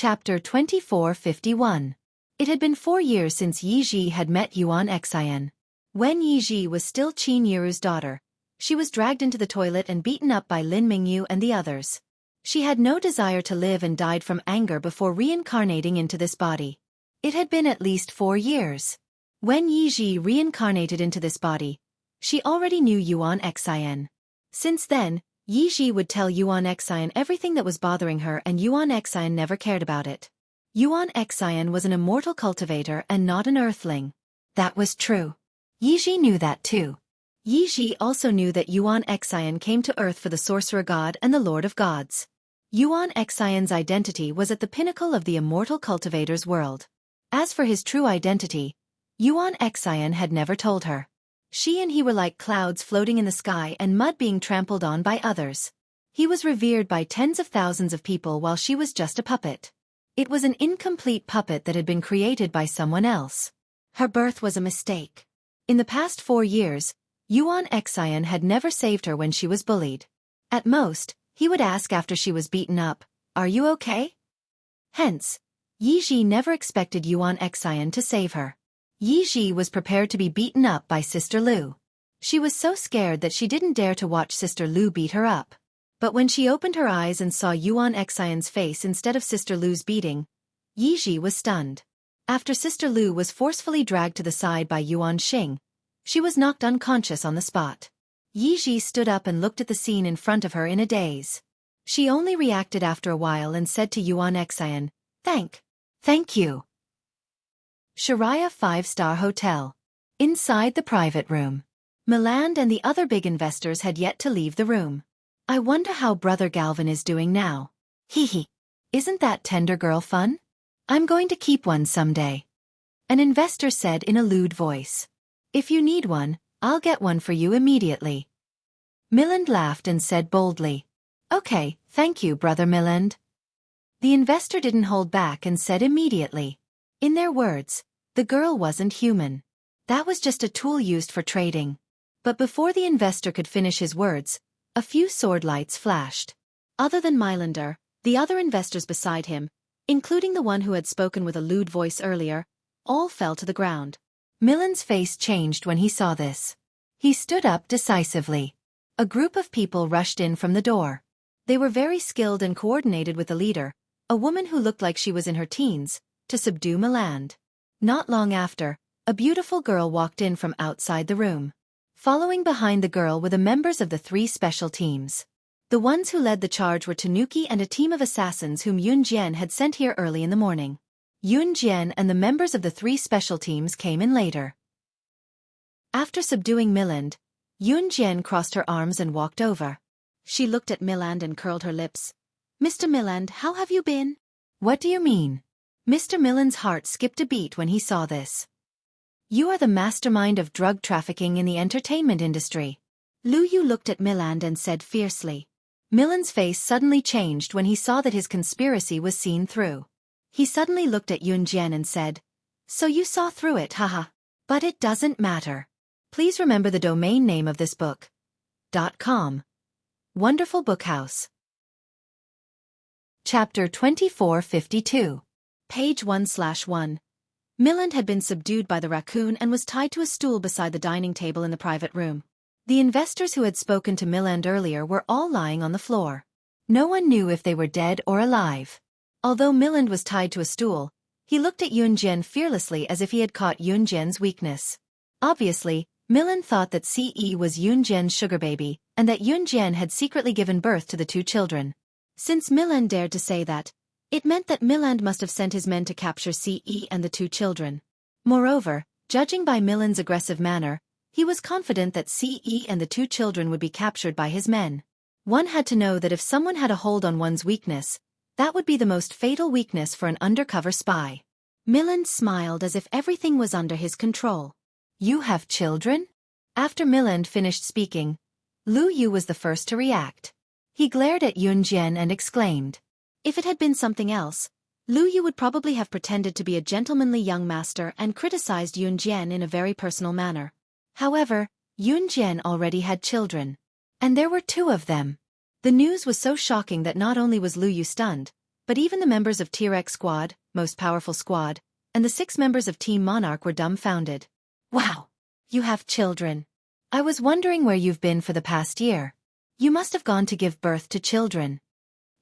Chapter 2451. It had been 4 years since Yi Ji had met Yuan Xian. When Yi Ji was still Qin Yiru's daughter, she was dragged into the toilet and beaten up by Lin Mingyu and the others. She had no desire to live and died from anger before reincarnating into this body. It had been at least 4 years. When Yi Ji reincarnated into this body, she already knew Yuan Xian. Since then, Yi Ji would tell Yuan Xian everything that was bothering her, and Yuan Xian never cared about it. Yuan Xian was an immortal cultivator and not an earthling. That was true. Yi Ji knew that too. Yi Ji also knew that Yuan Xian came to Earth for the Sorcerer God and the Lord of Gods. Yuan Xian's identity was at the pinnacle of the immortal cultivator's world. As for his true identity, Yuan Xian had never told her. She and he were like clouds floating in the sky and mud being trampled on by others. He was revered by tens of thousands of people while she was just a puppet. It was an incomplete puppet that had been created by someone else. Her birth was a mistake. In the past 4 years, Yuan Xian had never saved her when she was bullied. At most, he would ask after she was beaten up, "Are you okay?" Hence, Yi Ji never expected Yuan Xian to save her. Yi Ji was prepared to be beaten up by Sister Lu. She was so scared that she didn't dare to watch Sister Lu beat her up. But when she opened her eyes and saw Yuan Xian's face instead of Sister Lu's beating, Yi Ji was stunned. After Sister Lu was forcefully dragged to the side by Yuan Xing, she was knocked unconscious on the spot. Yi Ji stood up and looked at the scene in front of her in a daze. She only reacted after a while and said to Yuan Xian, Thank you." Shariah 5-star Hotel. Inside the private room. Milan and the other big investors had yet to leave the room. "I wonder how Brother Galvin is doing now. Hee. Isn't that tender girl fun? I'm going to keep one someday." An investor said in a lewd voice. "If you need one, I'll get one for you immediately." Milland laughed and said boldly, "Okay, thank you, Brother Milland." The investor didn't hold back and said immediately. In their words, the girl wasn't human. That was just a tool used for trading. But before the investor could finish his words, a few sword lights flashed. Other than Mylander, the other investors beside him, including the one who had spoken with a lewd voice earlier, all fell to the ground. Milland's face changed when he saw this. He stood up decisively. A group of people rushed in from the door. They were very skilled and coordinated with the leader, a woman who looked like she was in her teens, to subdue Milland. Not long after, a beautiful girl walked in from outside the room. Following behind the girl were the members of the 3 special teams. The ones who led the charge were Tanuki and a team of assassins whom Yun Jian had sent here early in the morning. Yun Jian and the members of the 3 special teams came in later. After subduing Milland, Yun Jian crossed her arms and walked over. She looked at Milland and curled her lips. "Mr. Milland, how have you been?" "What do you mean?" Mr. Milland's heart skipped a beat when he saw this. "You are the mastermind of drug trafficking in the entertainment industry." Lu Yu looked at Milland and said fiercely. Milland's face suddenly changed when he saw that his conspiracy was seen through. He suddenly looked at Yun Jian and said, "So you saw through it, haha. But it doesn't matter. Please remember the domain name of this book. .com. Wonderful Bookhouse. Chapter 2452. Page 1/1. Milland had been subdued by the raccoon and was tied to a stool beside the dining table in the private room. The investors who had spoken to Milland earlier were all lying on the floor. No one knew if they were dead or alive. Although Milland was tied to a stool, he looked at Yun Jian fearlessly as if he had caught Yun Jian's weakness. Obviously, Milland thought that CE was Yun Jian's sugar baby, and that Yun Jian had secretly given birth to the 2 children. Since Milland dared to say that, it meant that Milland must have sent his men to capture CE and the 2 children. Moreover, judging by Milland's aggressive manner, he was confident that CE and the 2 children would be captured by his men. One had to know that if someone had a hold on one's weakness, that would be the most fatal weakness for an undercover spy. Milland smiled as if everything was under his control. "You have children?" After Milland finished speaking, Lu Yu was the first to react. He glared at Yun Jian and exclaimed. If it had been something else, Lu Yu would probably have pretended to be a gentlemanly young master and criticized Yun Jian in a very personal manner. However, Yun Jian already had children. And there were 2 of them. The news was so shocking that not only was Lu Yu stunned, But even the members of T-Rex Squad, most powerful squad, and the 6 members of Team Monarch were dumbfounded. Wow! You have children. I was wondering where you've been for the past year. You must have gone to give birth to children.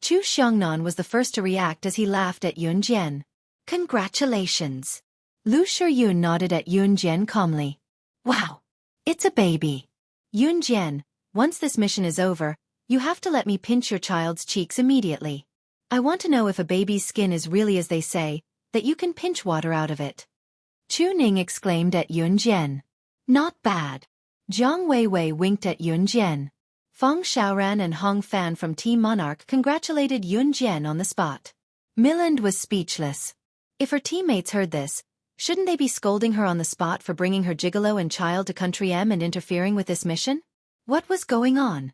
Chu Xiongnan was the first to react as he laughed at Yun Jian. Congratulations. Lu Shiyun nodded at Yun Jian calmly. Wow! It's a baby. Yun Jian, once this mission is over, you have to let me pinch your child's cheeks immediately. I want to know if a baby's skin is really as they say, that you can pinch water out of it. Chu Ning exclaimed at Yun Jian. Not bad. Jiang Weiwei winked at Yun Jian. Feng Xiaoran and Hong Fan from Team Monarch congratulated Yun Jian on the spot. Milland was speechless. If her teammates heard this, shouldn't they be scolding her on the spot for bringing her gigolo and child to Country M and interfering with this mission? What was going on?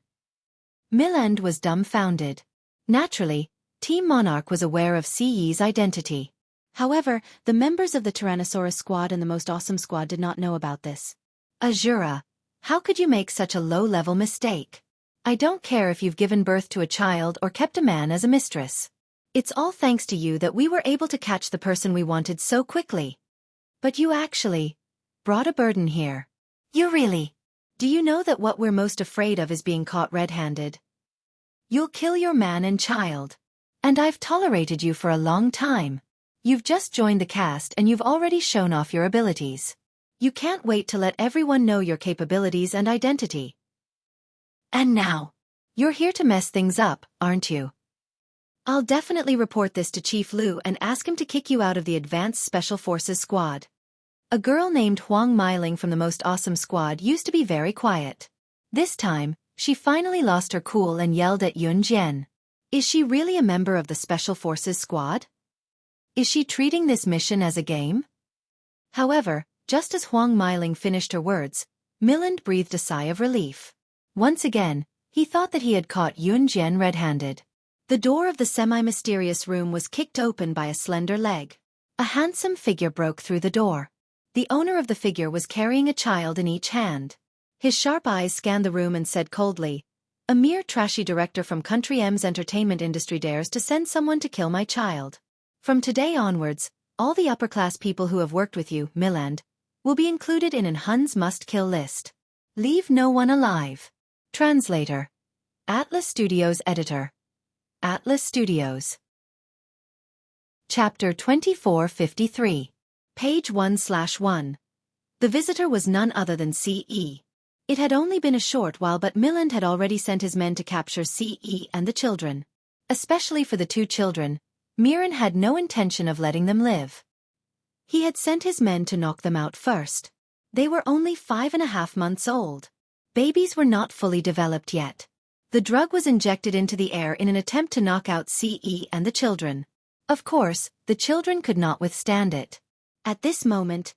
Milland was dumbfounded. Naturally, Team Monarch was aware of CE's identity. However, the members of the Tyrannosaurus Squad and the Most Awesome Squad did not know about this. Azura, how could you make such a low-level mistake? I don't care if you've given birth to a child or kept a man as a mistress. It's all thanks to you that we were able to catch the person we wanted so quickly. But you actually brought a burden here. You really? Do you know that what we're most afraid of is being caught red-handed? You'll kill your man and child. And I've tolerated you for a long time. You've just joined the cast and you've already shown off your abilities. You can't wait to let everyone know your capabilities and identity. And now, you're here to mess things up, aren't you? I'll definitely report this to Chief Lu and ask him to kick you out of the Advanced Special Forces Squad. A girl named Huang Meiling from the Most Awesome Squad used to be very quiet. This time, she finally lost her cool and yelled at Yun Jian. Is she really a member of the Special Forces Squad? Is she treating this mission as a game? However, just as Huang Meiling finished her words, Milland breathed a sigh of relief. Once again, he thought that he had caught Yun Jian red-handed. The door of the semi-mysterious room was kicked open by a slender leg. A handsome figure broke through the door. The owner of the figure was carrying a child in each hand. His sharp eyes scanned the room and said coldly, "A mere trashy director from Country M's entertainment industry dares to send someone to kill my child. From today onwards, all the upper-class people who have worked with you, Milland, will be included in an Hun's must-kill list. Leave no one alive." Translator. Atlas Studios Editor. Atlas Studios. Chapter 2453. Page 1/1. The visitor was none other than CE. It had only been a short while but Milland had already sent his men to capture CE and the children. Especially for the 2 children, Mirren had no intention of letting them live. He had sent his men to knock them out first. They were only 5.5 months old. Babies were not fully developed yet. The drug was injected into the air in an attempt to knock out CE and the children. Of course, the children could not withstand it. At this moment,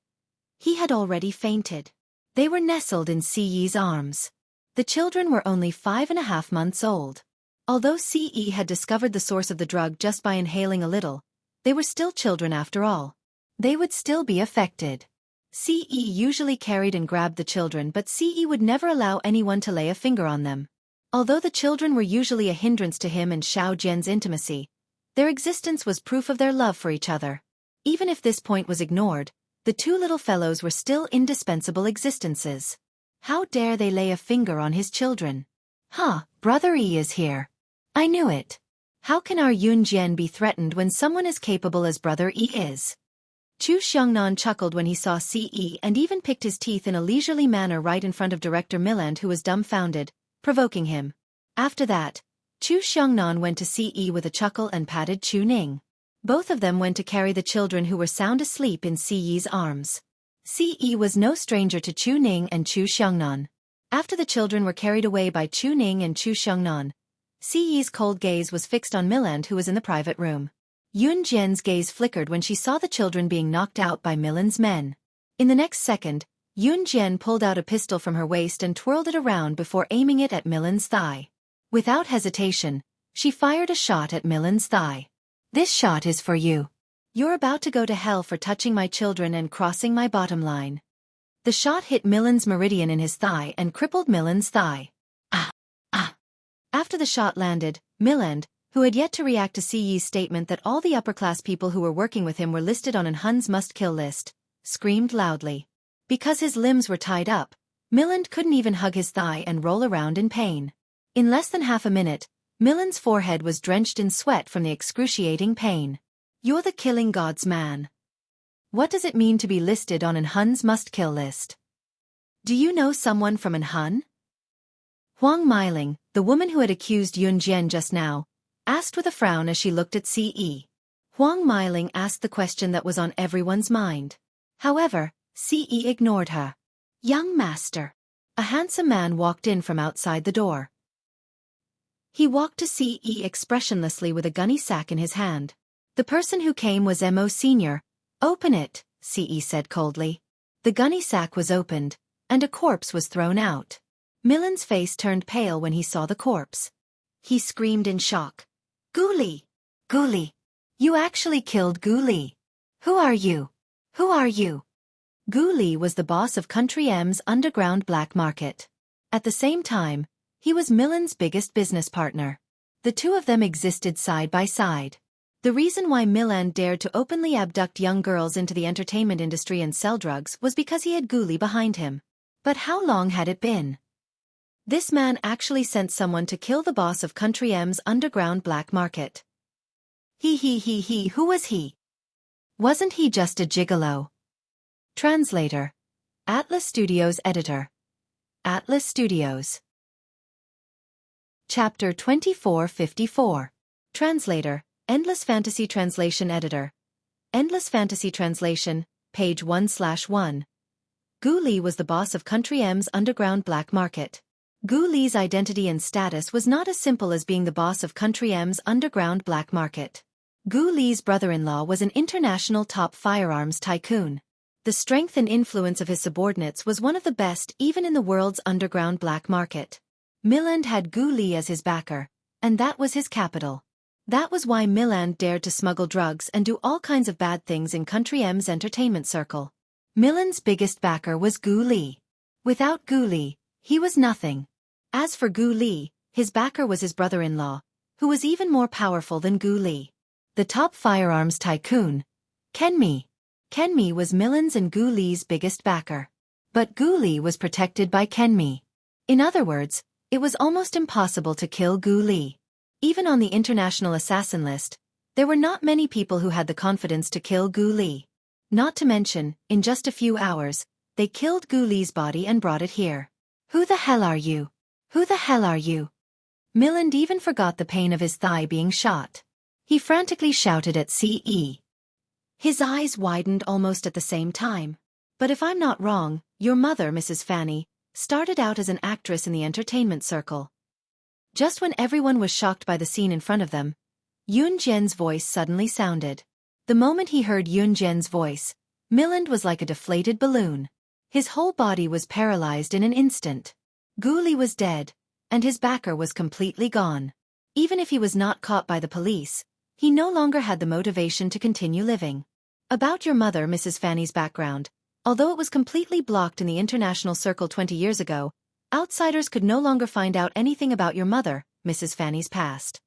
he had already fainted. They were nestled in CE's arms. The children were only 5.5 months old. Although CE had discovered the source of the drug just by inhaling a little, they were still children after all. They would still be affected. CE usually carried and grabbed the children but CE would never allow anyone to lay a finger on them. Although the children were usually a hindrance to him and Xiao Jian's intimacy, their existence was proof of their love for each other. Even if this point was ignored, the 2 little fellows were still indispensable existences. How dare they lay a finger on his children? Brother E is here. I knew it. How can our Yun Jian be threatened when someone as capable as Brother E is? Chu Xiongnan chuckled when he saw CE and even picked his teeth in a leisurely manner right in front of Director Milland, who was dumbfounded, provoking him. After that, Chu Xiongnan went to CE with a chuckle and patted Chu Ning. Both of them went to carry the children who were sound asleep in CE's arms. CE was no stranger to Chu Ning and Chu Xiongnan. After the children were carried away by Chu Ning and Chu Xiongnan, CE's cold gaze was fixed on Milland, who was in the private room. Yun Jian's gaze flickered when she saw the children being knocked out by Milland's men. In the next second, Yun Jian pulled out a pistol from her waist and twirled it around before aiming it at Milland's thigh. Without hesitation, she fired a shot at Milland's thigh. "This shot is for you. You're about to go to hell for touching my children and crossing my bottom line." The shot hit Milland's meridian in his thigh and crippled Milland's thigh. After the shot landed, Milland, who had yet to react to Siyi's statement that all the upper-class people who were working with him were listed on an Hun's must-kill list, screamed loudly. Because his limbs were tied up, Milland couldn't even hug his thigh and roll around in pain. In less than half a minute, Milland's forehead was drenched in sweat from the excruciating pain. "You're the killing god's man. What does it mean to be listed on an Hun's must-kill list? Do you know someone from an Hun?" Huang Meiling, the woman who had accused Yun Jian just now, asked with a frown as she looked at Ce. Huang Meiling asked the question that was on everyone's mind. However, Ce ignored her. "Young master." A handsome man walked in from outside the door. He walked to Ce expressionlessly with a gunny sack in his hand. "The person who came was Mo Sr. "Open it," Ce said coldly. The gunny sack was opened, and a corpse was thrown out. Milland's face turned pale when he saw the corpse. He screamed in shock. "Gu Li! Gu Li! You actually killed Gu Li! Who are you? Who are you?" Gu Li was the boss of Country M's underground black market. At the same time, he was Milland's biggest business partner. The two of them existed side by side. The reason why Milland dared to openly abduct young girls into the entertainment industry and sell drugs was because he had Gu Li behind him. But how long had it been? This man actually sent someone to kill the boss of Country M's underground black market. Who was he? Wasn't he just a gigolo? Translator. Atlas Studios Editor. Atlas Studios. Chapter 2454. Translator. Endless Fantasy Translation Editor. Endless Fantasy Translation, page 1/1. Gu Li was the boss of Country M's underground black market. Gu Li's identity and status was not as simple as being the boss of Country M's underground black market. Gu Li's brother-in-law was an international top firearms tycoon. The strength and influence of his subordinates was one of the best even in the world's underground black market. Milland had Gu Li as his backer, and that was his capital. That was why Milland dared to smuggle drugs and do all kinds of bad things in Country M's entertainment circle. Milland's biggest backer was Gu Li. Without Gu Li, he was nothing. As for Gu Li, his backer was his brother-in-law, who was even more powerful than Gu Li. The top firearms tycoon, Kenmi. Kenmi was Milland's and Gu Li's biggest backer. But Gu Li was protected by Kenmi. In other words, it was almost impossible to kill Gu Li. Even on the international assassin list, there were not many people who had the confidence to kill Gu Li. Not to mention, in just a few hours, they killed Gu Li's body and brought it here. "Who the hell are you? Who the hell are you?" Milland even forgot the pain of his thigh being shot. He frantically shouted at Ce. His eyes widened almost at the same time. "But if I'm not wrong, your mother, Mrs. Fanny, started out as an actress in the entertainment circle." Just when everyone was shocked by the scene in front of them, Yun Jian's voice suddenly sounded. The moment he heard Yun Jian's voice, Milland was like a deflated balloon. His whole body was paralyzed in an instant. Gu Li was dead, and his backer was completely gone. Even if he was not caught by the police, he no longer had the motivation to continue living. About your mother, Mrs. Fanny's background, although it was completely blocked in the international circle 20 years ago, outsiders could no longer find out anything about your mother, Mrs. Fanny's past.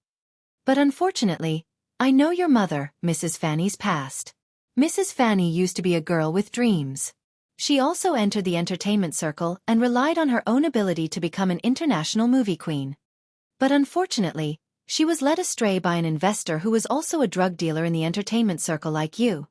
But unfortunately, I know your mother, Mrs. Fanny's past. Mrs. Fanny used to be a girl with dreams. She also entered the entertainment circle and relied on her own ability to become an international movie queen. But unfortunately, she was led astray by an investor who was also a drug dealer in the entertainment circle like you.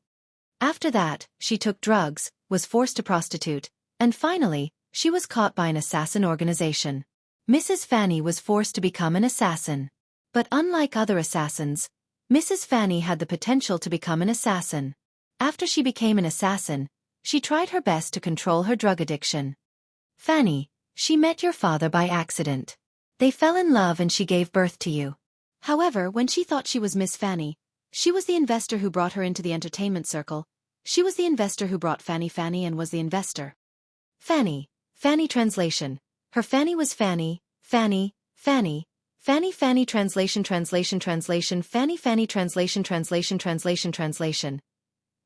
After that, she took drugs, was forced to prostitute, and finally, she was caught by an assassin organization. Mrs. Fanny was forced to become an assassin. But unlike other assassins, Mrs. Fanny had the potential to become an assassin. After she became an assassin, she tried her best to control her drug addiction. Fanny, she met your father by accident. They fell in love and she gave birth to you. However, when she thought she was Miss Fanny, she was the investor who brought her into the entertainment circle. She was the investor who brought Fanny and was the investor. Fanny translation. Her Fanny was Fanny translation Fanny translation translation.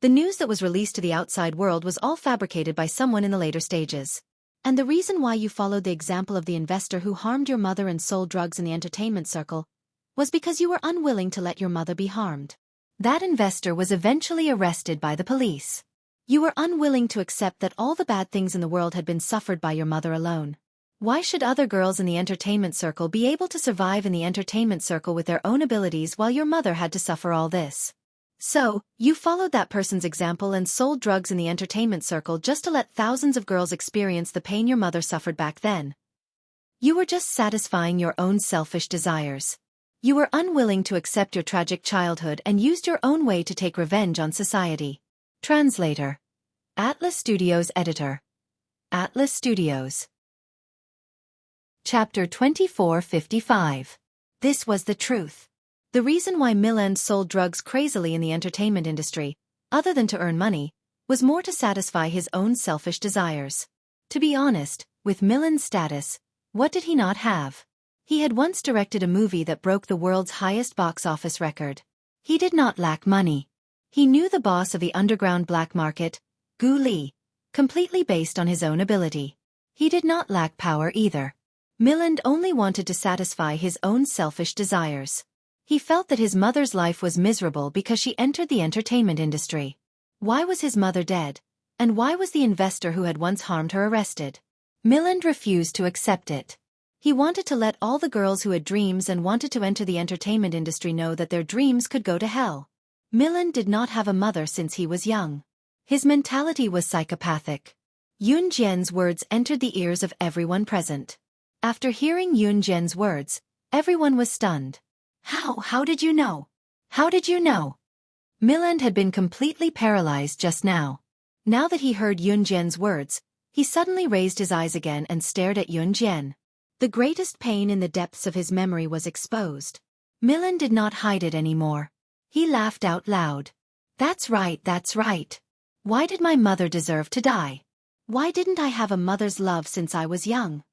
The news that was released to the outside world was all fabricated by someone in the later stages. And the reason why you followed the example of the investor who harmed your mother and sold drugs in the entertainment circle, was because you were unwilling to let your mother be harmed. That investor was eventually arrested by the police. You were unwilling to accept that all the bad things in the world had been suffered by your mother alone. Why should other girls in the entertainment circle be able to survive in the entertainment circle with their own abilities while your mother had to suffer all this? So, you followed that person's example and sold drugs in the entertainment circle just to let thousands of girls experience the pain your mother suffered back then. You were just satisfying your own selfish desires. You were unwilling to accept your tragic childhood and used your own way to take revenge on society. Translator. Atlas Studios Editor. Atlas Studios. Chapter 2455. This was the truth. The reason why Milland sold drugs crazily in the entertainment industry, other than to earn money, was more to satisfy his own selfish desires. To be honest, with Milland's status, what did he not have? He had once directed a movie that broke the world's highest box office record. He did not lack money. He knew the boss of the underground black market, Gu Li, completely based on his own ability. He did not lack power either. Milland only wanted to satisfy his own selfish desires. He felt that his mother's life was miserable because she entered the entertainment industry. Why was his mother dead? And why was the investor who had once harmed her arrested? Milland refused to accept it. He wanted to let all the girls who had dreams and wanted to enter the entertainment industry know that their dreams could go to hell. Milland did not have a mother since he was young. His mentality was psychopathic. Yun Jian's words entered the ears of everyone present. After hearing Yun Jian's words, everyone was stunned. How did you know? How did you know? Milland had been completely paralyzed just now. Now that he heard Yun Jian's words, he suddenly raised his eyes again and stared at Yun Jian. The greatest pain in the depths of his memory was exposed. Milland did not hide it anymore. He laughed out loud. That's right, that's right. Why did my mother deserve to die? Why didn't I have a mother's love since I was young?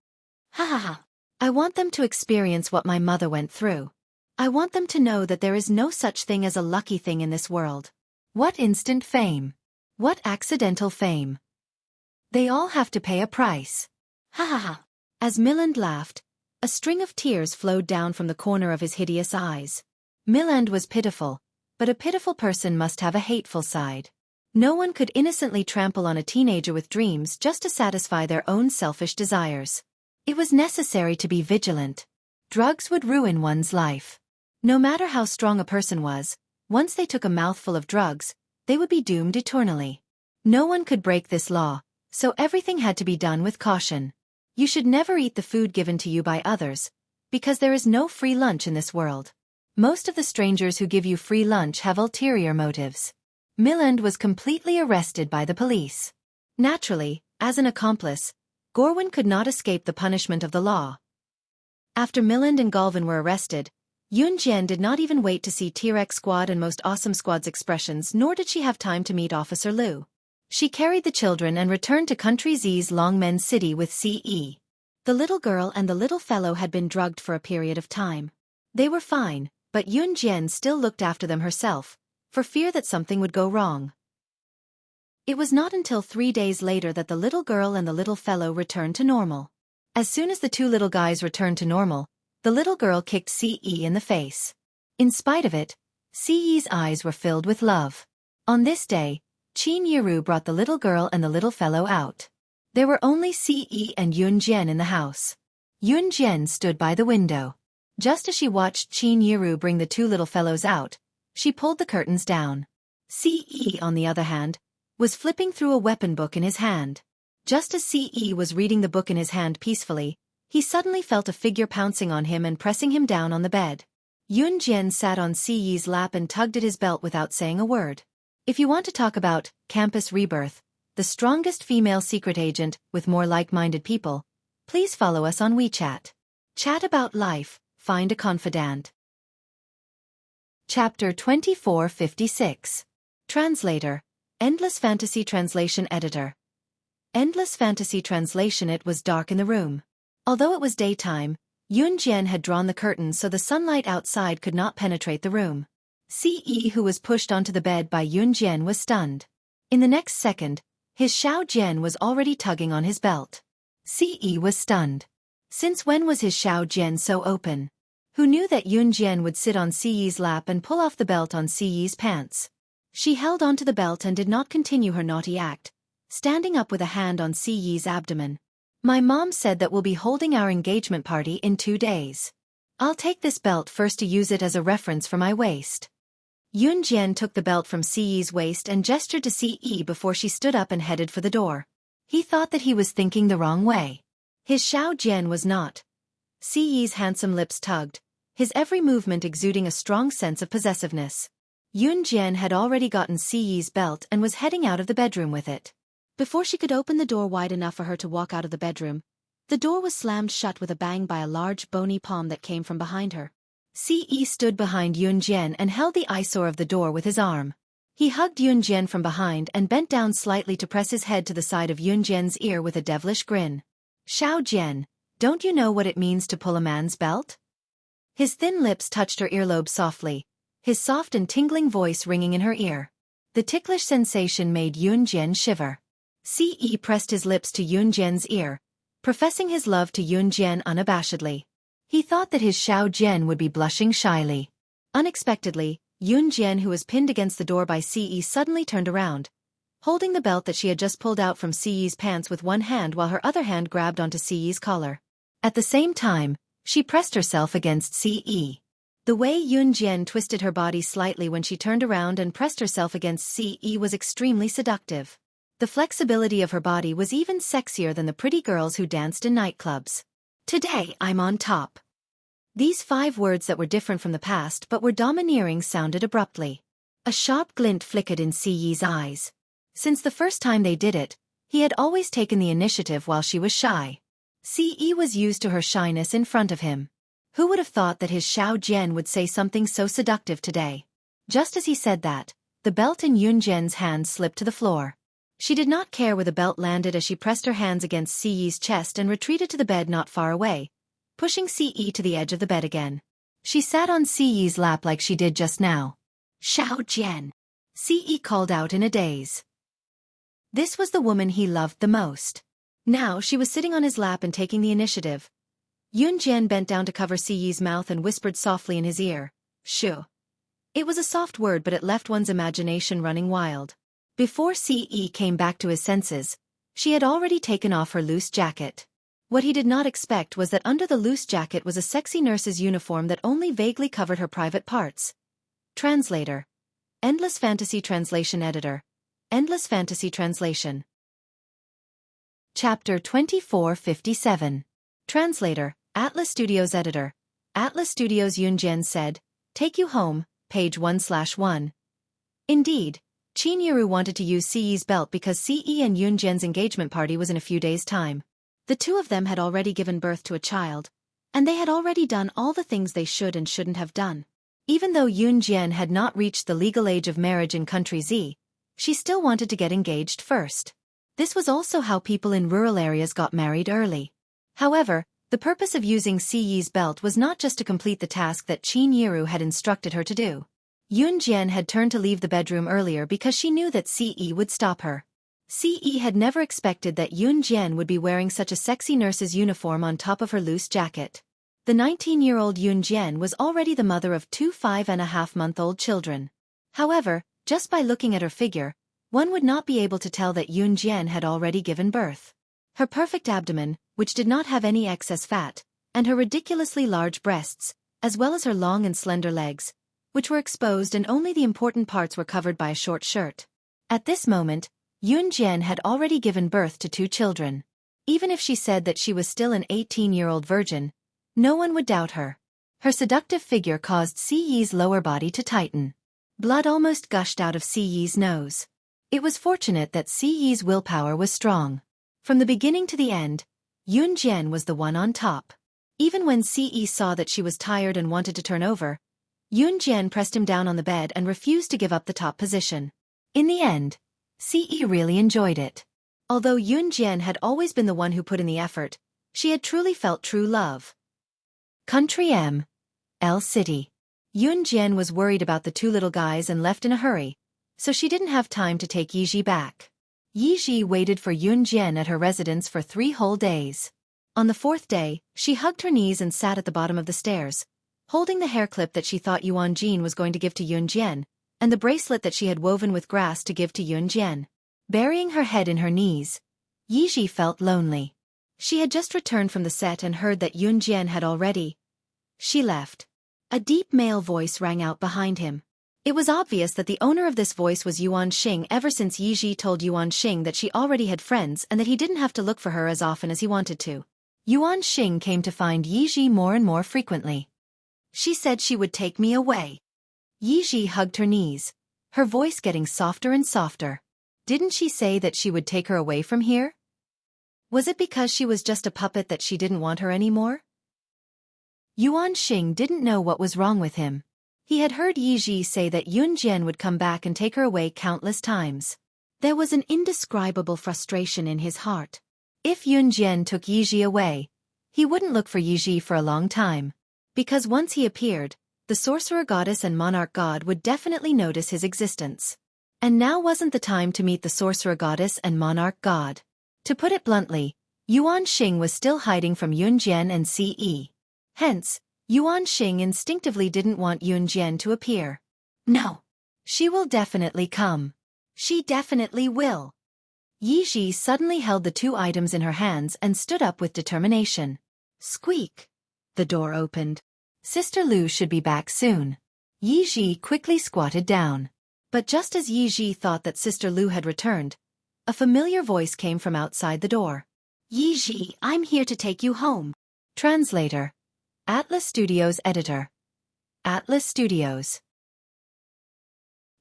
Ha ha ha. I want them to experience what my mother went through. I want them to know that there is no such thing as a lucky thing in this world. What instant fame? What accidental fame? They all have to pay a price. Ha ha ha. As Milland laughed, a string of tears flowed down from the corner of his hideous eyes. Milland was pitiful, but a pitiful person must have a hateful side. No one could innocently trample on a teenager with dreams just to satisfy their own selfish desires. It was necessary to be vigilant. Drugs would ruin one's life. No matter how strong a person was, once they took a mouthful of drugs, they would be doomed eternally. No one could break this law, so everything had to be done with caution. You should never eat the food given to you by others, because there is no free lunch in this world. Most of the strangers who give you free lunch have ulterior motives. Milland was completely arrested by the police. Naturally, as an accomplice, Gorwin could not escape the punishment of the law. After Milland and Galvin were arrested, Yun Jian did not even wait to see T-Rex Squad and Most Awesome Squad's expressions, nor did she have time to meet Officer Liu. She carried the children and returned to Country Z's Longmen City with CE. The little girl and the little fellow had been drugged for a period of time. They were fine, but Yun Jian still looked after them herself, for fear that something would go wrong. It was not until 3 days later that the little girl and the little fellow returned to normal. As soon as the two little guys returned to normal, the little girl kicked CE in the face. In spite of it, CE's eyes were filled with love. On this day, Qin Yiru brought the little girl and the little fellow out. There were only CE and Yun Jian in the house. Yun Jian stood by the window. Just as she watched Qin Yiru bring the two little fellows out, she pulled the curtains down. CE, on the other hand, was flipping through a weapon book in his hand. Just as CE was reading the book in his hand peacefully, he suddenly felt a figure pouncing on him and pressing him down on the bed. Yun Jian sat on CE's lap and tugged at his belt without saying a word. If you want to talk about Campus Rebirth, the strongest female secret agent with more like-minded people, please follow us on WeChat. Chat about life, find a confidant. Chapter 2456. Translator. Endless Fantasy Translation Editor. Endless Fantasy Translation. It was dark in the room. Although it was daytime, Yun Jian had drawn the curtains so the sunlight outside could not penetrate the room. CE, who was pushed onto the bed by Yun Jian, was stunned. In the next second, his Xiao Jian was already tugging on his belt. CE was stunned. Since when was his Xiao Jian so open? who knew that Yun Jian would sit on Siyi's lap and pull off the belt on Siyi's pants. She held onto the belt and did not continue her naughty act, standing up with a hand on Siyi's abdomen. My mom said that we'll be holding our engagement party in 2 days. I'll take this belt first to use it as a reference for my waist. Yun Jian took the belt from Siyi's waist and gestured to Siyi before she stood up and headed for the door. He thought that he was thinking the wrong way. His Xiao Jian was not. Siyi's handsome lips tugged, his every movement exuding a strong sense of possessiveness. Yun Jian had already gotten Siyi's belt and was heading out of the bedroom with it. Before she could open the door wide enough for her to walk out of the bedroom, the door was slammed shut with a bang by a large bony palm that came from behind her. Siyi stood behind Yun Jian and held the eyesore of the door with his arm. He hugged Yun Jian from behind and bent down slightly to press his head to the side of Yun Jian's ear with a devilish grin. Xiao Jian, don't you know what it means to pull a man's belt? His thin lips touched her earlobe softly, his soft and tingling voice ringing in her ear. The ticklish sensation made Yun Jian shiver. Siyi pressed his lips to Yun Jian's ear, professing his love to Yun Jian unabashedly. He thought that his Xiao Jian would be blushing shyly. Unexpectedly, Yun Jian, who was pinned against the door by Siyi, suddenly turned around, holding the belt that she had just pulled out from Siyi's pants with one hand while her other hand grabbed onto Siyi's collar. At the same time, she pressed herself against Siyi. The way Yun Jian twisted her body slightly when she turned around and pressed herself against Siyi was extremely seductive. The flexibility of her body was even sexier than the pretty girls who danced in nightclubs. Today I'm on top. These 5 words that were different from the past but were domineering sounded abruptly. A sharp glint flickered in Siyi's eyes. Since the first time they did it, he had always taken the initiative while she was shy. Siyi was used to her shyness in front of him. Who would have thought that his Xiao Jian would say something so seductive today? Just as he said that, the belt in Yun Jian's hand slipped to the floor. She did not care where the belt landed as she pressed her hands against Siyi's chest and retreated to the bed not far away, pushing Siyi to the edge of the bed again. She sat on Siyi's lap like she did just now. Xiao Jian, Siyi called out in a daze. This was the woman he loved the most. Now she was sitting on his lap and taking the initiative. Yun Jian bent down to cover Siyi's mouth and whispered softly in his ear, "Shu." It was a soft word, but it left one's imagination running wild. Before Siyi came back to his senses, she had already taken off her loose jacket. What he did not expect was that under the loose jacket was a sexy nurse's uniform that only vaguely covered her private parts. Translator. Endless Fantasy Translation Editor. Endless Fantasy Translation. Chapter 2457. Translator, Atlas Studios Editor. Atlas Studios. Yun Jian said, "Take you home," page 1/1. Indeed, Qin Yiru wanted to use Siyi's belt because Siyi and Yun Jian's engagement party was in a few days' time. The two of them had already given birth to a child, and they had already done all the things they should and shouldn't have done. Even though Yun Jian had not reached the legal age of marriage in Country Z, she still wanted to get engaged first. This was also how people in rural areas got married early. However, the purpose of using Siyi's belt was not just to complete the task that Qin Yiru had instructed her to do. Yun Jian had turned to leave the bedroom earlier because she knew that Siyi would stop her. Siyi had never expected that Yun Jian would be wearing such a sexy nurse's uniform on top of her loose jacket. The 19-year-old Yun Jian was already the mother of 2 5.5-month-old children. However, just by looking at her figure, one would not be able to tell that Yun Jian had already given birth. Her perfect abdomen, which did not have any excess fat, and her ridiculously large breasts, as well as her long and slender legs, which were exposed and only the important parts were covered by a short shirt. At this moment, Yun Jian had already given birth to 2 children. Even if she said that she was still an 18-year-old virgin, no one would doubt her. Her seductive figure caused Siyi's lower body to tighten. Blood almost gushed out of Siyi's nose. It was fortunate that Siyi's willpower was strong. From the beginning to the end, Yun Jian was the one on top. Even when Siyi saw that she was tired and wanted to turn over, Yun Jian pressed him down on the bed and refused to give up the top position. In the end, Siyi really enjoyed it. Although Yun Jian had always been the one who put in the effort, she had truly felt true love. Country M. L City. Yun Jian was worried about the 2 little guys and left in a hurry, so she didn't have time to take Yiji back. Yiji waited for Yun Jian at her residence for 3 whole days. On the 4th day, she hugged her knees and sat at the bottom of the stairs, holding the hair clip that she thought Yuan Jin was going to give to Yun Jian, and the bracelet that she had woven with grass to give to Yun Jian. Burying her head in her knees, Yiji felt lonely. She had just returned from the set and heard that Yun Jian had already. She left. A deep male voice rang out behind him. It was obvious that the owner of this voice was Yuan Xing ever since Yiji told Yuan Xing that she already had friends and that he didn't have to look for her as often as he wanted to. Yuan Xing came to find Yiji more and more frequently. She said she would take me away. Yiji hugged her knees, her voice getting softer and softer. Didn't she say that she would take her away from here? Was it because she was just a puppet that she didn't want her anymore? Yuan Xing didn't know what was wrong with him. He had heard Yiji say that Yun Jian would come back and take her away countless times. There was an indescribable frustration in his heart. If Yun Jian took Yiji away, he wouldn't look for Yiji for a long time. Because once he appeared, the sorcerer goddess and monarch god would definitely notice his existence. And now wasn't the time to meet the sorcerer goddess and monarch god. To put it bluntly, Yuan Xing was still hiding from Yun Jian and Ce. Hence, Yuan Xing instinctively didn't want Yun Jian to appear. No. She will definitely come. She definitely will. Yiji suddenly held the two items in her hands and stood up with determination. Squeak. The door opened. Sister Lu should be back soon. Yiji quickly squatted down. But just as Yiji thought that Sister Lu had returned, a familiar voice came from outside the door. Yiji, I'm here to take you home. Translator. Atlas Studios Editor. Atlas Studios.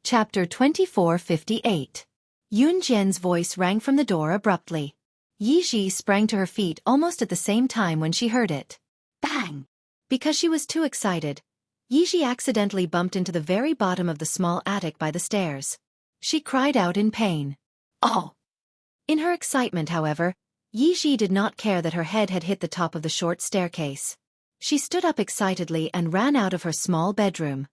Chapter 2458. Yun Jian's voice rang from the door abruptly. Yiji sprang to her feet almost at the same time when she heard it. Bang! Because she was too excited, Yiji accidentally bumped into the very bottom of the small attic by the stairs. She cried out in pain. Oh! In her excitement, however, Yiji did not care that her head had hit the top of the short staircase. She stood up excitedly and ran out of her small bedroom.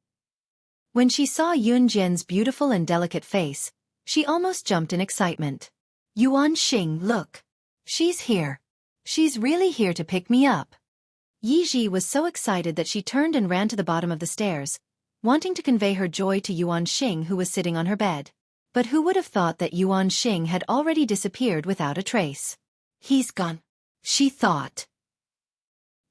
When she saw Yun Jian's beautiful and delicate face, she almost jumped in excitement. Yuan Xing, look! She's here. She's really here to pick me up. Yiji was so excited that she turned and ran to the bottom of the stairs, wanting to convey her joy to Yuan Xing, who was sitting on her bed. But who would have thought that Yuan Xing had already disappeared without a trace? He's gone, she thought.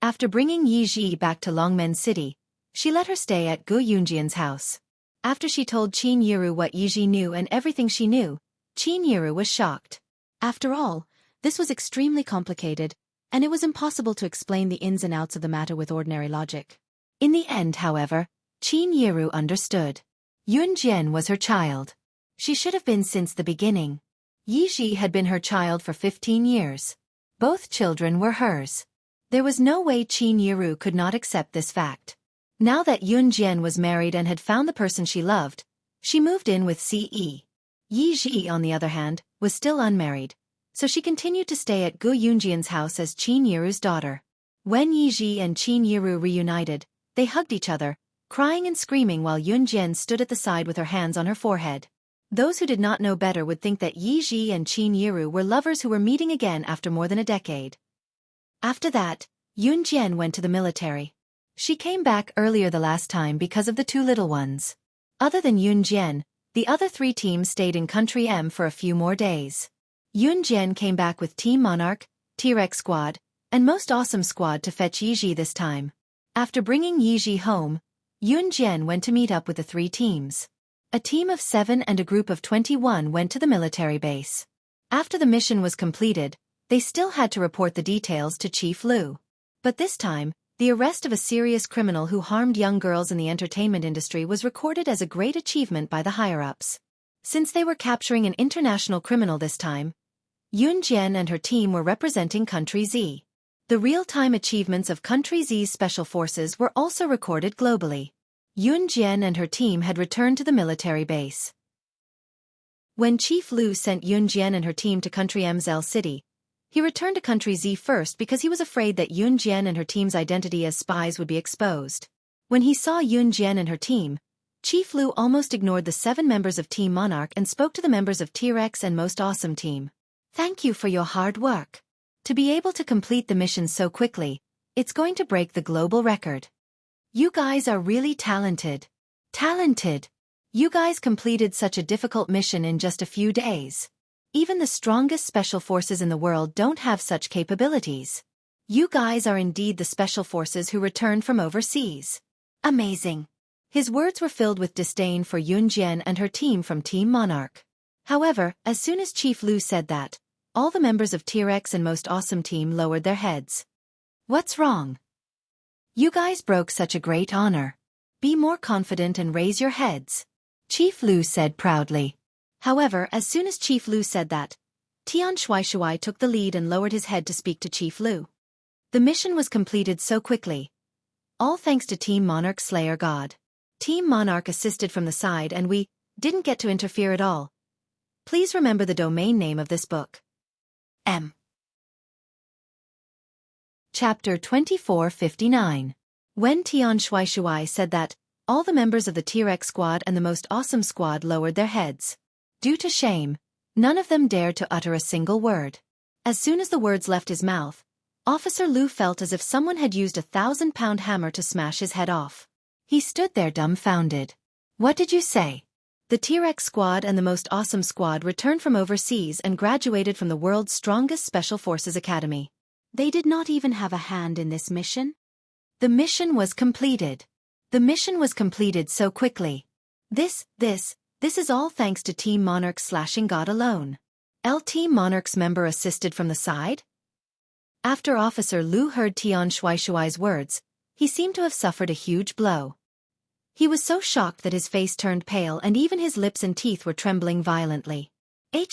After bringing Yiji back to Longmen City, she let her stay at Gu Yunjian's house. After she told Qin Yiru what Yiji knew and everything she knew, Qin Yiru was shocked. After all, this was extremely complicated, and it was impossible to explain the ins and outs of the matter with ordinary logic. In the end, however, Qin Yiru understood. Yun Jian was her child. She should have been since the beginning. Yiji had been her child for 15 years. Both children were hers. There was no way Qin Yiru could not accept this fact. Now that Yun Jian was married and had found the person she loved, she moved in with Ce. Yiji, on the other hand, was still unmarried, so she continued to stay at Gu Yunjian's house as Qin Yiru's daughter. When Yiji and Qin Yiru reunited, they hugged each other, crying and screaming while Yun Jian stood at the side with her hands on her forehead. Those who did not know better would think that Yiji and Qin Yiru were lovers who were meeting again after more than a decade. After that, Yun Jian went to the military. She came back earlier the last time because of the two little ones. Other than Yun Jian, the other three teams stayed in Country M for a few more days. Yun Jian came back with Team Monarch, T-Rex Squad, and Most Awesome Squad to fetch Yiji this time. After bringing Yiji home, Yun Jian went to meet up with the three teams. A team of 7 and a group of 21 went to the military base. After the mission was completed, they still had to report the details to Chief Lu. But this time, the arrest of a serious criminal who harmed young girls in the entertainment industry was recorded as a great achievement by the higher-ups. Since they were capturing an international criminal this time, Yun Jian and her team were representing Country Z. The real-time achievements of Country Z's special forces were also recorded globally. Yun Jian and her team had returned to the military base. When Chief Lu sent Yun Jian and her team to Country Mzl City, he returned to Country Z first because he was afraid that Yun Jian and her team's identity as spies would be exposed. When he saw Yun Jian and her team, Chief Lu almost ignored the 7 members of Team Monarch and spoke to the members of T-Rex and Most Awesome Team. Thank you for your hard work. To be able to complete the mission so quickly, it's going to break the global record. You guys are really talented. Talented. You guys completed such a difficult mission in just a few days. Even the strongest special forces in the world don't have such capabilities. You guys are indeed the special forces who returned from overseas. Amazing. His words were filled with disdain for Yunjian and her team from Team Monarch. However, as soon as Chief Lu said that, all the members of T-Rex and Most Awesome Team lowered their heads. What's wrong? You guys broke such a great honor. Be more confident and raise your heads, Chief Lu said proudly. However, as soon as Chief Lu said that, Tian Shuai took the lead and lowered his head to speak to Chief Lu. The mission was completed so quickly. All thanks to Team Monarch Slayer God. Team Monarch assisted from the side and we didn't get to interfere at all. Please remember the domain name of this book. Chapter 2459. When Tian Shuai said that, all the members of the T-Rex squad and the Most Awesome squad lowered their heads. Due to shame, none of them dared to utter a single word. As soon as the words left his mouth, Officer Lu felt as if someone had used a 1,000-pound hammer to smash his head off. He stood there dumbfounded. What did you say? The T-Rex squad and the Most Awesome squad returned from overseas and graduated from the world's strongest Special Forces Academy. They did not even have a hand in this mission? The mission was completed. The mission was completed so quickly. This is all thanks to Team Monarch Slashing God alone. Team Monarch's member assisted from the side? After Officer Lu heard Tian Shuai's words, he seemed to have suffered a huge blow. He was so shocked that his face turned pale and even his lips and teeth were trembling violently.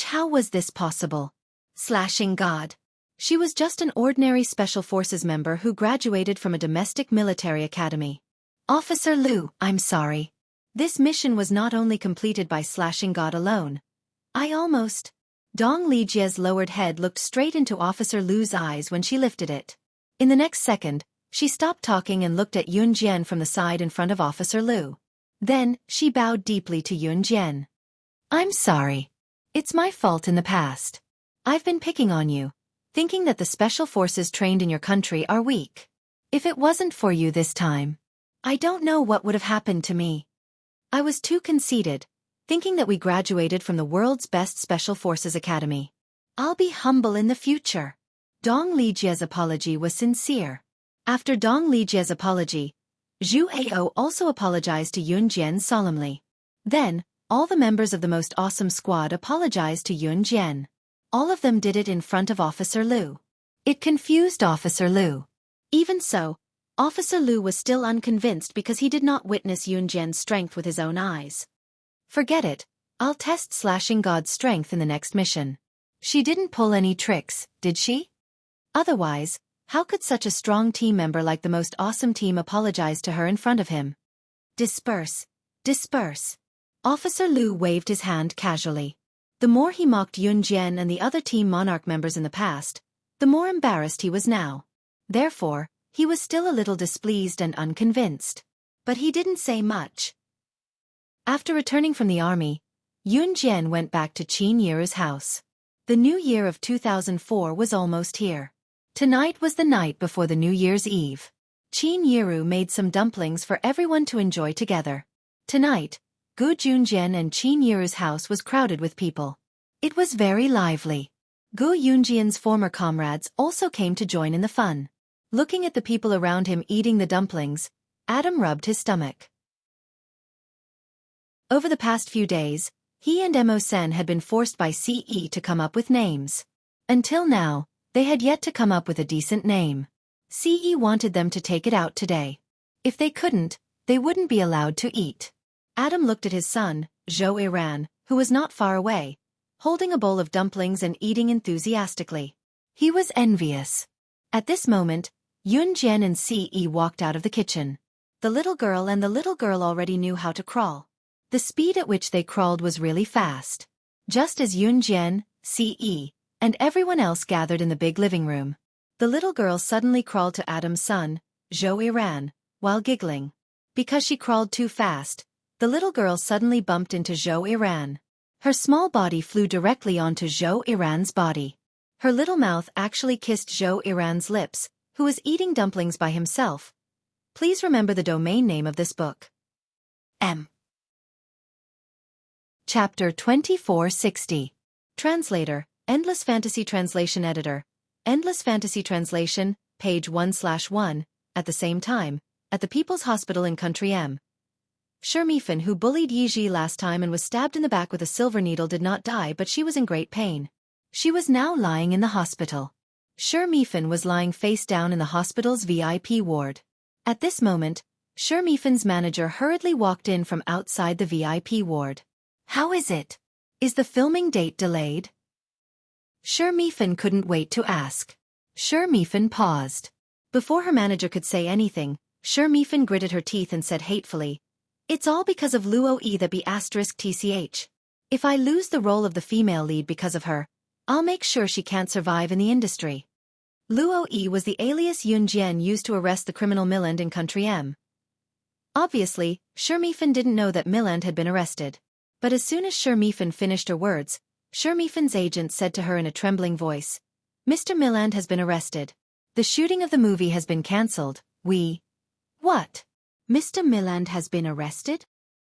How was this possible? Slashing God. She was just an ordinary Special Forces member who graduated from a domestic military academy. Officer Lu, I'm sorry. This mission was not only completed by Slashing God alone. Dong Lijie's lowered head looked straight into Officer Lu's eyes when she lifted it. In the next second, she stopped talking and looked at Yun Jian from the side in front of Officer Lu. Then, she bowed deeply to Yun Jian. I'm sorry. It's my fault in the past. I've been picking on you, thinking that the special forces trained in your country are weak. If it wasn't for you this time, I don't know what would have happened to me. I was too conceited, thinking that we graduated from the world's best Special Forces Academy. I'll be humble in the future. Dong Lijie's apology was sincere. After Dong Lijie's apology, Zhu Ao also apologized to Yun Jian solemnly. Then, all the members of the Most Awesome squad apologized to Yun Jian. All of them did it in front of Officer Lu. It confused Officer Lu. Even so, Officer Lu was still unconvinced because he did not witness Yun Jian's strength with his own eyes. Forget it, I'll test Slashing God's strength in the next mission. She didn't pull any tricks, did she? Otherwise, how could such a strong team member like the Most Awesome Team apologize to her in front of him? Disperse. Disperse. Officer Lu waved his hand casually. The more he mocked Yun Jian and the other Team Monarch members in the past, the more embarrassed he was now. Therefore, he was still a little displeased and unconvinced. But he didn't say much. After returning from the army, Yun Jian went back to Qin Yiru's house. The new year of 2004 was almost here. Tonight was the night before the New Year's Eve. Qin Yiru made some dumplings for everyone to enjoy together. Tonight, Gu Junjian and Qin Yiru's house was crowded with people. It was very lively. Gu Yunjian's former comrades also came to join in the fun. Looking at the people around him eating the dumplings, Adam rubbed his stomach. Over the past few days, he and Mo Sen had been forced by CE to come up with names. Until now, they had yet to come up with a decent name. CE wanted them to take it out today. If they couldn't, they wouldn't be allowed to eat. Adam looked at his son, Zhou Iran, who was not far away, holding a bowl of dumplings and eating enthusiastically. He was envious. At this moment, Yun Jian and CE walked out of the kitchen. The little girl already knew how to crawl. The speed at which they crawled was really fast. Just as Yun Jian, CE, and everyone else gathered in the big living room, the little girl suddenly crawled to Adam's son, Zhou Iran, while giggling. Because she crawled too fast, the little girl suddenly bumped into Zhou Iran. Her small body flew directly onto Zhou Iran's body. Her little mouth actually kissed Zhou Iran's lips, who was eating dumplings by himself. Please remember the domain name of this book. M. Chapter 2460. Translator, Endless Fantasy Translation Editor. Endless Fantasy Translation, page 1/1, at the same time, at the People's Hospital in Country M. Xiaofan, who bullied Yiji last time and was stabbed in the back with a silver needle, did not die, but she was in great pain. She was now lying in the hospital. Xiaofan was lying face down in the hospital's VIP ward. At this moment, Xiaofan's manager hurriedly walked in from outside the VIP ward. How is it? Is the filming date delayed? Xiaofan couldn't wait to ask. Xiaofan paused. Before her manager could say anything, Xiaofan gritted her teeth and said hatefully, "It's all because of Luo E that be *tch. If I lose the role of the female lead because of her, I'll make sure she can't survive in the industry." Luo E was the alias Yun Jian used to arrest the criminal Milland in Country M. Obviously, Xiaofan didn't know that Milland had been arrested. But as soon as Xiaofan finished her words, Xiaofan's agent said to her in a trembling voice, "Mr. Milland has been arrested. The shooting of the movie has been cancelled. What? Mr. Milland has been arrested?"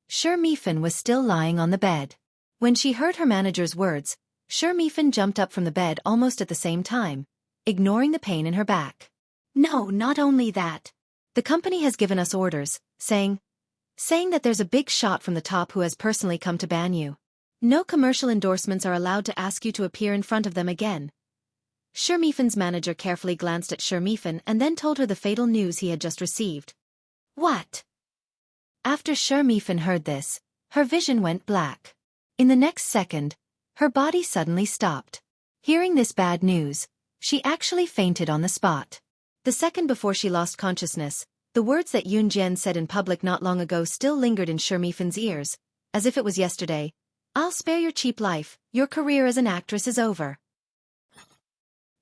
Xiaofan was still lying on the bed. When she heard her manager's words, Xiaofan jumped up from the bed almost at the same time, ignoring the pain in her back. "No, not only that. The company has given us orders, saying that there's a big shot from the top who has personally come to ban you. No commercial endorsements are allowed to ask you to appear in front of them again." Xiaofan's manager carefully glanced at Xiaofan and then told her the fatal news he had just received. What? After Xiaofan heard this, her vision went black. In the next second, her body suddenly stopped. Hearing this bad news, she actually fainted on the spot. The second before she lost consciousness, the words that Yun Jian said in public not long ago still lingered in Xiaofan's ears, as if it was yesterday. "I'll spare your cheap life, your career as an actress is over."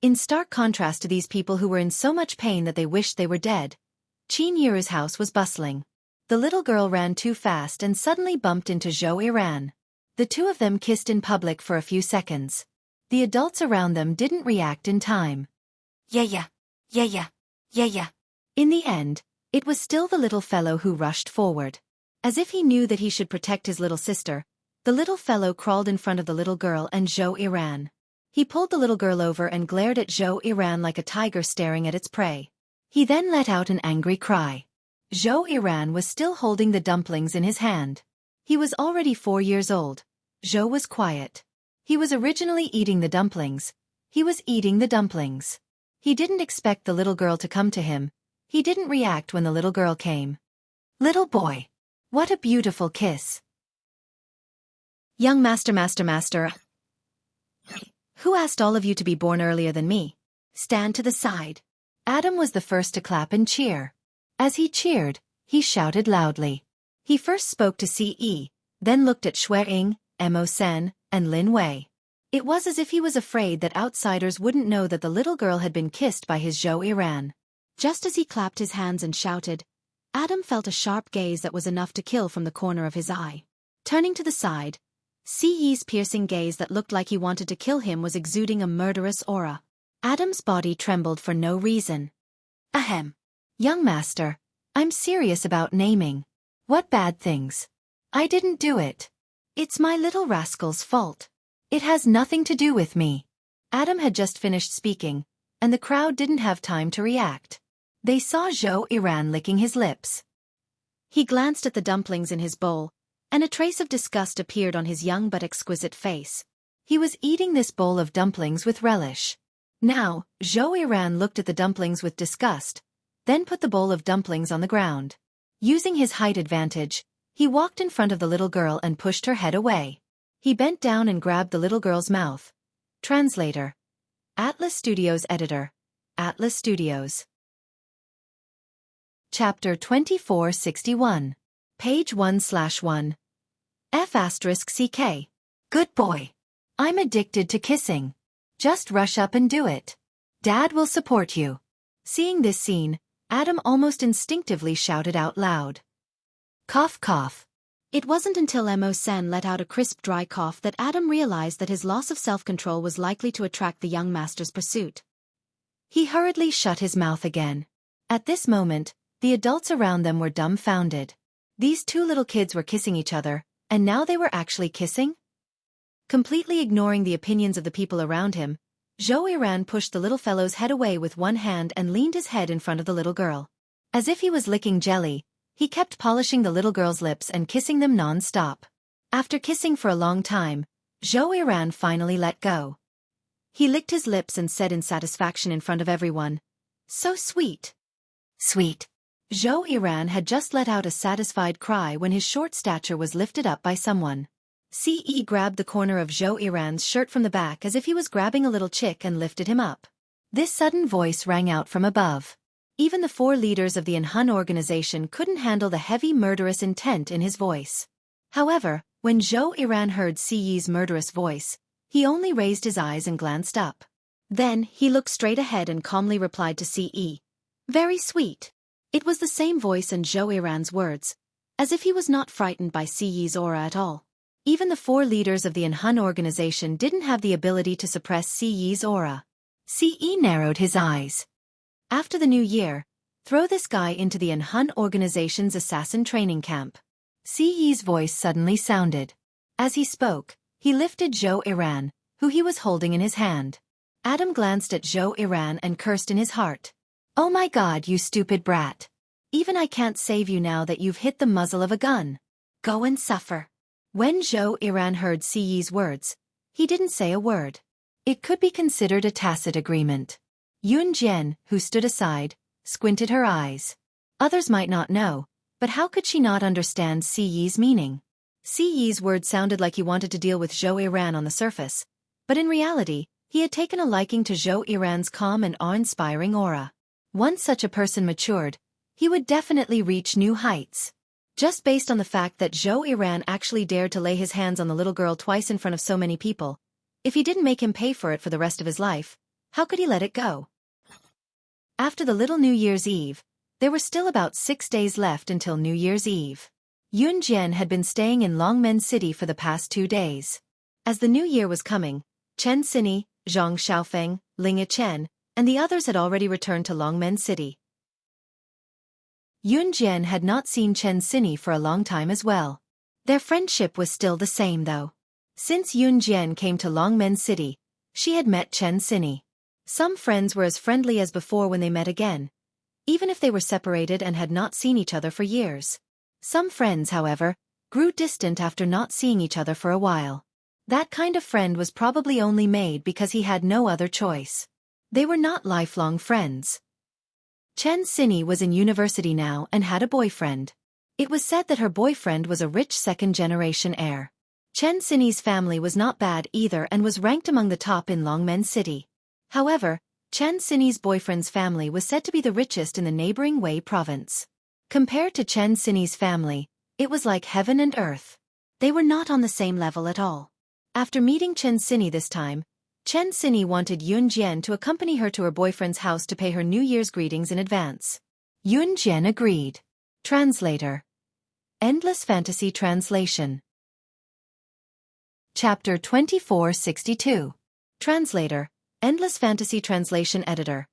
In stark contrast to these people who were in so much pain that they wished they were dead, Qin Yuru's house was bustling. The little girl ran too fast and suddenly bumped into Zhou Iran. The two of them kissed in public for a few seconds. The adults around them didn't react in time. Yeah. In the end, it was still the little fellow who rushed forward. As if he knew that he should protect his little sister, the little fellow crawled in front of the little girl and Zhou Iran. He pulled the little girl over and glared at Zhou Iran like a tiger staring at its prey. He then let out an angry cry. Zhou Iran was still holding the dumplings in his hand. He was already 4 years old. Zhou was quiet. He was originally eating the dumplings. He was eating the dumplings. He didn't expect the little girl to come to him. He didn't react when the little girl came. "Little boy. What a beautiful kiss." "Young master. Who asked all of you to be born earlier than me? Stand to the side." Adam was the first to clap and cheer. As he cheered, he shouted loudly. He first spoke to Ce, then looked at Shui Ying, Mo Sen, and Lin Wei. It was as if he was afraid that outsiders wouldn't know that the little girl had been kissed by his Zhou Iran. Just as he clapped his hands and shouted, Adam felt a sharp gaze that was enough to kill from the corner of his eye. Turning to the side, Ce's piercing gaze that looked like he wanted to kill him was exuding a murderous aura. Adam's body trembled for no reason. "Ahem. Young master, I'm serious about naming. What bad things? I didn't do it. It's my little rascal's fault. It has nothing to do with me." Adam had just finished speaking, and the crowd didn't have time to react. They saw Zhou Iran licking his lips. He glanced at the dumplings in his bowl, and a trace of disgust appeared on his young but exquisite face. He was eating this bowl of dumplings with relish. Now, Zhou Iran looked at the dumplings with disgust, then put the bowl of dumplings on the ground. Using his height advantage, he walked in front of the little girl and pushed her head away. He bent down and grabbed the little girl's mouth. Translator. Atlas Studios Editor. Atlas Studios. Chapter 2461. Page 1/1. F***CK. Good boy. I'm addicted to kissing. Just rush up and do it. Dad will support you. Seeing this scene, Adam almost instinctively shouted out loud. Cough cough. It wasn't until Mo Sen let out a crisp dry cough that Adam realized that his loss of self-control was likely to attract the young master's pursuit. He hurriedly shut his mouth again. At this moment, The adults around them were dumbfounded. These two little kids were kissing each other, and now they were actually kissing? Completely ignoring the opinions of the people around him, Zhou Yiran pushed the little fellow's head away with one hand and leaned his head in front of the little girl. As if he was licking jelly, he kept polishing the little girl's lips and kissing them non-stop. After kissing for a long time, Zhou Yiran finally let go. He licked his lips and said in satisfaction in front of everyone, "So sweet." Sweet. Zhou Yiran had just let out a satisfied cry when his short stature was lifted up by someone. Ce grabbed the corner of Zhou Yiran's shirt from the back as if he was grabbing a little chick and lifted him up. This sudden voice rang out from above. Even the 4 leaders of the Enhun organization couldn't handle the heavy murderous intent in his voice. However, when Zhou Yiran heard Ce's murderous voice, he only raised his eyes and glanced up. Then, he looked straight ahead and calmly replied to Ce, "Very sweet." It was the same voice and Zhou Yiran's words, as if he was not frightened by Ce's aura at all. Even the 4 leaders of the Enhun organization didn't have the ability to suppress Ce's aura. Ce narrowed his eyes. After the new year, throw this guy into the Enhun organization's assassin training camp. Ce's voice suddenly sounded. As he spoke, he lifted Zhou Yiran, who he was holding in his hand. Adam glanced at Zhou Yiran and cursed in his heart. "Oh my God, you stupid brat. Even I can't save you now that you've hit the muzzle of a gun. Go and suffer." When Zhou Yiran heard Ce's words, he didn't say a word. It could be considered a tacit agreement. Yun Jian, who stood aside, squinted her eyes. Others might not know, but how could she not understand Ce's meaning? Ce's words sounded like he wanted to deal with Zhou Yiran on the surface, but in reality, he had taken a liking to Zhou Yiran's calm and awe-inspiring aura. Once such a person matured, he would definitely reach new heights. Just based on the fact that Zhou Yiran actually dared to lay his hands on the little girl twice in front of so many people, if he didn't make him pay for it for the rest of his life, how could he let it go? After the little New Year's Eve, there were still about 6 days left until New Year's Eve. Yun Jian had been staying in Longmen City for the past 2 days. As the new year was coming, Chen Sini, Zhang Xiaofan, Ling Yichen, and the others had already returned to Longmen City. Yun Jian had not seen Chen Sini for a long time as well. Their friendship was still the same though. Since Yun Jian came to Longmen City, she had met Chen Sini. Some friends were as friendly as before when they met again, even if they were separated and had not seen each other for years. Some friends, however, grew distant after not seeing each other for a while. That kind of friend was probably only made because he had no other choice. They were not lifelong friends. Chen Sini was in university now and had a boyfriend. It was said that her boyfriend was a rich second-generation heir. Chen Sini's family was not bad either and was ranked among the top in Longmen City. However, Chen Sini's boyfriend's family was said to be the richest in the neighboring Wei province. Compared to Chen Sini's family, it was like heaven and earth. They were not on the same level at all. After meeting Chen Sini this time, Chen Sini wanted Yun Jian to accompany her to her boyfriend's house to pay her New Year's greetings in advance. Yun Jian agreed. Translator. Endless Fantasy Translation. Chapter 2462. Translator. Endless Fantasy Translation Editor.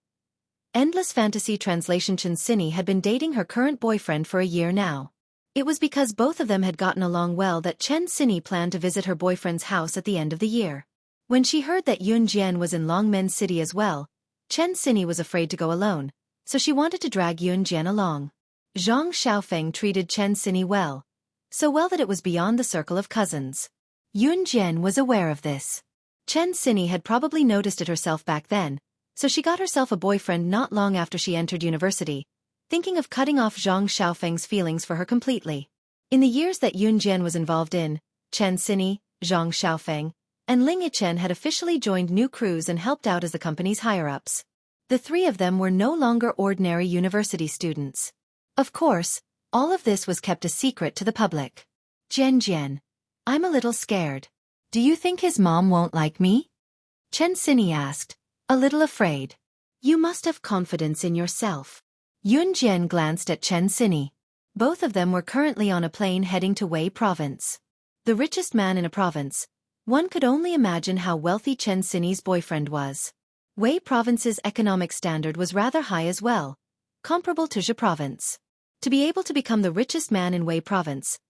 Endless Fantasy Translation. Chen Sini had been dating her current boyfriend for a year now. It was because both of them had gotten along well that Chen Sini planned to visit her boyfriend's house at the end of the year. When she heard that Yun Jian was in Longmen City as well, Chen Sini was afraid to go alone, so she wanted to drag Yun Jian along. Zhang Xiaofeng treated Chen Sini well, so well that it was beyond the circle of cousins. Yun Jian was aware of this. Chen Sini had probably noticed it herself back then, so she got herself a boyfriend not long after she entered university, thinking of cutting off Zhang Xiaofeng's feelings for her completely. In the years that Yun Jian was involved in, Chen Sini, Zhang Xiaofeng, and Ling Yichen had officially joined new crews and helped out as the company's higher-ups. The 3 of them were no longer ordinary university students. Of course, all of this was kept a secret to the public. Jian, I'm a little scared. Do you think his mom won't like me? Chen Sini asked, a little afraid. You must have confidence in yourself. Yun Jian glanced at Chen Sini. Both of them were currently on a plane heading to Wei province. The richest man in a province. One could only imagine how wealthy Chen Sini's boyfriend was. Wei province's economic standard was rather high as well, comparable to Zhe province. To be able to become the richest man in Wei province,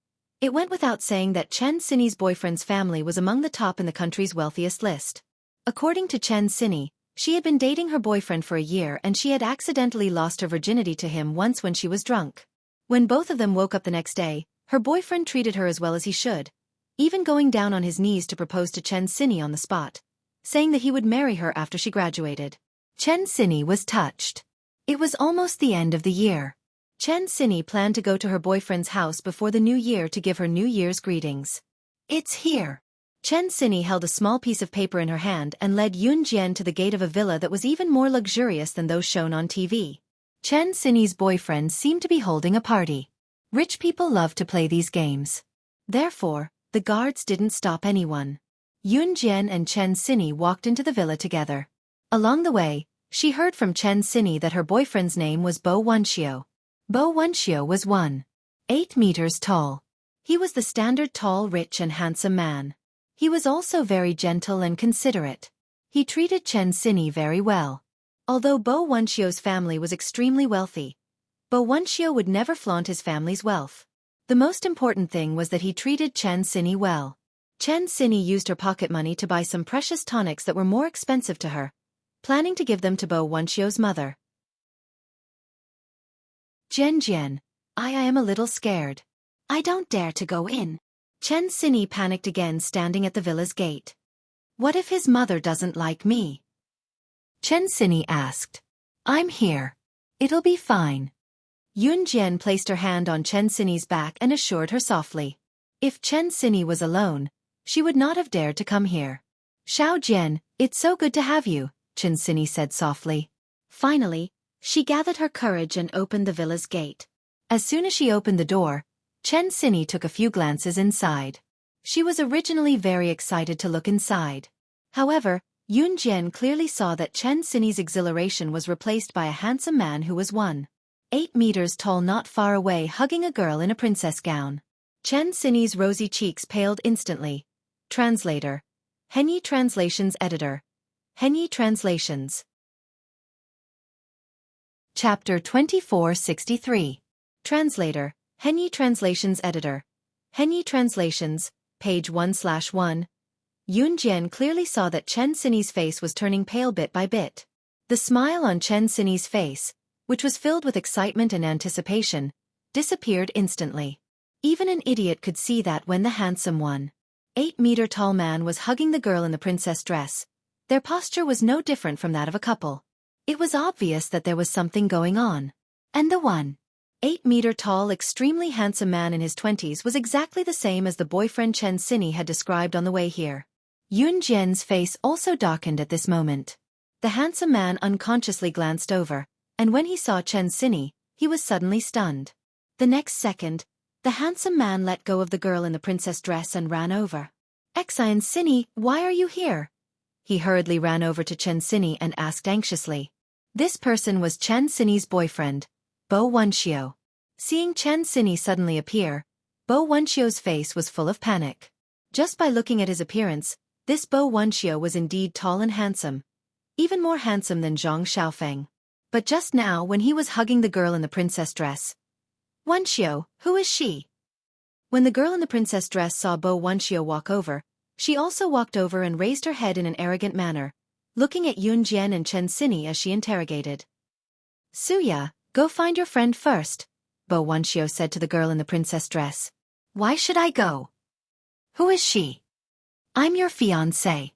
it went without saying that Chen Sini's boyfriend's family was among the top in the country's wealthiest list. According to Chen Sini, she had been dating her boyfriend for a year and she had accidentally lost her virginity to him once when she was drunk. When both of them woke up the next day, her boyfriend treated her as well as he should, even going down on his knees to propose to Chen Sini on the spot, saying that he would marry her after she graduated. Chen Sini was touched. It was almost the end of the year. Chen Sini planned to go to her boyfriend's house before the new year to give her New Year's greetings. It's here. Chen Sini held a small piece of paper in her hand and led Yun Jian to the gate of a villa that was even more luxurious than those shown on TV. Chen Sini's boyfriend seemed to be holding a party. Rich people love to play these games. Therefore, the guards didn't stop anyone. Yun Jian and Chen Sini walked into the villa together. Along the way, she heard from Chen Sini that her boyfriend's name was Bo Wuxia. Bo Wuxia was 1.8 meters tall. He was the standard tall, rich and handsome man. He was also very gentle and considerate. He treated Chen Sini very well. Although Bo Wuxia's family was extremely wealthy, Bo Wuxia would never flaunt his family's wealth. The most important thing was that he treated Chen Sini well. Chen Sini used her pocket money to buy some precious tonics that were more expensive to her, planning to give them to Bo Wuxia's mother. Jian, I am a little scared. I don't dare to go in. Chen Sini panicked again, standing at the villa's gate. What if his mother doesn't like me? Chen Sini asked. I'm here. It'll be fine. Yun Jian placed her hand on Chen Sini's back and assured her softly. If Chen Sini was alone, she would not have dared to come here. Xiao Jian, it's so good to have you, Chen Sini said softly. Finally, she gathered her courage and opened the villa's gate. As soon as she opened the door, Chen Sini took a few glances inside. She was originally very excited to look inside. However, Yun Jian clearly saw that Chen Sini's exhilaration was replaced by a handsome man who was 1.8 meters tall not far away hugging a girl in a princess gown. Chen Sini's rosy cheeks paled instantly. Translator. Henyi Translations Editor. Henyi Translations. Chapter 2463. Translator. Henyi Translations Editor. Henyi Translations, page 1/1. Yun Jian clearly saw that Chen Sini's face was turning pale bit by bit. The smile on Chen Sini's face, which was filled with excitement and anticipation, disappeared instantly. Even an idiot could see that when the handsome 1.8-meter-tall man was hugging the girl in the princess dress, their posture was no different from that of a couple. It was obvious that there was something going on. And the 1.8-meter-tall extremely handsome man in his 20s was exactly the same as the boyfriend Chen Sini had described on the way here. Yun Jian's face also darkened at this moment. The handsome man unconsciously glanced over, and when he saw Chen Sini, he was suddenly stunned. The next second, the handsome man let go of the girl in the princess dress and ran over. Xian Sini, why are you here? He hurriedly ran over to Chen Sini and asked anxiously. This person was Chen Sini's boyfriend, Bo Wuxia. Seeing Chen Sini suddenly appear, Bo Wuxia's face was full of panic. Just by looking at his appearance, this Bo Wuxia was indeed tall and handsome, even more handsome than Zhang Xiaofan. But just now when he was hugging the girl in the princess dress, Wuxia, who is she? When the girl in the princess dress saw Bo Wuxia walk over, she also walked over and raised her head in an arrogant manner, looking at Yun Jian and Chen Sini as she interrogated. Suya, go find your friend first, Bo Wuxia said to the girl in the princess dress. Why should I go? Who is she? I'm your fiancé.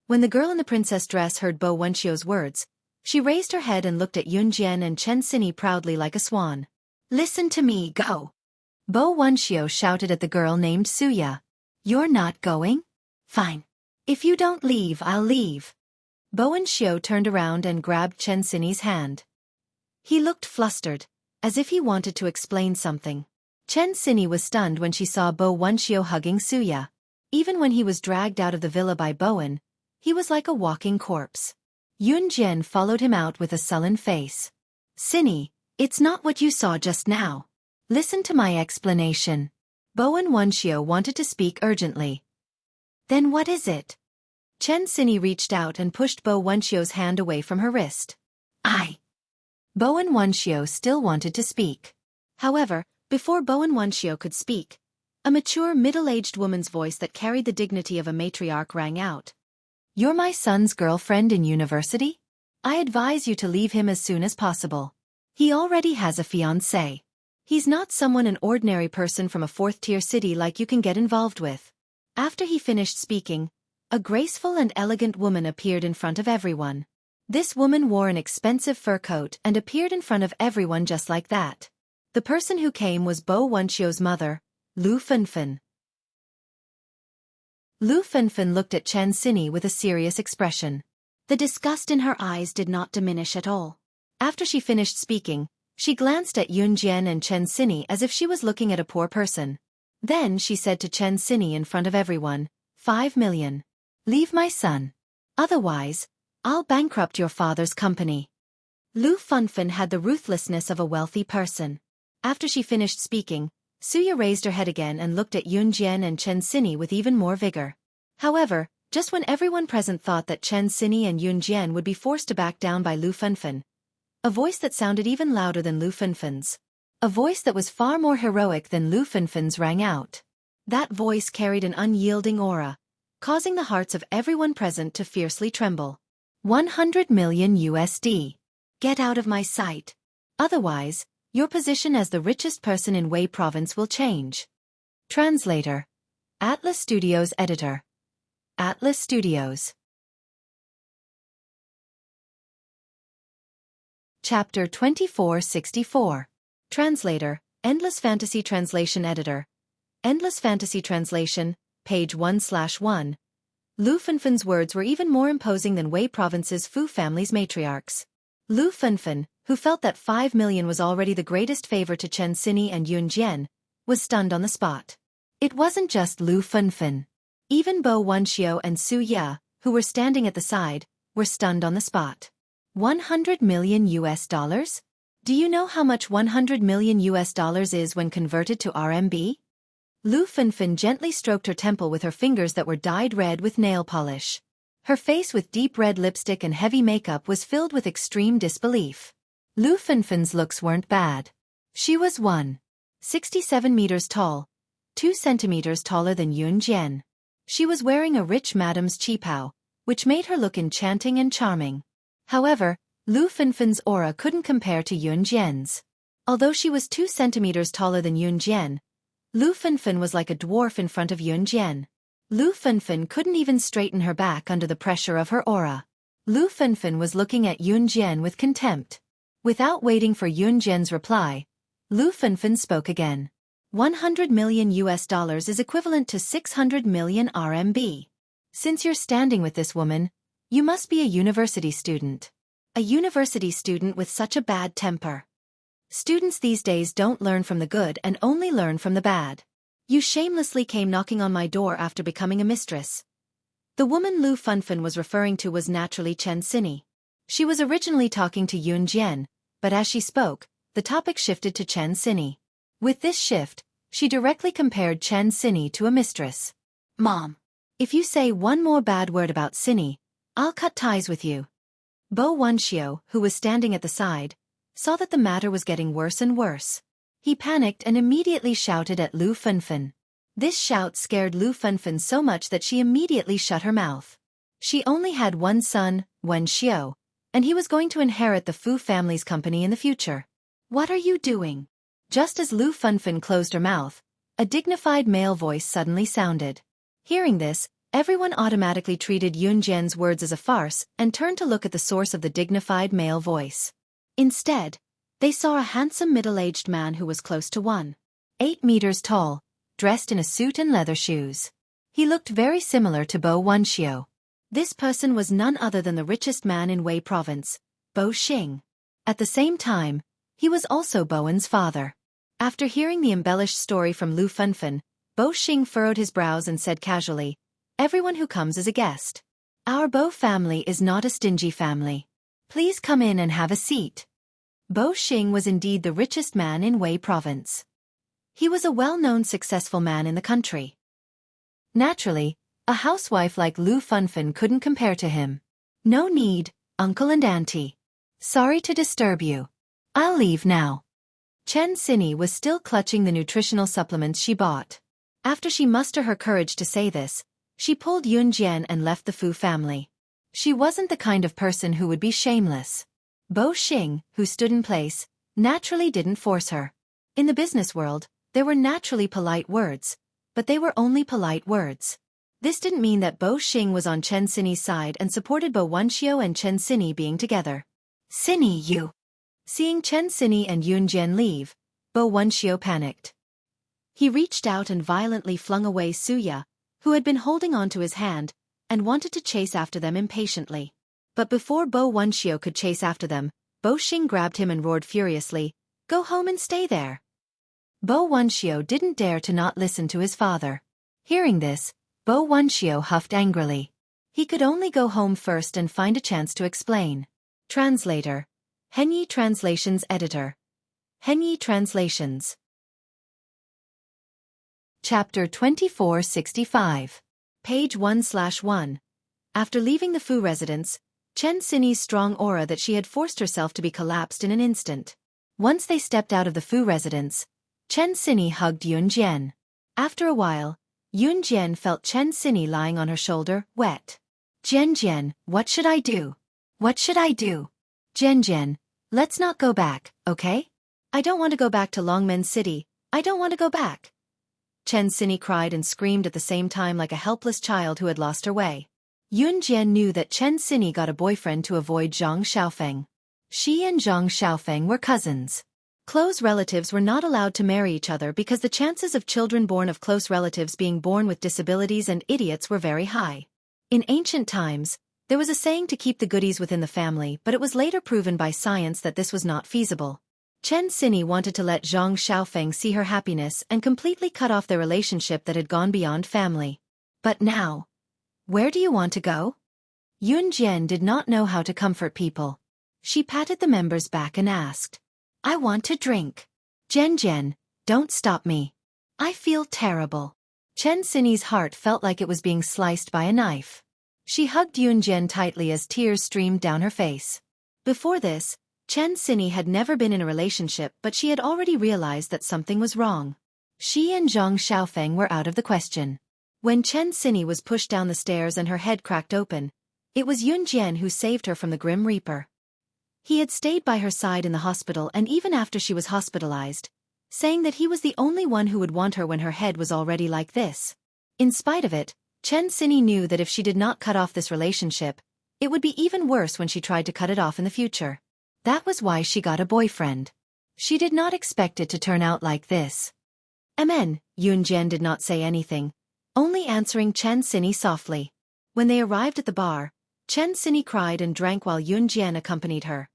When the girl in the princess dress heard Bo Wuxia's words, she raised her head and looked at Yun Jian and Chen Sini proudly like a swan. Listen to me, go. Bo Wuxia shouted at the girl named Suya. You're not going? Fine. If you don't leave, I'll leave. Bo Wuxia turned around and grabbed Chen Sini's hand. He looked flustered, as if he wanted to explain something. Chen Sini was stunned when she saw Bo Wuxia hugging Suya. Even when he was dragged out of the villa by Bowen, he was like a walking corpse. Yun Jian followed him out with a sullen face. Sini, it's not what you saw just now. Listen to my explanation. Bowen Wuxia wanted to speak urgently. Then what is it? Chen Sini reached out and pushed Bo Wuxia's hand away from her wrist. Bo and Wuxia still wanted to speak. However, before Bo and Wuxia could speak, a mature middle-aged woman's voice that carried the dignity of a matriarch rang out. "You're my son's girlfriend in university? I advise you to leave him as soon as possible. He already has a fiancé. He's not someone an ordinary person from a fourth-tier city like you can get involved with." After he finished speaking, a graceful and elegant woman appeared in front of everyone. This woman wore an expensive fur coat and appeared in front of everyone just like that. The person who came was Bo Wuxia's mother, Lu Fenfen. Lu Fenfen looked at Chen Xini with a serious expression. The disgust in her eyes did not diminish at all. After she finished speaking, she glanced at Yun Jian and Chen Xini as if she was looking at a poor person. Then she said to Chen Xini in front of everyone, 5 million. Leave my son. Otherwise, I'll bankrupt your father's company. Lu Fenfen had the ruthlessness of a wealthy person. After she finished speaking, Suya raised her head again and looked at Yun Jian and Chen Xini with even more vigor. However, just when everyone present thought that Chen Xini and Yun Jian would be forced to back down by Lu Fenfen, a voice that sounded even louder than Lu Fenfen's, a voice that was far more heroic than Lu Fenfen's rang out. That voice carried an unyielding aura, causing the hearts of everyone present to fiercely tremble. 100 million USD. Get out of my sight. Otherwise, your position as the richest person in Wei Province will change. Translator. Atlas Studios Editor. Atlas Studios. Chapter 2464. Translator. Endless Fantasy Translation Editor. Endless Fantasy Translation, page 1/1. Lu Fenfen's words were even more imposing than Wei Province's Fu family's matriarchs. Lu Fenfen, who felt that 5 million was already the greatest favor to Chen Xini and Yun Jian, was stunned on the spot. It wasn't just Lu Fenfen. Even Bo Wuxia and Su Ya, who were standing at the side, were stunned on the spot. 100 million US dollars? Do you know how much 100 million US dollars is when converted to RMB? Lu Fenfen gently stroked her temple with her fingers that were dyed red with nail polish. Her face with deep red lipstick and heavy makeup was filled with extreme disbelief. Lu Fenfen's looks weren't bad. She was 1.67 meters tall, 2 centimeters taller than Yun Jian. She was wearing a rich madam's qipao, which made her look enchanting and charming. However, Lu Fenfen's aura couldn't compare to Yun Jian's. Although she was 2 centimeters taller than Yun Jian, Lu Fenfen was like a dwarf in front of Yun Jian. Lu Fenfen couldn't even straighten her back under the pressure of her aura. Lu Fenfen was looking at Yun Jian with contempt. Without waiting for Yun Jian's reply, Lu Fenfen spoke again. 100 million US dollars is equivalent to 600 million RMB. Since you're standing with this woman, you must be a university student. A university student with such a bad temper. Students these days don't learn from the good and only learn from the bad. You shamelessly came knocking on my door after becoming a mistress. The woman Lu Fenfen was referring to was naturally Chen Xini. She was originally talking to Yun Jian, but as she spoke, the topic shifted to Chen Xini. With this shift, she directly compared Chen Xini to a mistress. Mom, if you say one more bad word about Xini, I'll cut ties with you. Bo Wuxia, who was standing at the side, saw that the matter was getting worse and worse. He panicked and immediately shouted at Lu Fenfen. This shout scared Lu Fenfen so much that she immediately shut her mouth. She only had one son, Wuxia, and he was going to inherit the Fu family's company in the future. What are you doing? Just as Lu Fenfen closed her mouth, a dignified male voice suddenly sounded. Hearing this, everyone automatically treated Yun Jian's words as a farce and turned to look at the source of the dignified male voice. Instead, they saw a handsome middle-aged man who was close to 1.8 meters tall, dressed in a suit and leather shoes. He looked very similar to Bo Wuxia. This person was none other than the richest man in Wei Province, Bo Xing. At the same time, he was also Bowen's father. After hearing the embellished story from Lu Fenfen, Bo Xing furrowed his brows and said casually, "Everyone who comes is a guest. Our Bo family is not a stingy family. Please come in and have a seat." Bo Xing was indeed the richest man in Wei Province. He was a well-known successful man in the country. Naturally, a housewife like Lu Fenfen couldn't compare to him. "No need, uncle and auntie. Sorry to disturb you. I'll leave now. Chen Xinyi was still clutching the nutritional supplements she bought. After she mustered her courage to say this, she pulled Yun Jian and left the Fu family. She wasn't the kind of person who would be shameless. Bo Xing, who stood in place, naturally didn't force her. In the business world, there were naturally polite words, but they were only polite words. This didn't mean that Bo Xing was on Chen Xinyi's side and supported Bo Wenxiu and Chen Xinyi being together. Xinyi, you! Seeing Chen Xinyi and Yun Jian leave, Bo Wenxiu panicked. He reached out and violently flung away Suya, who had been holding on to his hand, and wanted to chase after them impatiently. But before Bo Wenxiu could chase after them, Bo Xing grabbed him and roared furiously, "Go home and stay there." Bo Wenxiu didn't dare to not listen to his father. Hearing this, Bo Wenxiu huffed angrily. He could only go home first and find a chance to explain. Translator. Henyi Translations Editor. Henyi Translations. Chapter 2465. Page 1/1. After leaving the Fu residence, Chen Xinyi's strong aura that she had forced herself to be collapsed in an instant. Once they stepped out of the Fu residence, Chen Xinyi hugged Yun Jian. After a while, Yun Jian felt Chen Xinyi lying on her shoulder, wet. Jian, what should I do? What should I do? Jian, let's not go back, okay? I don't want to go back to Longmen City, I don't want to go back. Chen Xinyi cried and screamed at the same time like a helpless child who had lost her way. Yun Jian knew that Chen Xinyi got a boyfriend to avoid Zhang Xiaofan. She and Zhang Xiaofan were cousins. Close relatives were not allowed to marry each other because the chances of children born of close relatives being born with disabilities and idiots were very high. In ancient times, there was a saying to keep the goodies within the family, but it was later proven by science that this was not feasible. Chen Xinyi wanted to let Zhang Xiaofan see her happiness and completely cut off their relationship that had gone beyond family. But now, where do you want to go? Yun Jian did not know how to comfort people. She patted the member's back and asked, I want to drink. Jian, don't stop me. I feel terrible. Chen Xinyi's heart felt like it was being sliced by a knife. She hugged Yun Jian tightly as tears streamed down her face. Before this, Chen Xinyi had never been in a relationship, but she had already realized that something was wrong. She and Zhang Xiaofan were out of the question. When Chen Xinyi was pushed down the stairs and her head cracked open, it was Yun Jian who saved her from the Grim Reaper. He had stayed by her side in the hospital and even after she was hospitalized, saying that he was the only one who would want her when her head was already like this. In spite of it, Chen Xinyi knew that if she did not cut off this relationship, it would be even worse when she tried to cut it off in the future. That was why she got a boyfriend. She did not expect it to turn out like this. Amen, Yun Jian did not say anything, only answering Chen Xinyi softly. When they arrived at the bar, Chen Xinyi cried and drank while Yun Jian accompanied her.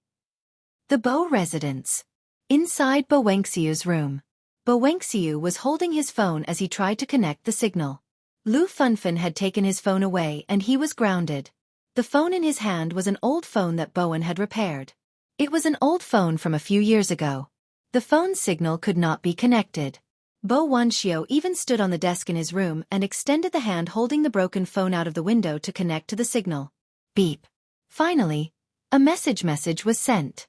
The Bo residence. Inside Bo Wenxiu's room. Bo Wenxiu was holding his phone as he tried to connect the signal. Lu Funfan had taken his phone away and he was grounded. The phone in his hand was an old phone that Bowen had repaired. It was an old phone from a few years ago. The phone signal could not be connected. Bo Wenxiu even stood on the desk in his room and extended the hand holding the broken phone out of the window to connect to the signal. Beep. Finally, a message was sent.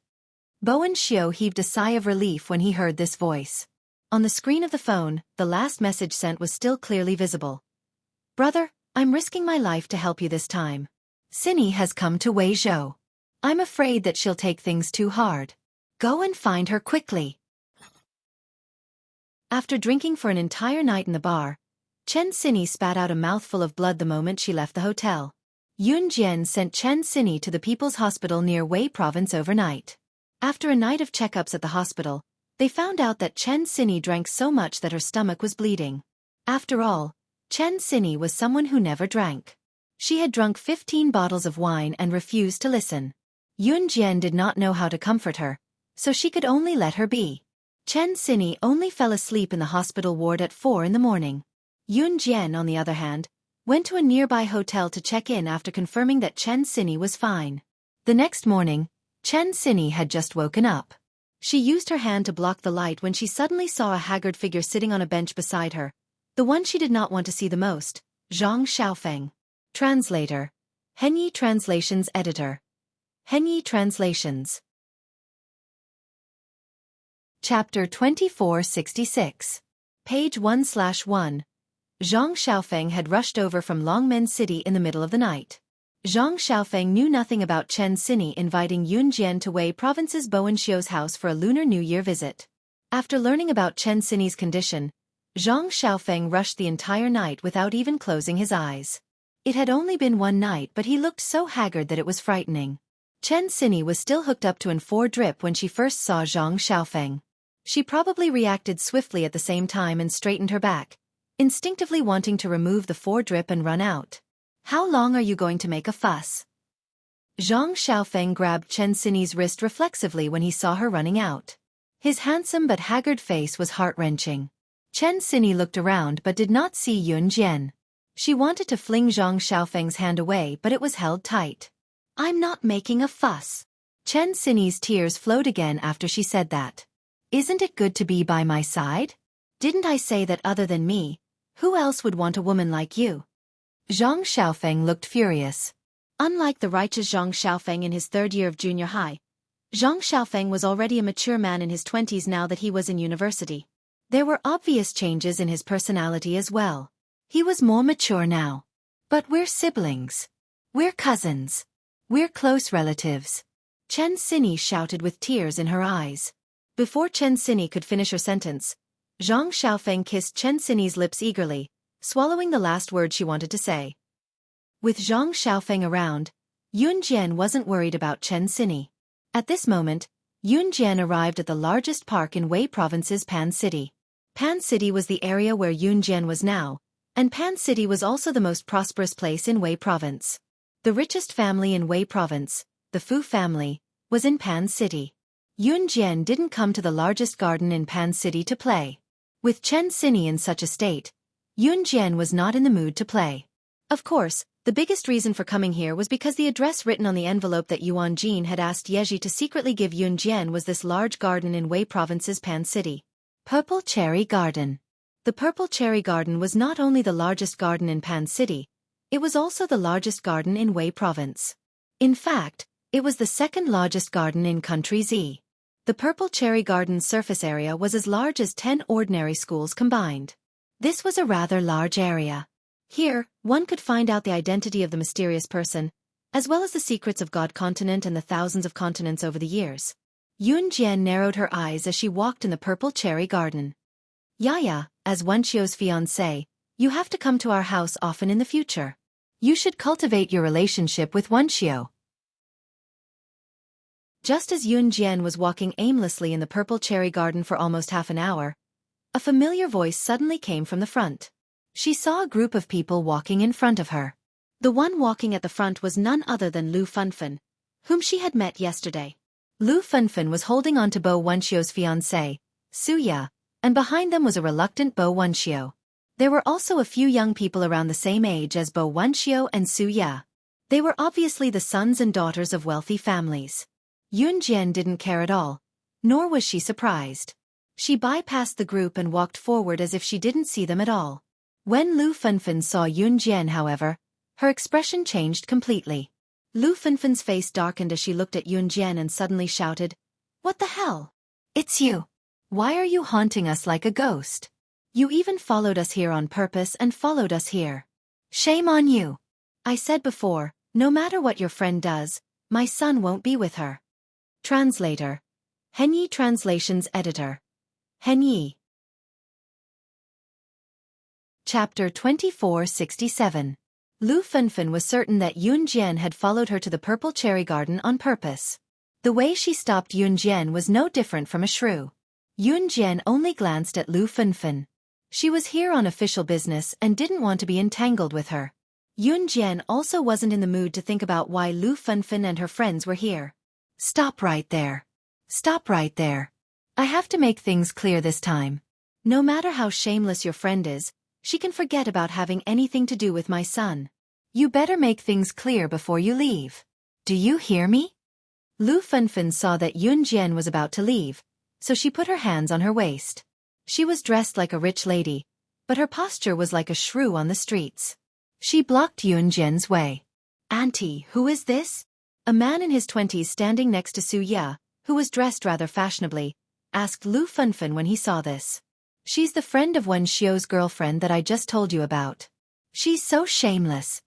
Bo Wenxiu heaved a sigh of relief when he heard this voice. On the screen of the phone, the last message sent was still clearly visible. Brother, I'm risking my life to help you this time. Xinyi has come to Weizhou. I'm afraid that she'll take things too hard. Go and find her quickly. After drinking for an entire night in the bar, Chen Xinyi spat out a mouthful of blood the moment she left the hotel. Yun Jian sent Chen Xinyi to the People's Hospital near Wei Province overnight. After a night of checkups at the hospital, they found out that Chen Xinyi drank so much that her stomach was bleeding. After all, Chen Xinyi was someone who never drank. She had drunk 15 bottles of wine and refused to listen. Yun Jian did not know how to comfort her, so she could only let her be. Chen Xinyi only fell asleep in the hospital ward at 4 in the morning. Yun Jian, on the other hand, went to a nearby hotel to check in after confirming that Chen Xinyi was fine. The next morning, Chen Xinyi had just woken up. She used her hand to block the light when she suddenly saw a haggard figure sitting on a bench beside her, the one she did not want to see the most, Zhang Xiaofan. Translator. Henyi Translations Editor. Henyi Translations. Chapter 2466. Page 1/1. Zhang Xiaofan had rushed over from Longmen City in the middle of the night. Zhang Xiaofan knew nothing about Chen Sini inviting Yun Jian to Wei Province's Bowenshio's house for a Lunar New Year visit. After learning about Chen Sini's condition, Zhang Xiaofan rushed the entire night without even closing his eyes. It had only been one night, but he looked so haggard that it was frightening. Chen Sini was still hooked up to an 4-drip when she first saw Zhang Xiaofan. She probably reacted swiftly at the same time and straightened her back, instinctively wanting to remove the 4-drip and run out. "How long are you going to make a fuss?" Zhang Xiaofan grabbed Chen Sini's wrist reflexively when he saw her running out. His handsome but haggard face was heart-wrenching. Chen Sini looked around but did not see Yun Jian. She wanted to fling Zhang Xiaofang's hand away, but it was held tight. "I'm not making a fuss." Chen Sini's tears flowed again after she said that. "Isn't it good to be by my side? Didn't I say that other than me, who else would want a woman like you?" Zhang Xiaofan looked furious. Unlike the righteous Zhang Xiaofan in his 3rd year of junior high, Zhang Xiaofan was already a mature man in his 20s now that he was in university. There were obvious changes in his personality as well. He was more mature now. "But we're siblings. We're cousins. We're close relatives," Chen Sini shouted with tears in her eyes. Before Chen Sini could finish her sentence, Zhang Xiaofan kissed Chen Sini's lips eagerly, swallowing the last word she wanted to say. With Zhang Xiaofan around, Yun Jian wasn't worried about Chen Sini. At this moment, Yun Jian arrived at the largest park in Wei Province's Pan City. Pan City was the area where Yun Jian was now, and Pan City was also the most prosperous place in Wei Province. The richest family in Wei Province, the Fu family, was in Pan City. Yun Jian didn't come to the largest garden in Pan City to play. With Chen Sini in such a state, Yun Jian was not in the mood to play. Of course, the biggest reason for coming here was because the address written on the envelope that Yuan Jin had asked Yeji to secretly give Yun Jian was this large garden in Wei Province's Pan City. Purple Cherry Garden. The Purple Cherry Garden was not only the largest garden in Pan City, it was also the largest garden in Wei Province. In fact, it was the 2nd largest garden in Country Z. The Purple Cherry Garden's surface area was as large as 10 ordinary schools combined. This was a rather large area. Here, one could find out the identity of the mysterious person, as well as the secrets of God Continent and the thousands of continents over the years. Yun Jian narrowed her eyes as she walked in the Purple Cherry Garden. "Yaya, as Wenxio's fiancé, you have to come to our house often in the future. You should cultivate your relationship with Wenxio." Just as Yun Jian was walking aimlessly in the Purple Cherry Garden for almost half an hour, a familiar voice suddenly came from the front. She saw a group of people walking in front of her. The one walking at the front was none other than Lu Fenfen, whom she had met yesterday. Lu Fenfen was holding on to Bo Wenxio's fiancé, Su Ya, and behind them was a reluctant Bo Wenxio. There were also a few young people around the same age as Bo Wenxio and Su Ya. They were obviously the sons and daughters of wealthy families. Yun Jian didn't care at all, nor was she surprised. She bypassed the group and walked forward as if she didn't see them at all. When Lu Fenfen saw Yun Jian, however, her expression changed completely. Lu Fenfen's face darkened as she looked at Yun Jian and suddenly shouted, "What the hell? It's you! Why are you haunting us like a ghost? You even followed us here on purpose and followed us here. Shame on you! I said before, no matter what your friend does, my son won't be with her." Translator. Henyi Translations Editor. Henyi. Chapter 2467. Lu Fenfen was certain that Yun Jian had followed her to the Purple Cherry Garden on purpose. The way she stopped Yun Jian was no different from a shrew. Yun Jian only glanced at Lu Fenfen. She was here on official business and didn't want to be entangled with her. Yun Jian also wasn't in the mood to think about why Lu Fenfen and her friends were here. "Stop right there. Stop right there. I have to make things clear this time. No matter how shameless your friend is, she can forget about having anything to do with my son. You better make things clear before you leave. Do you hear me?" Lu Fenfen saw that Yun Jian was about to leave, so she put her hands on her waist. She was dressed like a rich lady, but her posture was like a shrew on the streets. She blocked Yun Jian's way. "Auntie, who is this?" A man in his 20s standing next to Su Ya, who was dressed rather fashionably, asked Lu Fenfen when he saw this. She's the friend of Wen Xiu's girlfriend that I just told you about. She's so shameless.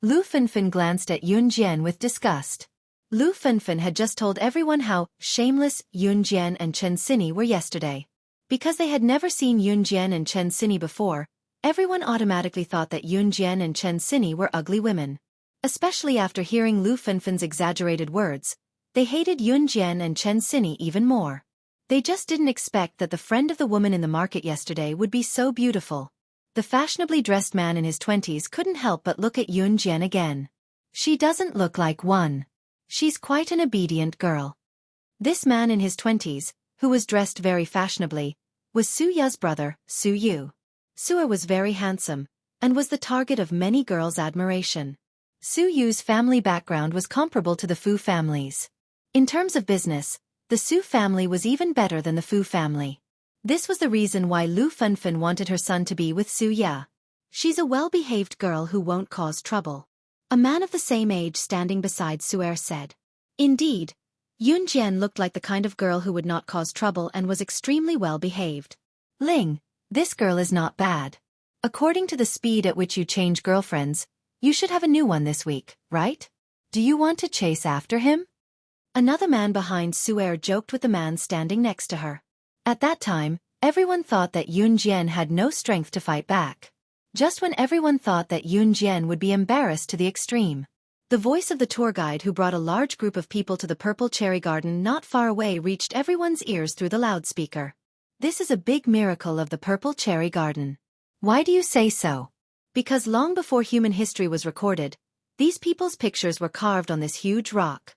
Lu Fenfen glanced at Yun Jian with disgust. Lu Fenfen had just told everyone how shameless Yun Jian and Chen Sini were yesterday. Because they had never seen Yun Jian and Chen Sini before, everyone automatically thought that Yun Jian and Chen Sini were ugly women. Especially after hearing Lu Fenfen's exaggerated words, they hated Yun Jian and Chen Sini even more. They just didn't expect that the friend of the woman in the market yesterday would be so beautiful. The fashionably dressed man in his 20s couldn't help but look at Yun Jian again. She doesn't look like one. She's quite an obedient girl. This man in his 20s, who was dressed very fashionably, was Su Ya's brother, Su Yu. Su was very handsome, and was the target of many girls' admiration. Su Yu's family background was comparable to the Fu family's. In terms of business, the Su family was even better than the Fu family. This was the reason why Lu Fenfen wanted her son to be with Su Ya. She's a well-behaved girl who won't cause trouble. A man of the same age standing beside Su'er said. Indeed, Yun Jian looked like the kind of girl who would not cause trouble and was extremely well-behaved. Ling, this girl is not bad. According to the speed at which you change girlfriends, you should have a new one this week, right? Do you want to chase after him? Another man behind Su'er joked with the man standing next to her. At that time, everyone thought that Yun Jian had no strength to fight back. Just when everyone thought that Yun Jian would be embarrassed to the extreme, the voice of the tour guide who brought a large group of people to the Purple Cherry Garden not far away reached everyone's ears through the loudspeaker. This is a big miracle of the Purple Cherry Garden. Why do you say so? Because long before human history was recorded, these people's pictures were carved on this huge rock.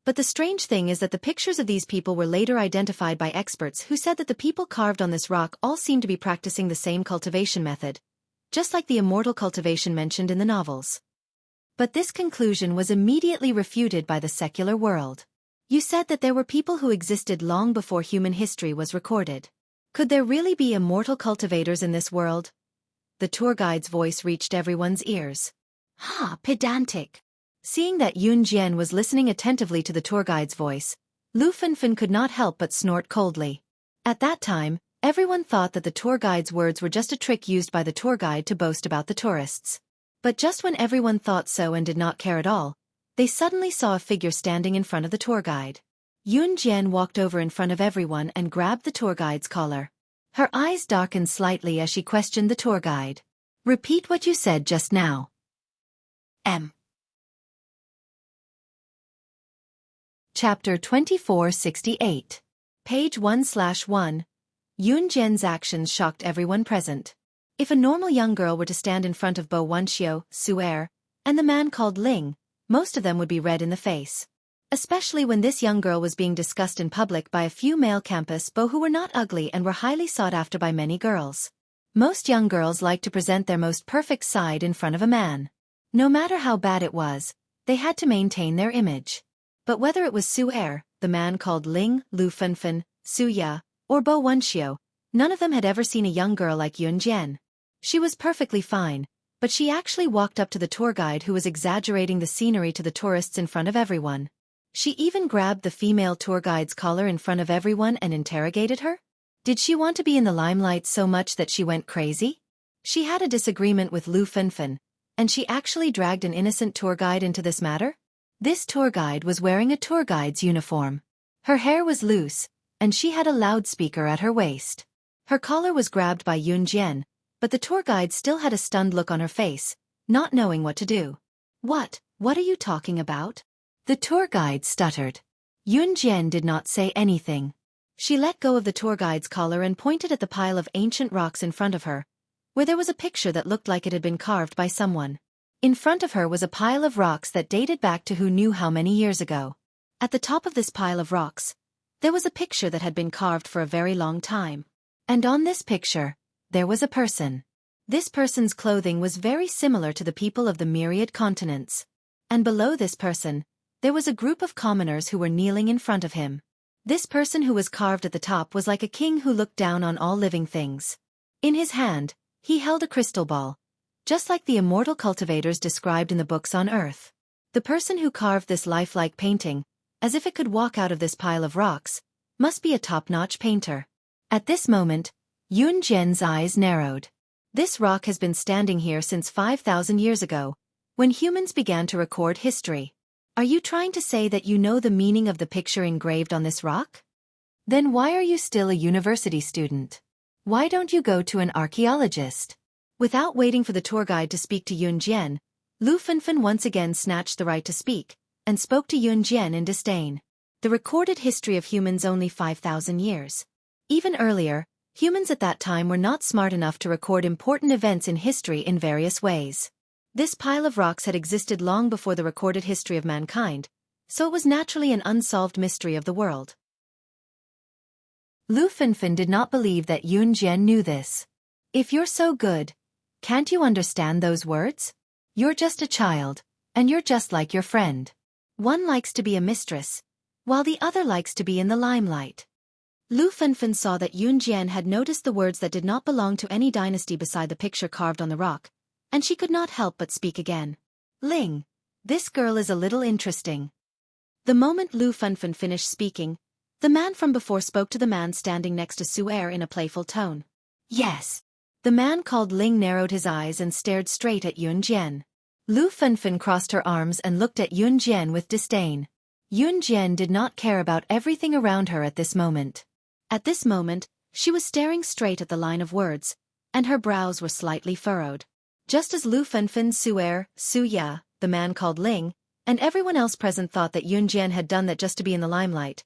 But the strange thing is that the pictures of these people were later identified by experts who said that the people carved on this rock all seemed to be practicing the same cultivation method, just like the immortal cultivation mentioned in the novels. But this conclusion was immediately refuted by the secular world. You said that there were people who existed long before human history was recorded. Could there really be immortal cultivators in this world? The tour guide's voice reached everyone's ears. Ha, pedantic. Seeing that Yun Jian was listening attentively to the tour guide's voice, Lu Fenfen could not help but snort coldly. At that time, everyone thought that the tour guide's words were just a trick used by the tour guide to boast about the tourists. But just when everyone thought so and did not care at all, they suddenly saw a figure standing in front of the tour guide. Yun Jian walked over in front of everyone and grabbed the tour guide's collar. Her eyes darkened slightly as she questioned the tour guide. Repeat what you said just now. Chapter 2468. Page 1/1. Yun Jian's actions shocked everyone present. If a normal young girl were to stand in front of Bo Wenxiu, Su'er, and the man called Ling, most of them would be red in the face. Especially when this young girl was being discussed in public by a few male campus beaux who were not ugly and were highly sought after by many girls. Most young girls liked to present their most perfect side in front of a man. No matter how bad it was, they had to maintain their image. But whether it was Su'er, the man called Ling, Lu Fenfen, Su Ya, or Bo Wenxiu, none of them had ever seen a young girl like Yun Jian. She was perfectly fine, but she actually walked up to the tour guide who was exaggerating the scenery to the tourists in front of everyone. She even grabbed the female tour guide's collar in front of everyone and interrogated her. Did she want to be in the limelight so much that she went crazy? She had a disagreement with Lu Fenfen, and she actually dragged an innocent tour guide into this matter? This tour guide was wearing a tour guide's uniform. Her hair was loose, and she had a loudspeaker at her waist. Her collar was grabbed by Yun Jian, but the tour guide still had a stunned look on her face, not knowing what to do. What are you talking about? The tour guide stuttered. Yun Jian did not say anything. She let go of the tour guide's collar and pointed at the pile of ancient rocks in front of her, where there was a picture that looked like it had been carved by someone. In front of her was a pile of rocks that dated back to who knew how many years ago. At the top of this pile of rocks, there was a picture that had been carved for a very long time. And on this picture, there was a person. This person's clothing was very similar to the people of the myriad continents. And below this person, there was a group of commoners who were kneeling in front of him. This person who was carved at the top was like a king who looked down on all living things. In his hand, he held a crystal ball, just like the immortal cultivators described in the books on Earth. The person who carved this lifelike painting as if it could walk out of this pile of rocks, must be a top-notch painter. At this moment, Yun Jian's eyes narrowed. This rock has been standing here since 5,000 years ago, when humans began to record history. Are you trying to say that you know the meaning of the picture engraved on this rock? Then why are you still a university student? Why don't you go to an archaeologist? Without waiting for the tour guide to speak to Yun Jian, Lu Fenfen once again snatched the right to speak, and spoke to Yun Jian in disdain. The recorded history of humans only 5,000 years. Even earlier, humans at that time were not smart enough to record important events in history in various ways. This pile of rocks had existed long before the recorded history of mankind, so it was naturally an unsolved mystery of the world. Lu Fenfen did not believe that Yun Jian knew this. If you're so good, can't you understand those words? You're just a child, and you're just like your friend. One likes to be a mistress, while the other likes to be in the limelight. Lu Fenfen saw that Yun Jian had noticed the words that did not belong to any dynasty beside the picture carved on the rock, and she could not help but speak again. Ling, this girl is a little interesting. The moment Lu Fenfen finished speaking, the man from before spoke to the man standing next to Su Er in a playful tone. Yes. The man called Ling narrowed his eyes and stared straight at Yun Jian. Lu Fenfen crossed her arms and looked at Yun Jian with disdain. Yun Jian did not care about everything around her at this moment. At this moment, she was staring straight at the line of words, and her brows were slightly furrowed. Just as Lu Fenfen, Su Er, Su Ya, the man called Ling, and everyone else present thought that Yun Jian had done that just to be in the limelight,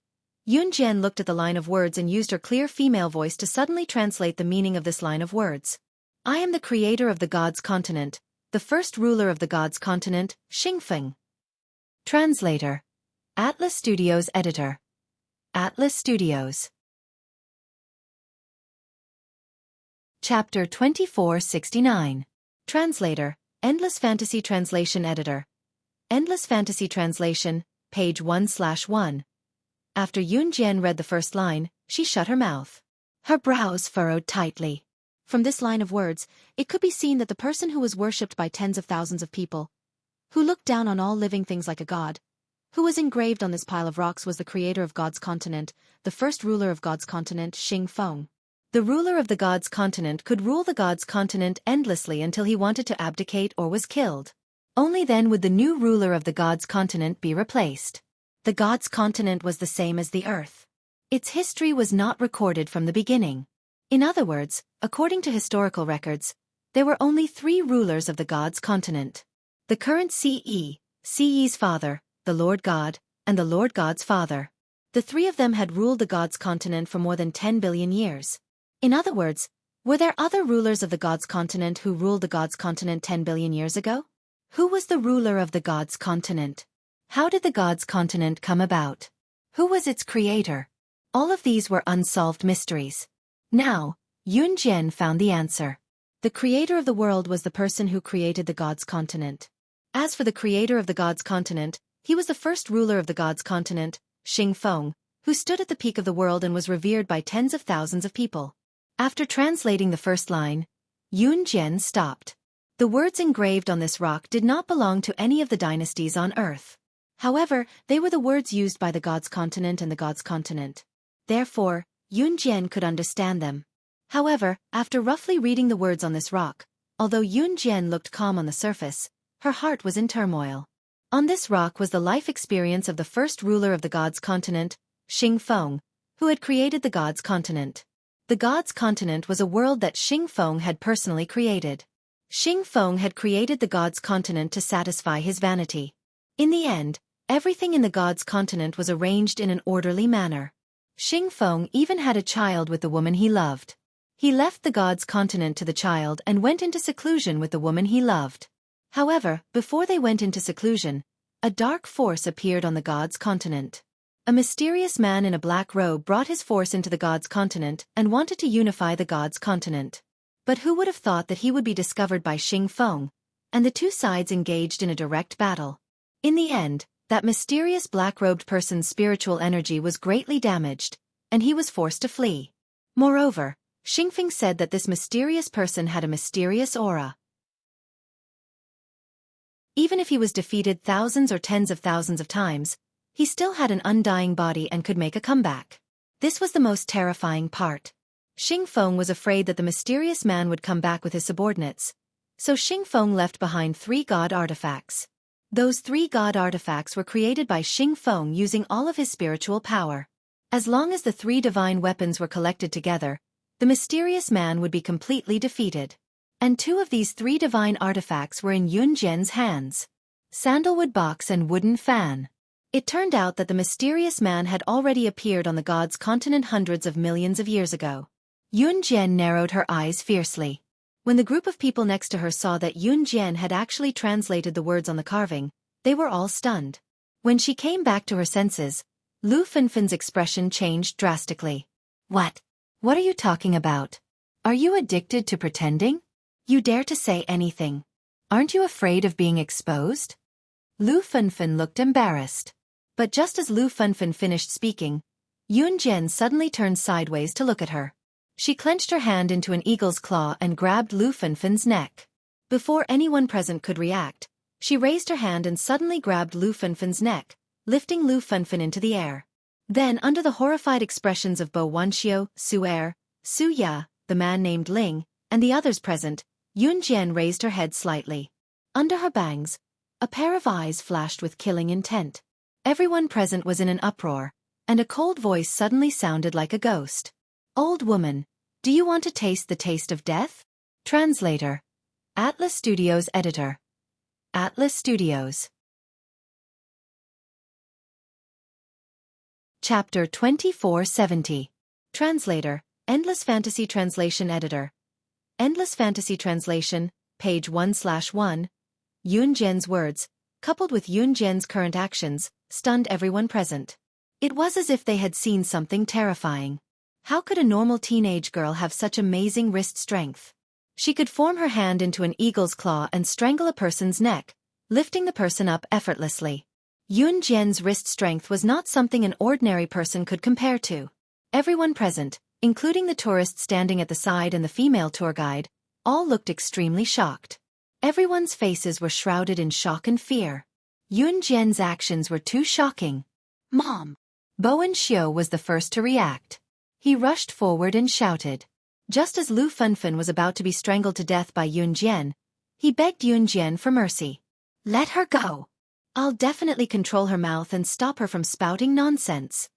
Yun Jian looked at the line of words and used her clear female voice to suddenly translate the meaning of this line of words. I am the creator of the gods' continent, the first ruler of the gods' continent, Xingfeng. Translator. Atlas Studios Editor. Atlas Studios. Chapter 2469. Translator. Endless Fantasy Translation Editor. Endless Fantasy Translation, page 1/1. After Yun Jian read the first line, she shut her mouth. Her brows furrowed tightly. From this line of words, it could be seen that the person who was worshipped by tens of thousands of people, who looked down on all living things like a god, who was engraved on this pile of rocks was the creator of God's continent, the first ruler of God's continent, Xingfeng. The ruler of the God's continent could rule the God's continent endlessly until he wanted to abdicate or was killed. Only then would the new ruler of the God's continent be replaced. The God's continent was the same as the earth. Its history was not recorded from the beginning. In other words, according to historical records, there were only 3 rulers of the God's continent. The current CE's father, the Lord God, and the Lord God's father. The 3 of them had ruled the God's continent for more than 10 billion years. In other words, were there other rulers of the God's continent who ruled the God's continent 10 billion years ago? Who was the ruler of the God's continent? How did the God's continent come about? Who was its creator? All of these were unsolved mysteries. Now, Yun Jian found the answer. The creator of the world was the person who created the God's continent. As for the creator of the God's continent, he was the first ruler of the God's continent, Xingfeng, who stood at the peak of the world and was revered by tens of thousands of people. After translating the first line, Yun Jian stopped. The words engraved on this rock did not belong to any of the dynasties on Earth. However, they were the words used by the God's continent and the God's continent. Therefore, Yun Jian could understand them. However, after roughly reading the words on this rock, although Yun Jian looked calm on the surface, her heart was in turmoil. On this rock was the life experience of the first ruler of the God's continent, Xingfeng, who had created the God's continent. The God's continent was a world that Xingfeng had personally created. Xingfeng had created the God's continent to satisfy his vanity. In the end, everything in the God's continent was arranged in an orderly manner. Xingfeng even had a child with the woman he loved. He left the God's continent to the child and went into seclusion with the woman he loved. However, before they went into seclusion, a dark force appeared on the God's continent. A mysterious man in a black robe brought his force into the God's continent and wanted to unify the God's continent. But who would have thought that he would be discovered by Xingfeng, and the 2 sides engaged in a direct battle. In the end, that mysterious black-robed person's spiritual energy was greatly damaged, and he was forced to flee. Moreover, Xingfeng said that this mysterious person had a mysterious aura. Even if he was defeated thousands or tens of thousands of times, He still had an undying body and could make a comeback. This was the most terrifying part. Xingfeng was afraid that the mysterious man would come back with his subordinates, so Xingfeng left behind 3 god artifacts. Those 3 god artifacts were created by Xingfeng using all of his spiritual power. As long as the 3 divine weapons were collected together, the mysterious man would be completely defeated. And 2 of these 3 divine artifacts were in Yun Jian's hands: sandalwood box and wooden fan. It turned out that the mysterious man had already appeared on the gods' continent hundreds of millions of years ago. Yun Jian narrowed her eyes fiercely. When the group of people next to her saw that Yun Jian had actually translated the words on the carving, they were all stunned. When she came back to her senses, Lu Fenfen's expression changed drastically. What? What are you talking about? Are you addicted to pretending? You dare to say anything? Aren't you afraid of being exposed? Lu Fenfen looked embarrassed. But just as Lu Fenfen finished speaking, Yun Jian suddenly turned sideways to look at her. She clenched her hand into an eagle's claw and grabbed Lu Fenfen's neck. Before anyone present could react, she raised her hand and suddenly grabbed Lu Fenfen's neck, lifting Lu Fenfen into the air. Then, under the horrified expressions of Bo Wanxiu, Su Er, Su Ya, the man named Ling, and the others present, Yun Jian raised her head slightly. Under her bangs, a pair of eyes flashed with killing intent. Everyone present was in an uproar, and a cold voice suddenly sounded like a ghost. Old woman, do you want to taste the taste of death? Translator. Atlas Studios Editor. Atlas Studios. Chapter 2470. Translator. Endless Fantasy Translation Editor. Endless Fantasy Translation, page 1/1. Yun Jian's words, coupled with Yun Jian's current actions, stunned everyone present. It was as if they had seen something terrifying. How could a normal teenage girl have such amazing wrist strength? She could form her hand into an eagle's claw and strangle a person's neck, lifting the person up effortlessly. Yun Jian's wrist strength was not something an ordinary person could compare to. Everyone present, including the tourists standing at the side and the female tour guide, all looked extremely shocked. Everyone's faces were shrouded in shock and fear. Yun Jian's actions were too shocking. Mom! Bo Wanxiu was the first to react. He rushed forward and shouted. Just as Lu Fenfen was about to be strangled to death by Yun Jian, he begged Yun Jian for mercy. Let her go. I'll definitely control her mouth and stop her from spouting nonsense.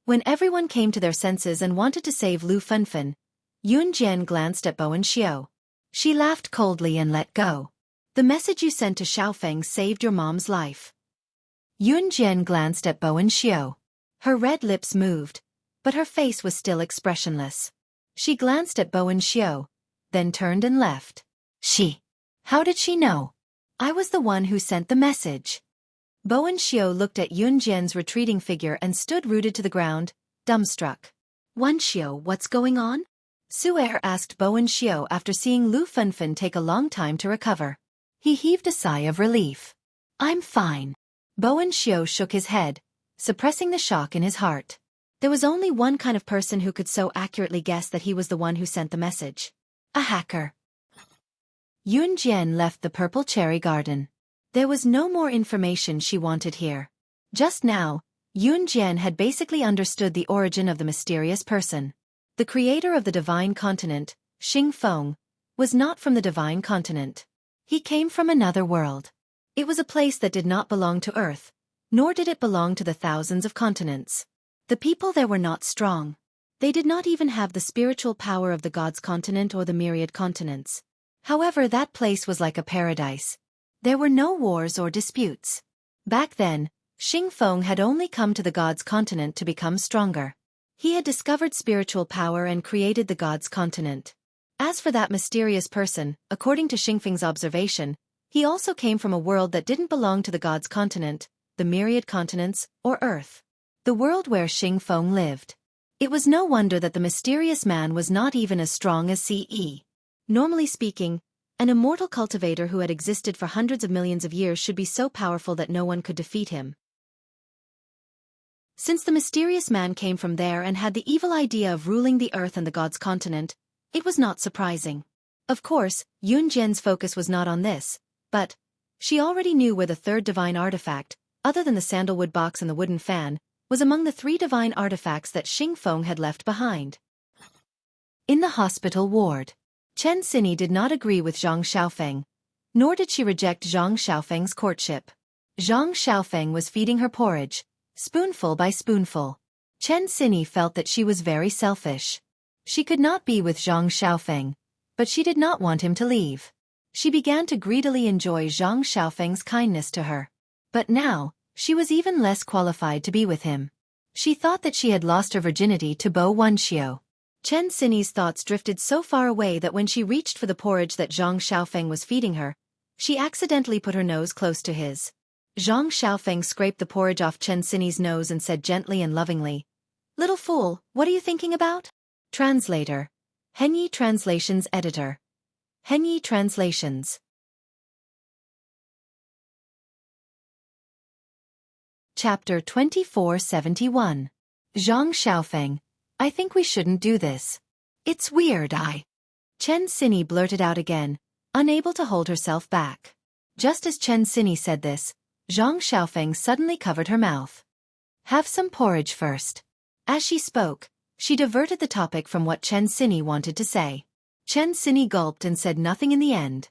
When everyone came to their senses and wanted to save Lu Fenfen, Yun Jian glanced at Bo Wanxiu. She laughed coldly and let go. The message you sent to Xiaofan saved your mom's life. Yun Jian glanced at Bo Wanxiu. Her red lips moved, but her face was still expressionless. She glanced at Bo Wanxiu, then turned and left. How did she know? I was the one who sent the message. Bo Wanxiu looked at Yun Jian's retreating figure and stood rooted to the ground, dumbstruck. Wanxiu, what's going on? Su Er asked Bo Wanxiu after seeing Lu Fenfen take a long time to recover. He heaved a sigh of relief. I'm fine. Bo Wanxiu shook his head, suppressing the shock in his heart. There was only one kind of person who could so accurately guess that he was the one who sent the message. A hacker. Yun Jian left the purple cherry garden. There was no more information she wanted here. Just now, Yun Jian had basically understood the origin of the mysterious person. The creator of the divine continent, Xingfeng, was not from the divine continent. He came from another world. It was a place that did not belong to Earth, nor did it belong to the thousands of continents. The people there were not strong. They did not even have the spiritual power of the gods' continent or the myriad continents. However, that place was like a paradise. There were no wars or disputes. Back then, Xingfeng had only come to the gods' continent to become stronger. He had discovered spiritual power and created the gods' continent. As for that mysterious person, according to Xingfeng's observation, he also came from a world that didn't belong to the gods' continent, the myriad continents, or Earth. The world where Xingfeng lived. It was no wonder that the mysterious man was not even as strong as CE. Normally speaking, an immortal cultivator who had existed for hundreds of millions of years should be so powerful that no one could defeat him. Since the mysterious man came from there and had the evil idea of ruling the Earth and the gods' continent, it was not surprising. Of course, Yun Jian's focus was not on this, but she already knew where the third divine artifact, other than the sandalwood box and the wooden fan, was among the 3 divine artifacts that Xingfeng had left behind. In the hospital ward, Chen Xini did not agree with Zhang Xiaofeng, nor did she reject Zhang Xiaofeng's courtship. Zhang Xiaofeng was feeding her porridge, spoonful by spoonful. Chen Xini felt that she was very selfish. She could not be with Zhang Xiaofeng, but she did not want him to leave. She began to greedily enjoy Zhang Xiaofeng's kindness to her. But now, she was even less qualified to be with him. She thought that she had lost her virginity to Bo Wenxiu. Chen Xini's thoughts drifted so far away that when she reached for the porridge that Zhang Xiaofeng was feeding her, she accidentally put her nose close to his. Zhang Xiaofeng scraped the porridge off Chen Xini's nose and said gently and lovingly, "Little fool, what are you thinking about?" Translator. Henyi Translations Editor. Henyi Translations. Chapter 2471. Zhang Xiaofeng. I think we shouldn't do this. It's weird. Chen Xini blurted out again, unable to hold herself back. Just as Chen Xini said this, Zhang Xiaofeng suddenly covered her mouth. Have some porridge first. As she spoke, she diverted the topic from what Chen Xini wanted to say. Chen Xini gulped and said nothing in the end.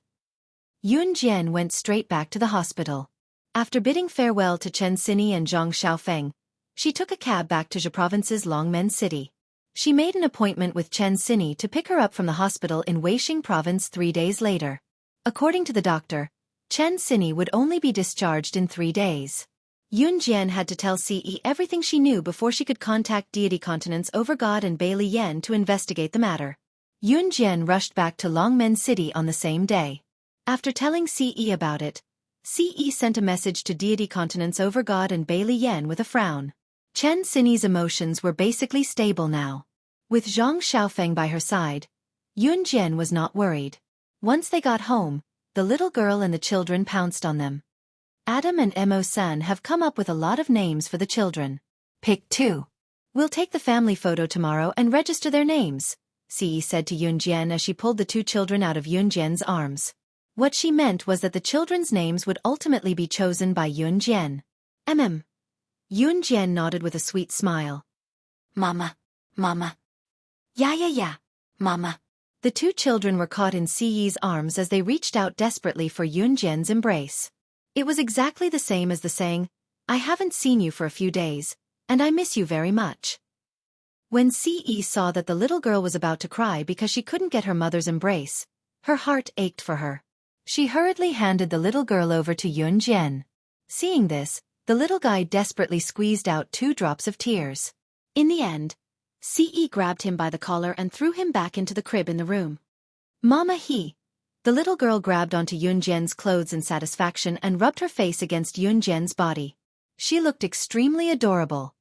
Yun Jian went straight back to the hospital. After bidding farewell to Chen Xini and Zhang Xiaofeng, she took a cab back to Zhe Province's Longmen City. She made an appointment with Chen Xini to pick her up from the hospital in Weixing Province 3 days later. According to the doctor, Chen Xini would only be discharged in 3 days. Yun Jian had to tell Ce everything she knew before she could contact Deity Continents over God and Bailey Yen to investigate the matter. Yun Jian rushed back to Longmen City on the same day. After telling Ce about it, Ce sent a message to Deity Continents over God and Bailey Yen with a frown. Chen Xini's emotions were basically stable now. With Zhang Xiaofeng by her side, Yun Jian was not worried. Once they got home, the little girl and the children pounced on them. Adam and Mo-san have come up with a lot of names for the children. Pick 2. We'll take the family photo tomorrow and register their names, Ce said to Yun Jian as she pulled the 2 children out of Yun Jian's arms. What she meant was that the children's names would ultimately be chosen by Yun Jian. Yun Jian nodded with a sweet smile. Mama. Yeah, Mama. The 2 children were caught in Ce's arms as they reached out desperately for Yun Jian's embrace. It was exactly the same as the saying, I haven't seen you for a few days, and I miss you very much. When Ce saw that the little girl was about to cry because she couldn't get her mother's embrace, her heart ached for her. She hurriedly handed the little girl over to Yun Jian. Seeing this, the little guy desperately squeezed out 2 drops of tears. In the end, Ce grabbed him by the collar and threw him back into the crib in the room. Mama he. The little girl grabbed onto Yun Jian's clothes in satisfaction and rubbed her face against Yun Jian's body. She looked extremely adorable.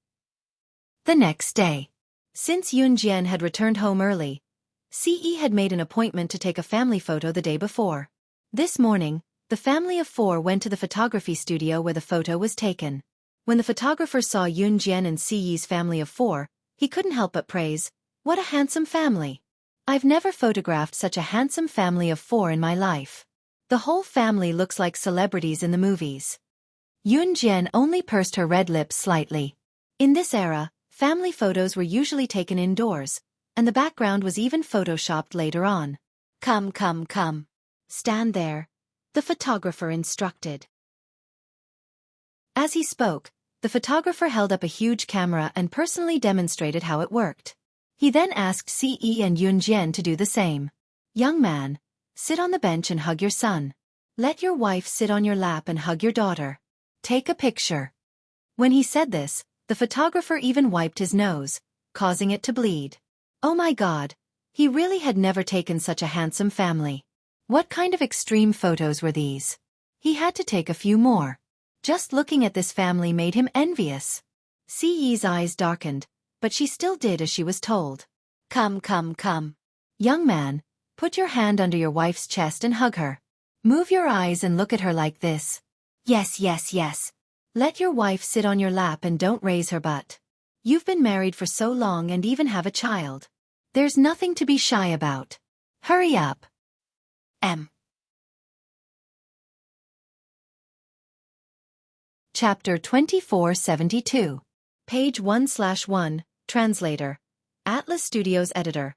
The next day, since Yun Jian had returned home early, Ce had made an appointment to take a family photo the day before. This morning, the family of 4 went to the photography studio where the photo was taken. When the photographer saw Yun Jian and Ce's family of 4, he couldn't help but praise, "What a handsome family! I've never photographed such a handsome family of 4 in my life. The whole family looks like celebrities in the movies." Yun Jian only pursed her red lips slightly. In this era, family photos were usually taken indoors, and the background was even photoshopped later on. Come. Stand there, the photographer instructed. As he spoke, the photographer held up a huge camera and personally demonstrated how it worked. He then asked Ce and Yun Jian to do the same. Young man, sit on the bench and hug your son. Let your wife sit on your lap and hug your daughter. Take a picture. When he said this, the photographer even wiped his nose, causing it to bleed. Oh my God, he really had never taken such a handsome family. What kind of extreme photos were these? He had to take a few more. Just looking at this family made him envious. Ce's eyes darkened, but she still did as she was told. Come. Young man, put your hand under your wife's chest and hug her. Move your eyes and look at her like this. Yes. Let your wife sit on your lap and don't raise her butt. You've been married for so long and even have a child. There's nothing to be shy about. Hurry up. Chapter 2472. Page 1/1, Translator. Atlas Studios Editor.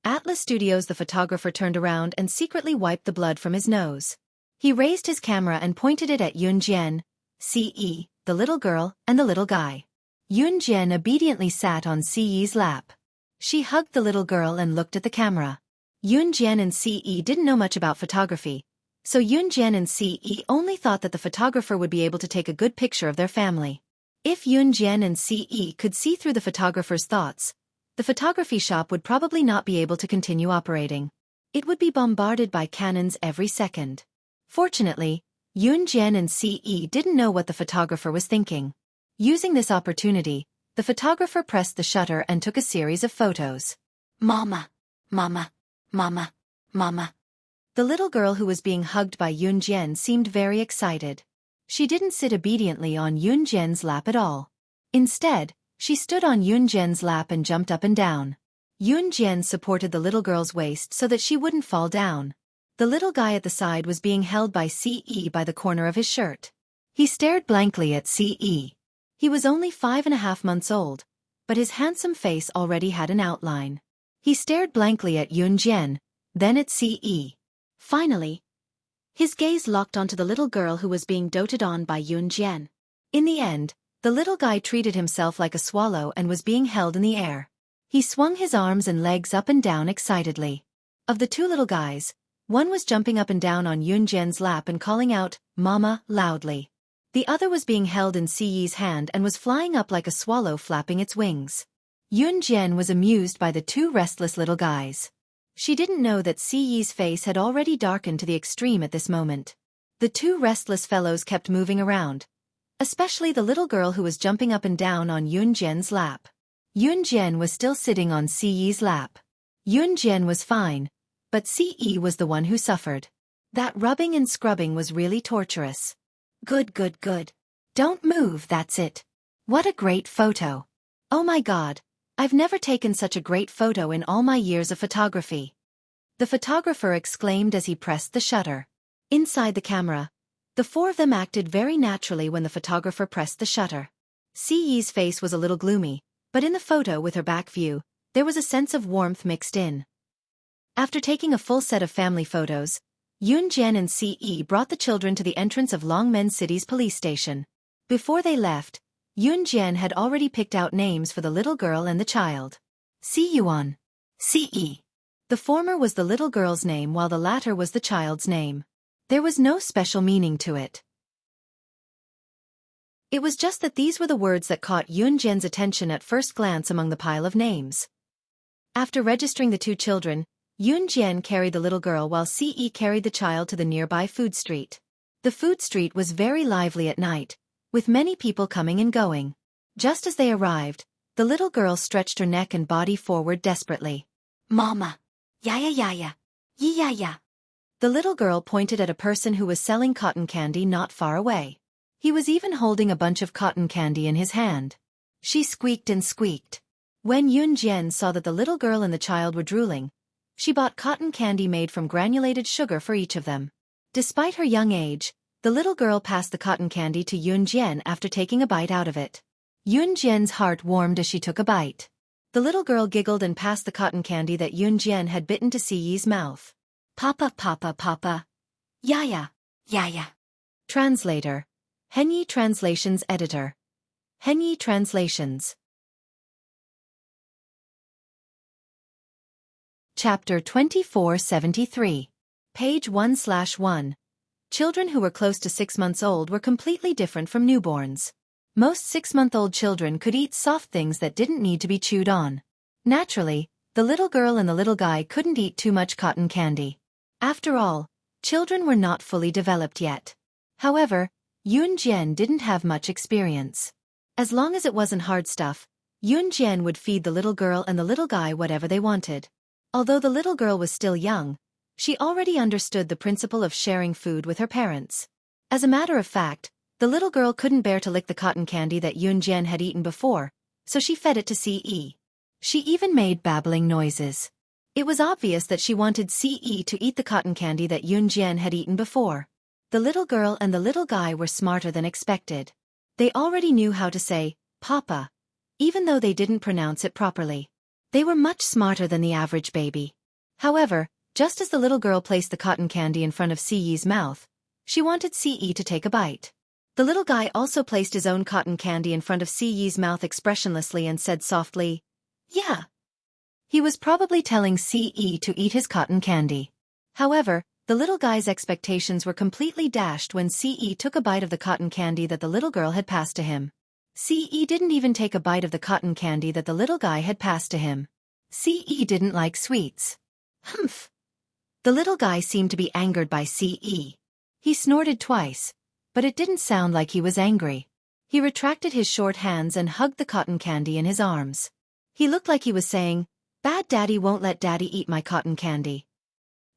Atlas Studios. The photographer turned around and secretly wiped the blood from his nose. He raised his camera and pointed it at Yunjian, CE, the little girl, and the little guy. Yunjian obediently sat on CE's lap. She hugged the little girl and looked at the camera. Yunjian and CE didn't know much about photography, so Yunjian and CE only thought that the photographer would be able to take a good picture of their family. If Yunjian and CE could see through the photographer's thoughts, the photography shop would probably not be able to continue operating. It would be bombarded by cannons every second. Fortunately, Yunjian and CE didn't know what the photographer was thinking. Using this opportunity, the photographer pressed the shutter and took a series of photos. Mama, mama, mama, mama. The little girl who was being hugged by Yunjian seemed very excited. She didn't sit obediently on Yunjian's lap at all. Instead, she stood on Yunjian's lap and jumped up and down. Yunjian supported the little girl's waist so that she wouldn't fall down. The little guy at the side was being held by CE by the corner of his shirt. He stared blankly at CE. He was only 5.5 months old, but his handsome face already had an outline. He stared blankly at Yunjian, then at CE. Finally, his gaze locked onto the little girl who was being doted on by Yunjian. In the end, the little guy treated himself like a swallow and was being held in the air. He swung his arms and legs up and down excitedly. Of the two little guys, one was jumping up and down on Yunjian's lap and calling out, "Mama," loudly. The other was being held in CE's hand and was flying up like a swallow flapping its wings. Yunjian was amused by the two restless little guys. She didn't know that CE's face had already darkened to the extreme at this moment. The two restless fellows kept moving around, especially the little girl who was jumping up and down on Yunjian's lap. Yunjian was still sitting on CE's lap. Yunjian was fine, but CE was the one who suffered. That rubbing and scrubbing was really torturous. Good, good, good. Don't move, that's it. What a great photo. Oh my God, I've never taken such a great photo in all my years of photography. The photographer exclaimed as he pressed the shutter. Inside the camera, the four of them acted very naturally when the photographer pressed the shutter. CE's face was a little gloomy, but in the photo with her back view, there was a sense of warmth mixed in. After taking a full set of family photos, Yunjian and CE brought the children to the entrance of Longmen City's police station. Before they left, Yunjian had already picked out names for the little girl and the child. Yuan, CE. The former was the little girl's name while the latter was the child's name. There was no special meaning to it. It was just that these were the words that caught Yunjian's attention at first glance among the pile of names. After registering the two children, Yunjian carried the little girl while CE carried the child to the nearby food street. The food street was very lively at night, with many people coming and going. Just as they arrived, the little girl stretched her neck and body forward desperately. Mama. Yaya yaya. Yaya. The little girl pointed at a person who was selling cotton candy not far away. He was even holding a bunch of cotton candy in his hand. She squeaked and squeaked. When Yunjian saw that the little girl and the child were drooling, she bought cotton candy made from granulated sugar for each of them. Despite her young age, the little girl passed the cotton candy to Yunjian after taking a bite out of it. Yunjian's heart warmed as she took a bite. The little girl giggled and passed the cotton candy that Yunjian had bitten to CE's mouth. Papa, papa, papa. Yaya, yaya. Translator. Henyi Translations Editor. Henyi Translations. Chapter 2473. Page 1/1. Children who were close to 6 months old were completely different from newborns. Most 6-month-old children could eat soft things that didn't need to be chewed on. Naturally, the little girl and the little guy couldn't eat too much cotton candy. After all, children were not fully developed yet. However, Yunjian didn't have much experience. As long as it wasn't hard stuff, Yunjian would feed the little girl and the little guy whatever they wanted. Although the little girl was still young, she already understood the principle of sharing food with her parents. As a matter of fact, the little girl couldn't bear to lick the cotton candy that Yunjian had eaten before, so she fed it to CE. She even made babbling noises. It was obvious that she wanted CE to eat the cotton candy that Yunjian had eaten before. The little girl and the little guy were smarter than expected. They already knew how to say, Papa, even though they didn't pronounce it properly. They were much smarter than the average baby. However, just as the little girl placed the cotton candy in front of Siyi's mouth, she wanted Siyi to take a bite. The little guy also placed his own cotton candy in front of Siyi's mouth expressionlessly and said softly, Yeah. He was probably telling Siyi to eat his cotton candy. However, the little guy's expectations were completely dashed when Siyi took a bite of the cotton candy that the little girl had passed to him. Siyi didn't even take a bite of the cotton candy that the little guy had passed to him. Siyi didn't like sweets. Humph. The little guy seemed to be angered by Siyi. He snorted twice, but it didn't sound like he was angry. He retracted his short hands and hugged the cotton candy in his arms. He looked like he was saying, Bad daddy won't let daddy eat my cotton candy.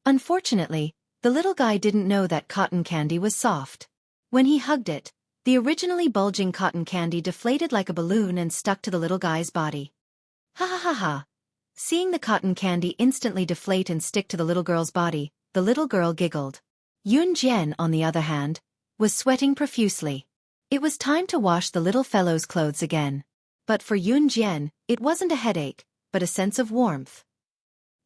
Unfortunately, the little guy didn't know that cotton candy was soft. When he hugged it, the originally bulging cotton candy deflated like a balloon and stuck to the little guy's body. Ha ha ha ha. Seeing the cotton candy instantly deflate and stick to the little girl's body, the little girl giggled. Yun Jian, on the other hand, was sweating profusely. It was time to wash the little fellow's clothes again. But for Yun Jian, it wasn't a headache, but a sense of warmth.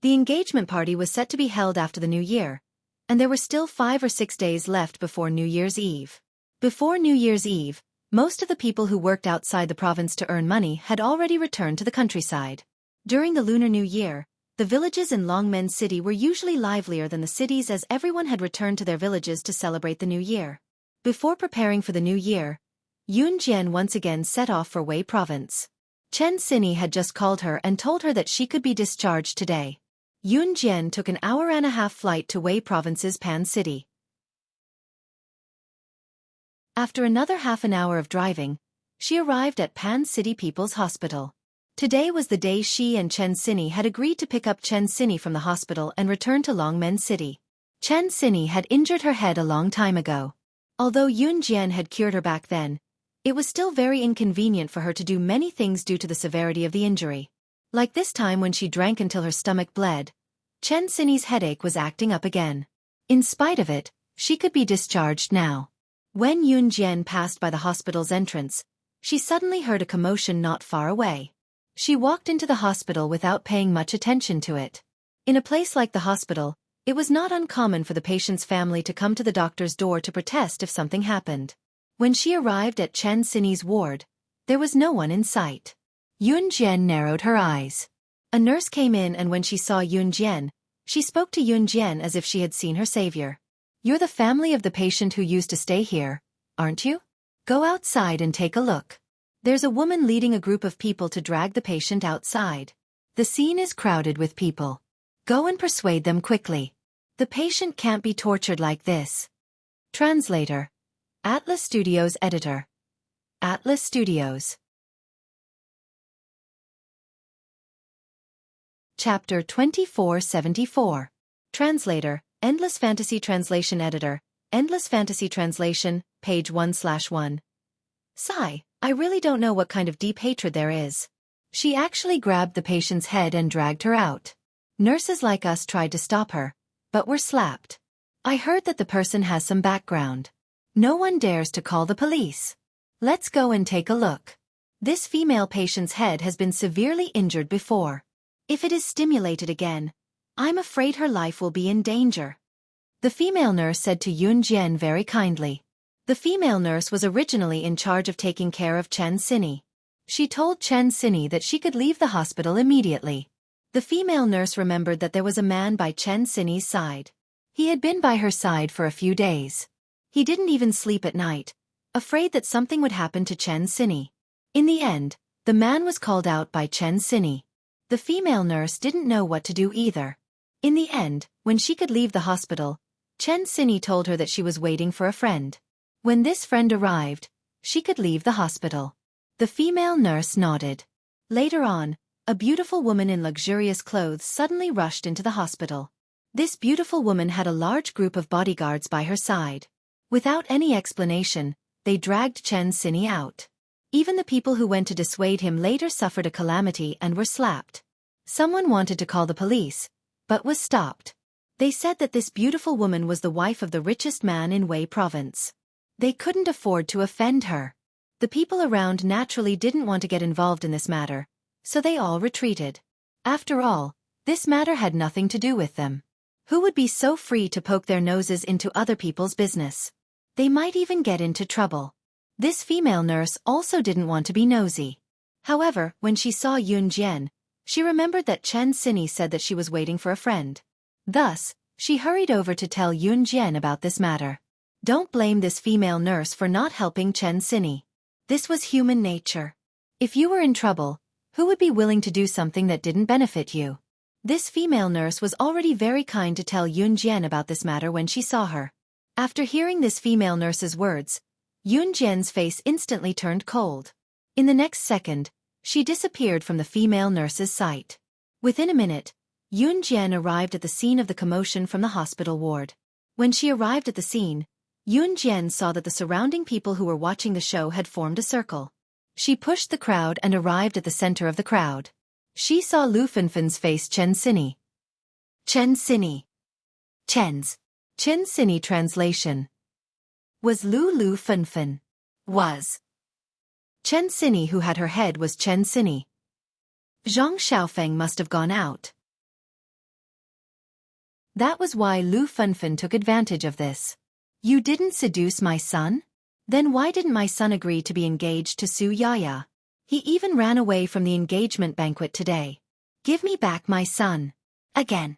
The engagement party was set to be held after the New Year, and there were still 5 or 6 days left before New Year's Eve. Before New Year's Eve, most of the people who worked outside the province to earn money had already returned to the countryside. During the Lunar New Year, the villages in Longmen City were usually livelier than the cities as everyone had returned to their villages to celebrate the New Year. Before preparing for the New Year, Yun Jian once again set off for Wei Province. Chen Sini had just called her and told her that she could be discharged today. Yun Jian took an hour-and-a-half flight to Wei Province's Pan City. After another half an hour of driving, she arrived at Pan City People's Hospital. Today was the day she and Chen Sini had agreed to pick up Chen Sini from the hospital and return to Longmen City. Chen Sini had injured her head a long time ago. Although Yun Jian had cured her back then, it was still very inconvenient for her to do many things due to the severity of the injury. Like this time when she drank until her stomach bled, Chen Sini's headache was acting up again. In spite of it, she could be discharged now. When Yun Jian passed by the hospital's entrance, she suddenly heard a commotion not far away. She walked into the hospital without paying much attention to it. In a place like the hospital, it was not uncommon for the patient's family to come to the doctor's door to protest if something happened. When she arrived at Chen Sini's ward, there was no one in sight. Yun Jian narrowed her eyes. A nurse came in and when she saw Yun Jian, she spoke to Yun Jian as if she had seen her savior. You're the family of the patient who used to stay here, aren't you? Go outside and take a look. There's a woman leading a group of people to drag the patient outside. The scene is crowded with people. Go and persuade them quickly. The patient can't be tortured like this. Translator. Atlas Studios Editor. Atlas Studios. Chapter 2474. Translator. Endless Fantasy Translation Editor. Endless Fantasy Translation, page 1/1. Sigh. I really don't know what kind of deep hatred there is. She actually grabbed the patient's head and dragged her out. Nurses like us tried to stop her, but were slapped. I heard that the person has some background. No one dares to call the police. Let's go and take a look. This female patient's head has been severely injured before. If it is stimulated again, I'm afraid her life will be in danger. The female nurse said to Yun Jian very kindly. The female nurse was originally in charge of taking care of Chen Sini. She told Chen Sini that she could leave the hospital immediately. The female nurse remembered that there was a man by Chen Sini's side. He had been by her side for a few days. He didn't even sleep at night, afraid that something would happen to Chen Sini. In the end, the man was called out by Chen Sini. The female nurse didn't know what to do either. In the end, when she could leave the hospital, Chen Sini told her that she was waiting for a friend. When this friend arrived, she could leave the hospital. The female nurse nodded. Later on, a beautiful woman in luxurious clothes suddenly rushed into the hospital. This beautiful woman had a large group of bodyguards by her side. Without any explanation, they dragged Chen Sini out. Even the people who went to dissuade him later suffered a calamity and were slapped. Someone wanted to call the police, but was stopped. They said that this beautiful woman was the wife of the richest man in Wei Province. They couldn't afford to offend her. The people around naturally didn't want to get involved in this matter, so they all retreated. After all, this matter had nothing to do with them. Who would be so free to poke their noses into other people's business? They might even get into trouble. This female nurse also didn't want to be nosy. However, when she saw Yun Jian, she remembered that Chen Sini said that she was waiting for a friend. Thus, she hurried over to tell Yun Jian about this matter. Don't blame this female nurse for not helping Chen Sini. This was human nature. If you were in trouble, who would be willing to do something that didn't benefit you? This female nurse was already very kind to tell Yun Jian about this matter when she saw her. After hearing this female nurse's words, Yun Jian's face instantly turned cold. In the next second, she disappeared from the female nurse's sight. Within a minute, Yun Jian arrived at the scene of the commotion from the hospital ward. When she arrived at the scene, Yun Jian saw that the surrounding people who were watching the show had formed a circle. She pushed the crowd and arrived at the center of the crowd. She saw Lu Fenfen's face. Chen Sini. Chen Sini. Chen Sini translation. Was Lu Fenfen. Was. Chen Sini who had her head was Chen Sini. Zhang Xiaofan must have gone out. That was why Lu Fenfen took advantage of this. You didn't seduce my son? Then why didn't my son agree to be engaged to Su Yaya? He even ran away from the engagement banquet today. Give me back my son. Again.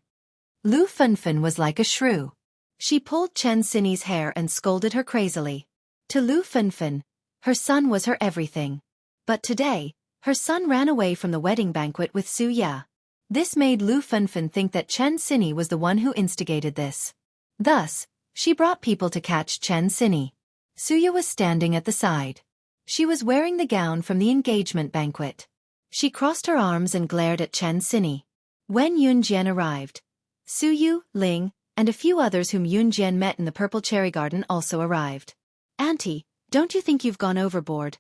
Lu Fenfen was like a shrew. She pulled Chen Sini's hair and scolded her crazily. To Lu Fenfen, her son was her everything. But today, her son ran away from the wedding banquet with Su Ya. This made Lu Fenfen think that Chen Sini was the one who instigated this. Thus, she brought people to catch Chen Sini. Su Ya was standing at the side. She was wearing the gown from the engagement banquet. She crossed her arms and glared at Chen Sini. When Yun Jian arrived, Su Yu, Ling, and a few others whom Yun Jian met in the Purple Cherry Garden also arrived. Auntie, don't you think you've gone overboard?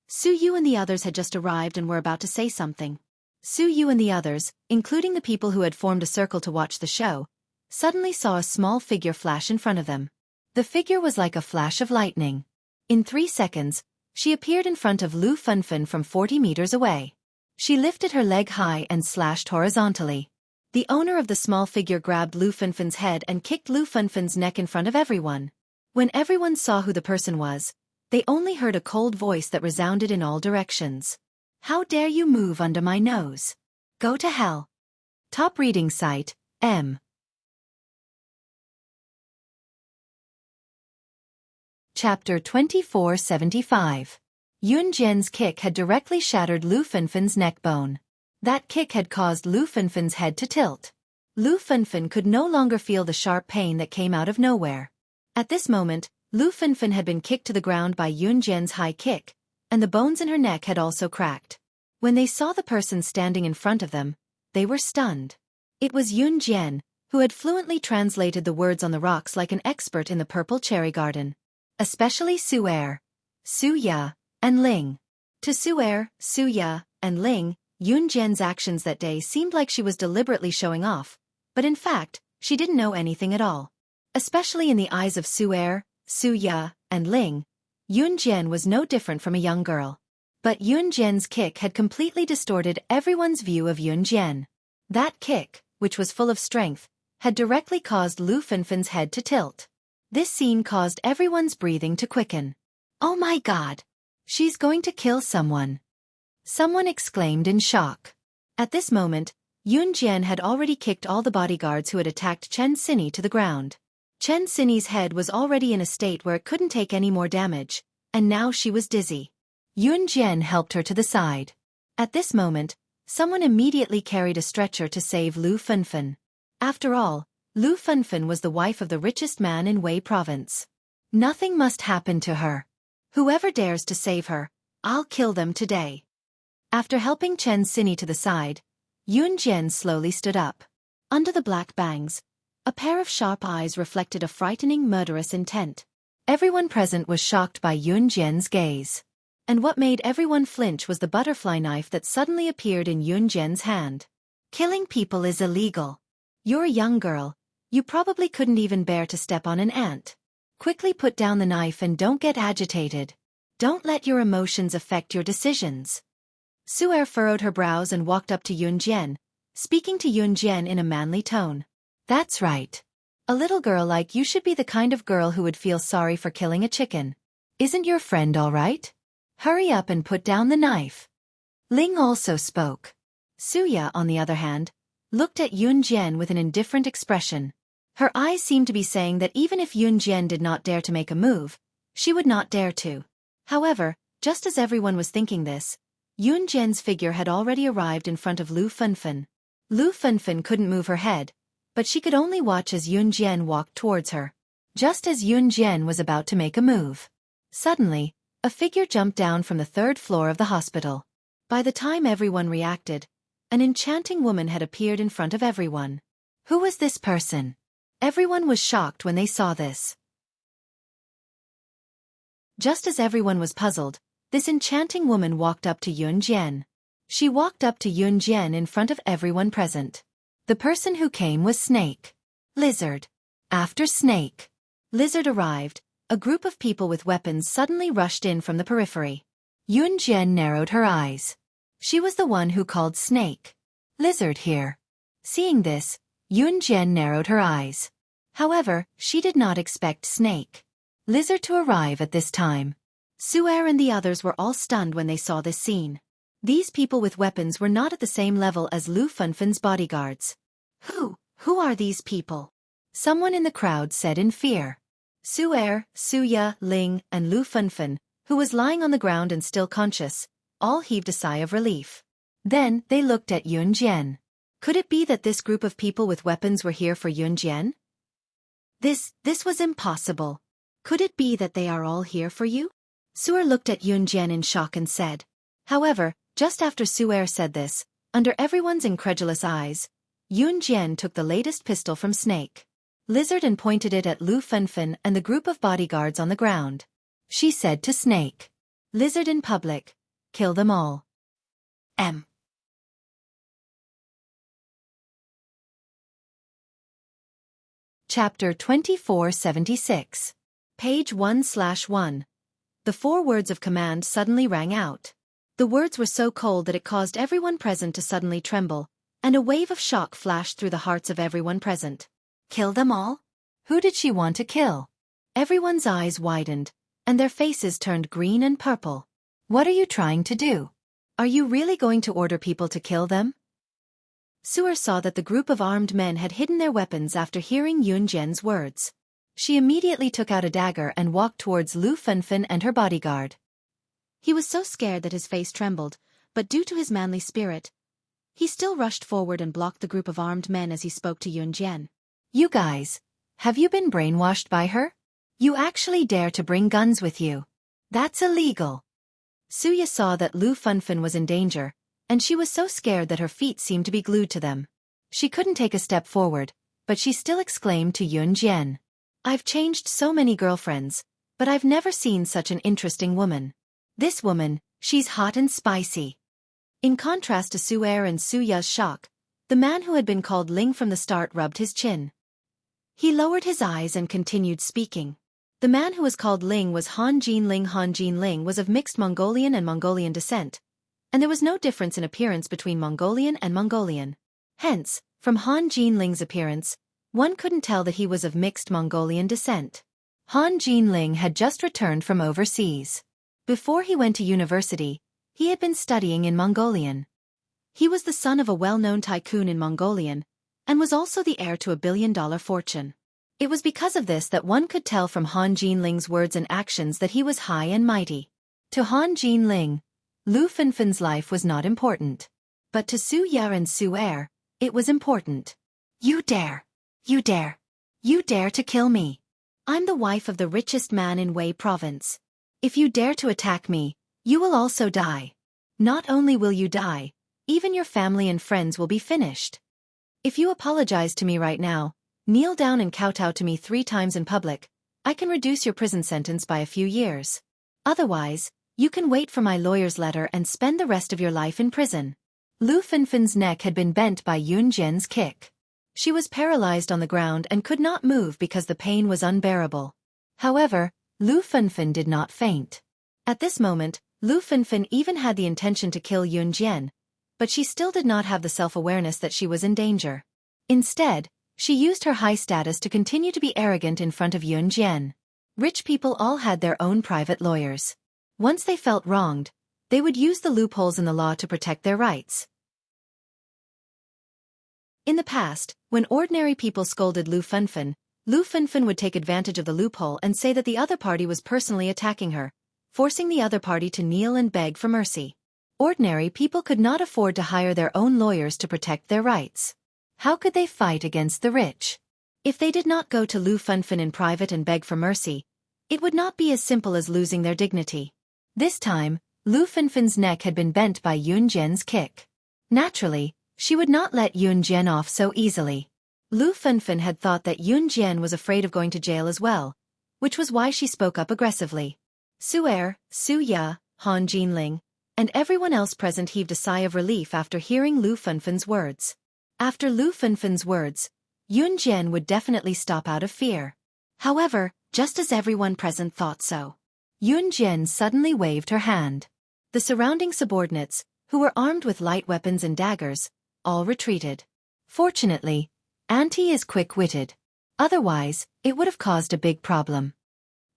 Su Yu and the others had just arrived and were about to say something. Su Yu and the others, including the people who had formed a circle to watch the show, suddenly saw a small figure flash in front of them. The figure was like a flash of lightning. In 3 seconds, she appeared in front of Lu Fenfen from 40 meters away. She lifted her leg high and slashed horizontally. The owner of the small figure grabbed Lu Fenfen's head and kicked Lu Fenfen's neck in front of everyone. When everyone saw who the person was, they only heard a cold voice that resounded in all directions. How dare you move under my nose? Go to hell. Top reading site, M. Chapter 2475. Yun Jian's kick had directly shattered Lu Fenfen's neck bone. That kick had caused Lu Fenfen's head to tilt. Lu Fenfen could no longer feel the sharp pain that came out of nowhere. At this moment, Lu Fenfen had been kicked to the ground by Yun Jian's high kick, and the bones in her neck had also cracked. When they saw the person standing in front of them, they were stunned. It was Yun Jian, who had fluently translated the words on the rocks like an expert in the Purple Cherry Garden. Especially Su Er, Su Ya, and Ling. To Su Er, Su Ya, and Ling, Yun Jian's actions that day seemed like she was deliberately showing off, but in fact, she didn't know anything at all. Especially in the eyes of Su Er, Su Ya, and Ling, Yun Jian was no different from a young girl. But Yun Jian's kick had completely distorted everyone's view of Yun Jian. That kick, which was full of strength, had directly caused Lu Fenfen's head to tilt. This scene caused everyone's breathing to quicken. Oh my God! She's going to kill someone. Someone exclaimed in shock. At this moment, Yun Jian had already kicked all the bodyguards who had attacked Chen Sini to the ground. Chen Sini's head was already in a state where it couldn't take any more damage, and now she was dizzy. Yun Jian helped her to the side. At this moment, someone immediately carried a stretcher to save Lu Fenfen. After all, Lu Fenfen was the wife of the richest man in Wei province. Nothing must happen to her. Whoever dares to save her, I'll kill them today. After helping Chen Sini to the side, Yun Jian slowly stood up. Under the black bangs, a pair of sharp eyes reflected a frightening murderous intent. Everyone present was shocked by Yun Jian's gaze. And what made everyone flinch was the butterfly knife that suddenly appeared in Yun Jian's hand. Killing people is illegal. You're a young girl. You probably couldn't even bear to step on an ant. Quickly put down the knife and don't get agitated. Don't let your emotions affect your decisions. Su'er furrowed her brows and walked up to Yun Jian, speaking to Yun Jian in a manly tone. That's right. A little girl like you should be the kind of girl who would feel sorry for killing a chicken. Isn't your friend all right? Hurry up and put down the knife. Ling also spoke. Suya, on the other hand, looked at Yun Jian with an indifferent expression. Her eyes seemed to be saying that even if Yun Jian did not dare to make a move, she would not dare to. However, just as everyone was thinking this, Yun Jian's figure had already arrived in front of Lu Fenfen. Lu Fenfen couldn't move her head, but she could only watch as Yun Jian walked towards her. Just as Yun Jian was about to make a move, suddenly, a figure jumped down from the third floor of the hospital. By the time everyone reacted, an enchanting woman had appeared in front of everyone. Who was this person? Everyone was shocked when they saw this. Just as everyone was puzzled, this enchanting woman walked up to Yun Jian. She walked up to Yun Jian in front of everyone present. The person who came was Snake. Lizard. After Snake, Lizard arrived, a group of people with weapons suddenly rushed in from the periphery. Yun Jian narrowed her eyes. She was the one who called Snake. Lizard here. Seeing this, Yun Jian narrowed her eyes. However, she did not expect Snake. Lizard to arrive at this time. Su'er and the others were all stunned when they saw this scene. These people with weapons were not at the same level as Lu Fenfen's bodyguards. Who are these people? Someone in the crowd said in fear. Su'er, Suya, Ling, and Lu Fenfen, who was lying on the ground and still conscious, all heaved a sigh of relief. Then, they looked at Yun Jian. Could it be that this group of people with weapons were here for Yun Jian? This was impossible. Could it be that they are all here for you? Su'er looked at Yun Jian in shock and said. However, just after Su'er said this, under everyone's incredulous eyes, Yun Jian took the latest pistol from Snake. Lizard and pointed it at Lu Fenfen and the group of bodyguards on the ground. She said to Snake. Lizard in public. Kill them all. Chapter 2476. Page 1/1. The 4 words of command suddenly rang out. The words were so cold that it caused everyone present to suddenly tremble, and a wave of shock flashed through the hearts of everyone present. Kill them all? Who did she want to kill? Everyone's eyes widened, and their faces turned green and purple. What are you trying to do? Are you really going to order people to kill them? Su'er saw that the group of armed men had hidden their weapons after hearing Yun Jian's words. She immediately took out a dagger and walked towards Lu Fenfen and her bodyguard. He was so scared that his face trembled, but due to his manly spirit, he still rushed forward and blocked the group of armed men as he spoke to Yun Jian. You guys, have you been brainwashed by her? You actually dare to bring guns with you? That's illegal. Suya saw that Lu Fenfen was in danger, and she was so scared that her feet seemed to be glued to them. She couldn't take a step forward, but she still exclaimed to Yun Jian. I've changed so many girlfriends, but I've never seen such an interesting woman. This woman, she's hot and spicy. In contrast to Su'er and Suya's shock, the man who had been called Ling from the start rubbed his chin. He lowered his eyes and continued speaking. The man who was called Ling was Han Jin Ling. Han Jin Ling was of mixed Mongolian and Mongolian descent, and there was no difference in appearance between Mongolian and Mongolian. Hence, from Han Jin Ling's appearance, one couldn't tell that he was of mixed Mongolian descent. Han Jin Ling had just returned from overseas. Before he went to university, he had been studying in Mongolian. He was the son of a well-known tycoon in Mongolian, and was also the heir to a billion-dollar fortune. It was because of this that one could tell from Han Jin Ling's words and actions that he was high and mighty. To Han Jin Ling, Lu Fenfen's life was not important. But to Suya and Su'er, it was important. You dare to kill me. I'm the wife of the richest man in Wei province. If you dare to attack me, you will also die. Not only will you die, even your family and friends will be finished. If you apologize to me right now, kneel down and kowtow to me 3 times in public, I can reduce your prison sentence by a few years. Otherwise, you can wait for my lawyer's letter and spend the rest of your life in prison. Lu Fenfen's neck had been bent by Yun Jian's kick. She was paralyzed on the ground and could not move because the pain was unbearable. However, Lu Fenfen did not faint. At this moment, Lu Fenfen even had the intention to kill Yun Jian, but she still did not have the self-awareness that she was in danger. Instead, she used her high status to continue to be arrogant in front of Yun Jian. Rich people all had their own private lawyers. Once they felt wronged, they would use the loopholes in the law to protect their rights. In the past, when ordinary people scolded Lu Fenfen would take advantage of the loophole and say that the other party was personally attacking her, forcing the other party to kneel and beg for mercy. Ordinary people could not afford to hire their own lawyers to protect their rights. How could they fight against the rich? If they did not go to Lu Fenfen in private and beg for mercy, it would not be as simple as losing their dignity. This time, Lu Fenfen's neck had been bent by Yun Jian's kick. Naturally, she would not let Yun Jian off so easily. Lu Fenfen had thought that Yun Jian was afraid of going to jail as well, which was why she spoke up aggressively. Su Er, Su Ya, Han Jinling, and everyone else present heaved a sigh of relief after hearing Lu Fenfen's words. After Lu Fenfen's words, Yun Jian would definitely stop out of fear. However, just as everyone present thought so, Yun Jian suddenly waved her hand. The surrounding subordinates, who were armed with light weapons and daggers, all retreated. Fortunately, Auntie is quick-witted. Otherwise, it would have caused a big problem.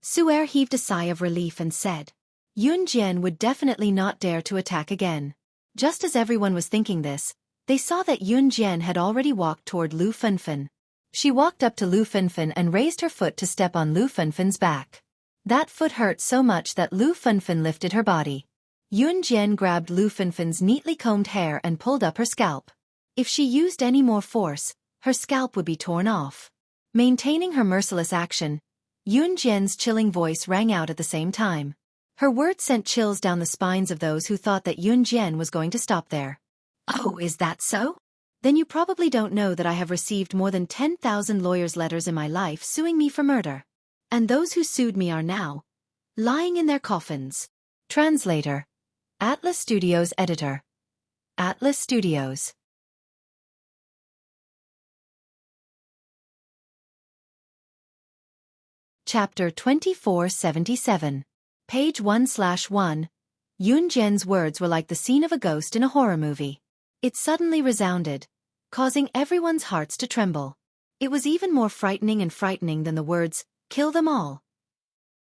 Su Er heaved a sigh of relief and said, Yun Jian would definitely not dare to attack again. Just as everyone was thinking this, they saw that Yun Jian had already walked toward Lu Fenfen. She walked up to Lu Fenfen and raised her foot to step on Lu Fenfen's back. That foot hurt so much that Lu Fenfen lifted her body. Yun Jian grabbed Lu Fenfen's neatly combed hair and pulled up her scalp. If she used any more force, her scalp would be torn off. Maintaining her merciless action, Yun Jian's chilling voice rang out at the same time. Her words sent chills down the spines of those who thought that Yun Jian was going to stop there. Oh, is that so? Then you probably don't know that I have received more than 10,000 lawyers' letters in my life suing me for murder. And those who sued me are now lying in their coffins. Translator. Atlas Studios Editor. Atlas Studios. Chapter 2477. Page 1/1. Yun Jian's words were like the scene of a ghost in a horror movie. It suddenly resounded, causing everyone's hearts to tremble. It was even more frightening than the words, "Kill them all."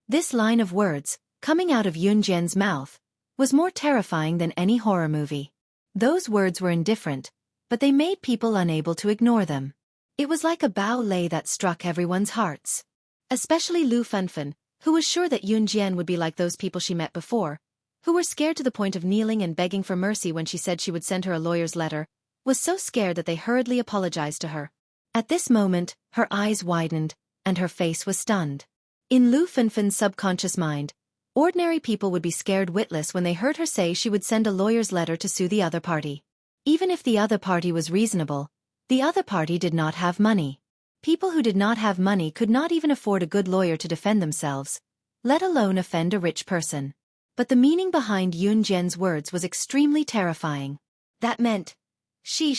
This line of words, coming out of Yun Jian's mouth, was more terrifying than any horror movie. Those words were indifferent, but they made people unable to ignore them. It was like a ballet that struck everyone's hearts. Especially Lu Fenfen, who was sure that Yun Jian would be like those people she met before, who were scared to the point of kneeling and begging for mercy when she said she would send her a lawyer's letter, was so scared that they hurriedly apologized to her. At this moment, her eyes widened, and her face was stunned. In Lu Fenfen's subconscious mind, ordinary people would be scared witless when they heard her say she would send a lawyer's letter to sue the other party. Even if the other party was reasonable, the other party did not have money. People who did not have money could not even afford a good lawyer to defend themselves, let alone offend a rich person. But the meaning behind Yun Jian's words was extremely terrifying. That meant, she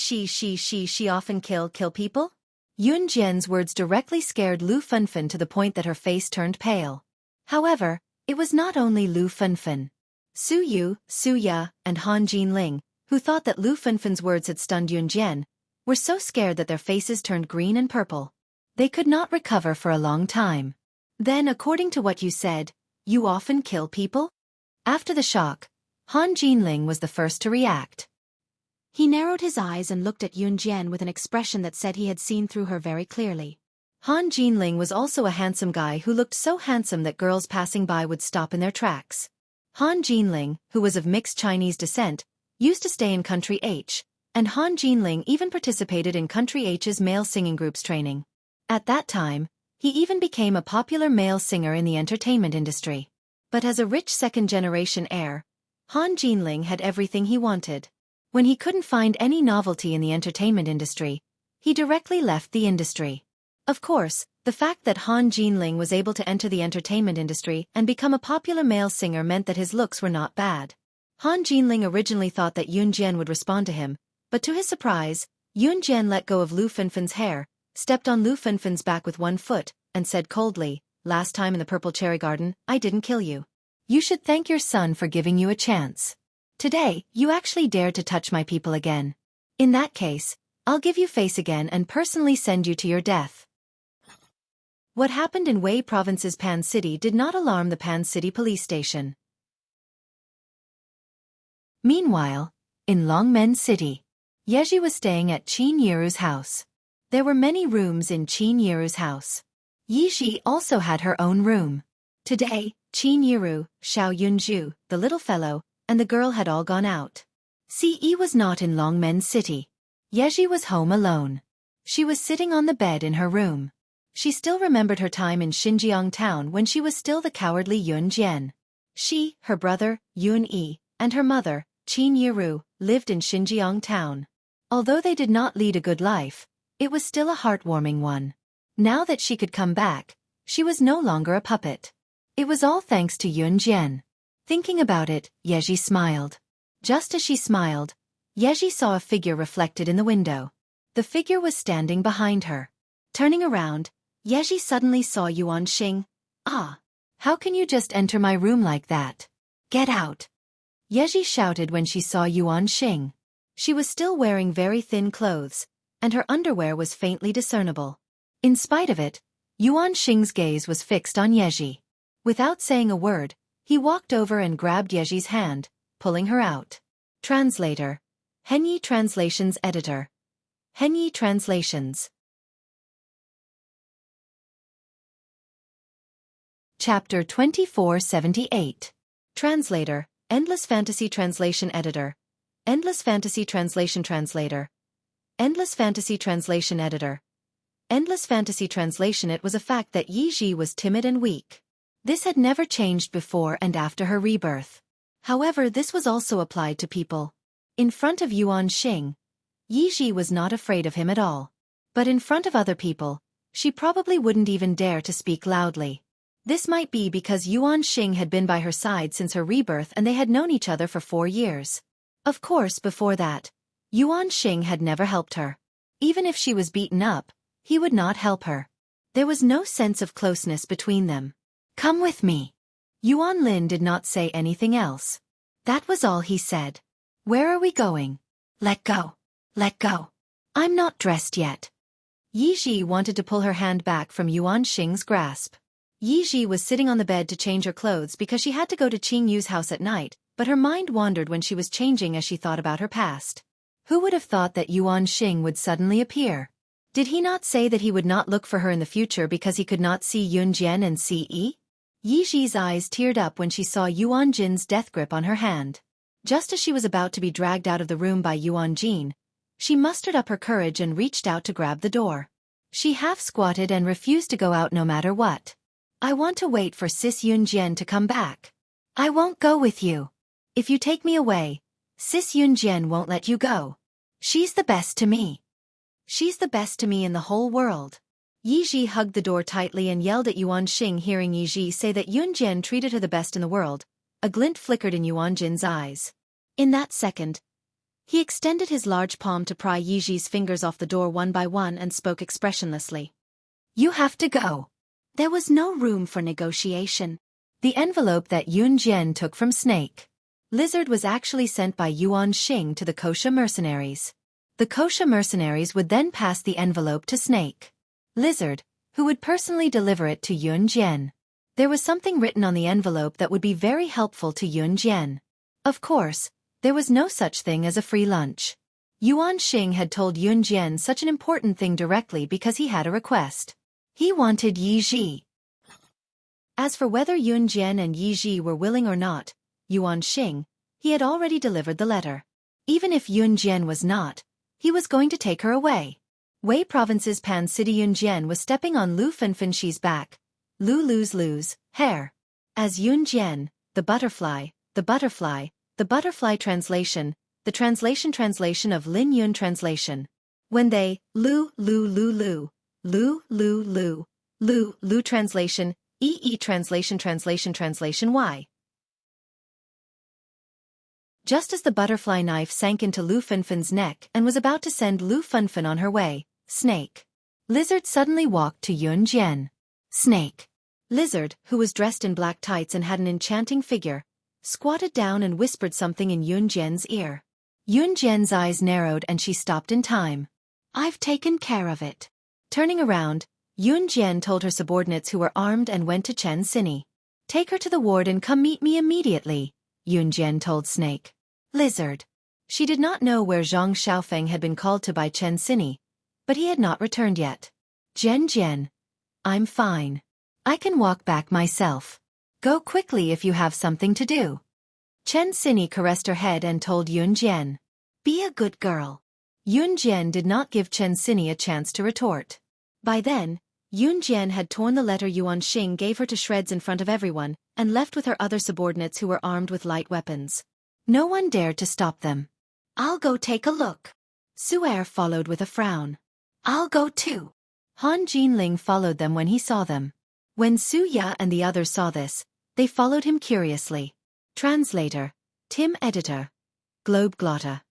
often kill people? Yun Jian's words directly scared Lu Fenfen to the point that her face turned pale. However, it was not only Lu Fenfen. Su Yu, Su Ya, and Han Jinling, who thought that Lu Fenfen's words had stunned Yun Jian, were so scared that their faces turned green and purple. They could not recover for a long time. Then, according to what you said, you often kill people? After the shock, Han Jinling was the first to react. He narrowed his eyes and looked at Yun Jian with an expression that said he had seen through her very clearly. Han Jinling was also a handsome guy who looked so handsome that girls passing by would stop in their tracks. Han Jinling, who was of mixed Chinese descent, used to stay in Country H, and Han Jinling even participated in Country H's male singing group's training. At that time, he even became a popular male singer in the entertainment industry. But as a rich second-generation heir, Han Jinling had everything he wanted. When he couldn't find any novelty in the entertainment industry, he directly left the industry. Of course, the fact that Han Jinling was able to enter the entertainment industry and become a popular male singer meant that his looks were not bad. Han Jinling originally thought that Yun Jian would respond to him, but to his surprise, Yun Jian let go of Lu Fenfen's hair, stepped on Lu Fenfen's back with one foot, and said coldly, "Last time in the Purple Cherry Garden, I didn't kill you." You should thank your son for giving you a chance. Today, you actually dared to touch my people again. In that case, I'll give you face again and personally send you to your death. What happened in Wei Province's Pan City did not alarm the Pan City police station. Meanwhile, in Longmen City, Yeji was staying at Qin Yiru's house. There were many rooms in Qin Yiru's house. Yiji also had her own room. Today, Qin Yiru, Xiao Yunju, the little fellow, and the girl had all gone out. Ce was not in Longmen City. Yeji was home alone. She was sitting on the bed in her room. She still remembered her time in Xinjiang town when she was still the cowardly Yun Jian. She, her brother, Yun Yi, and her mother, Qin Yiru, lived in Xinjiang town. Although they did not lead a good life, it was still a heartwarming one. Now that she could come back, she was no longer a puppet. It was all thanks to Yun Jian. Thinking about it, Yeji smiled. Just as she smiled, Yeji saw a figure reflected in the window. The figure was standing behind her. Turning around, Yeji suddenly saw Yuan Xing. Ah! How can you just enter my room like that? Get out! Yeji shouted when she saw Yuan Xing. She was still wearing very thin clothes, and her underwear was faintly discernible. In spite of it, Yuan Xing's gaze was fixed on Yeji. Without saying a word, he walked over and grabbed Yeji's hand, pulling her out. Translator. Henyi Translations Editor. Henyi Translations. Chapter 2478. Translator. Endless Fantasy Translation Editor. Endless Fantasy Translation Translator. Endless Fantasy Translation Editor. Endless Fantasy Translation. It was a fact that Yiji was timid and weak. This had never changed before and after her rebirth. However, this was also applied to people. In front of Yuan Xing, Yiji was not afraid of him at all. But in front of other people, she probably wouldn't even dare to speak loudly. This might be because Yuan Xing had been by her side since her rebirth and they had known each other for 4 years. Of course, before that, Yuan Xing had never helped her. Even if she was beaten up, he would not help her. There was no sense of closeness between them. Come with me. Yuan Lin did not say anything else. That was all he said. Where are we going? Let go. Let go. I'm not dressed yet. Yiji wanted to pull her hand back from Yuan Xing's grasp. Yiji was sitting on the bed to change her clothes because she had to go to Qing Yu's house at night, but her mind wandered when she was changing as she thought about her past. Who would have thought that Yuan Xing would suddenly appear? Did he not say that he would not look for her in the future because he could not see Yun Jian and Ce? Yiji's eyes teared up when she saw Yuan Jin's death grip on her hand. Just as she was about to be dragged out of the room by Yuan Jin, she mustered up her courage and reached out to grab the door. She half-squatted and refused to go out no matter what. I want to wait for Sis Yun Jian to come back. I won't go with you. If you take me away, Sis Yun Jian won't let you go. She's the best to me. She's the best to me in the whole world. Yiji hugged the door tightly and yelled at Yuan Xing. Hearing Yiji say that Yun Jian treated her the best in the world, a glint flickered in Yuan Jin's eyes. In that second, he extended his large palm to pry Yiji's fingers off the door one by one and spoke expressionlessly. You have to go. There was no room for negotiation. The envelope that Yun Jian took from Snake Lizard was actually sent by Yuan Xing to the Kosha mercenaries. The Kosha mercenaries would then pass the envelope to Snake Lizard, who would personally deliver it to Yun Jian. There was something written on the envelope that would be very helpful to Yun Jian. Of course, there was no such thing as a free lunch. Yuan Xing had told Yun Jian such an important thing directly because he had a request. He wanted Yiji. As for whether Yun Jian and Yiji were willing or not, Yuan Xing, he had already delivered the letter. Even if Yun Jian was not, he was going to take her away. Wei Province's Pan City. Yun Jian was stepping on Lu Fenfenxi's back. Lu's hair. As Yun Jian, the butterfly translation, the translation of Lin Yun translation. When they, Lu translation, translation Y. Just as the butterfly knife sank into Lu Fenfen's neck and was about to send Lu Fenfen on her way, Snake Lizard suddenly walked to Yun Jian. Snake Lizard, who was dressed in black tights and had an enchanting figure, squatted down and whispered something in Yun Jian's ear. Yun Jian's eyes narrowed and she stopped in time. "I've taken care of it." Turning around, Yun Jian told her subordinates who were armed and went to Chen Sini. "Take her to the ward and come meet me immediately," Yun Jian told Snake. Lizard. She did not know where Zhang Xiaofan had been called to by Chen Sini, but he had not returned yet. Jian, I'm fine. I can walk back myself. Go quickly if you have something to do." Chen Sini caressed her head and told Yun Jian. "Be a good girl." Yun Jian did not give Chen Sini a chance to retort. By then, Yun Jian had torn the letter Yuan Xing gave her to shreds in front of everyone, and left with her other subordinates who were armed with light weapons. No one dared to stop them. "I'll go take a look." Su'er followed with a frown. "I'll go too." Han Jinling followed them when he saw them. When Su Ya and the others saw this, they followed him curiously. Translator, Tim Editor, Globeglotta.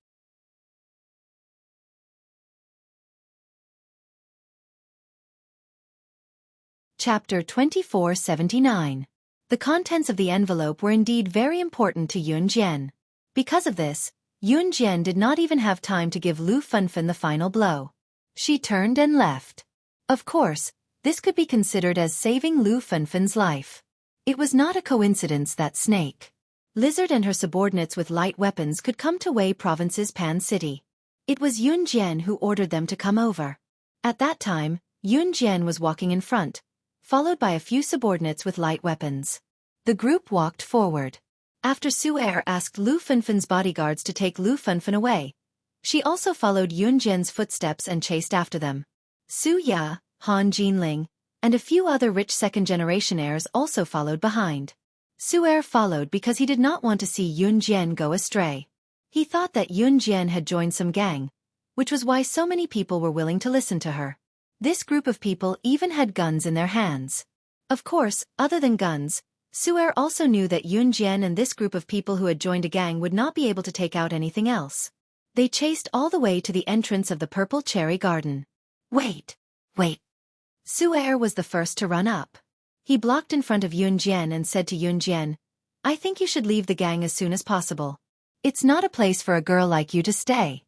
Chapter 2479. The contents of the envelope were indeed very important to Yun Jian. Because of this, Yun Jian did not even have time to give Lu Fenfen the final blow. She turned and left. Of course, this could be considered as saving Lu Fenfen's life. It was not a coincidence that Snake, Lizard and her subordinates with light weapons could come to Wei Province's Pan City. It was Yun Jian who ordered them to come over. At that time, Yun Jian was walking in front, followed by a few subordinates with light weapons. The group walked forward. After Su'er asked Lu Fenfen's bodyguards to take Lu Fenfen away, she also followed Yun Jian's footsteps and chased after them. Su Ya, Han Jinling, and a few other rich second-generation heirs also followed behind. Su'er followed because he did not want to see Yun Jian go astray. He thought that Yun Jian had joined some gang, which was why so many people were willing to listen to her. This group of people even had guns in their hands. Of course, other than guns, Su'er also knew that Yun Jian and this group of people who had joined a gang would not be able to take out anything else. They chased all the way to the entrance of the Purple Cherry Garden. Wait. Su'er was the first to run up. He blocked in front of Yun Jian and said to Yun Jian, "I think you should leave the gang as soon as possible. It's not a place for a girl like you to stay."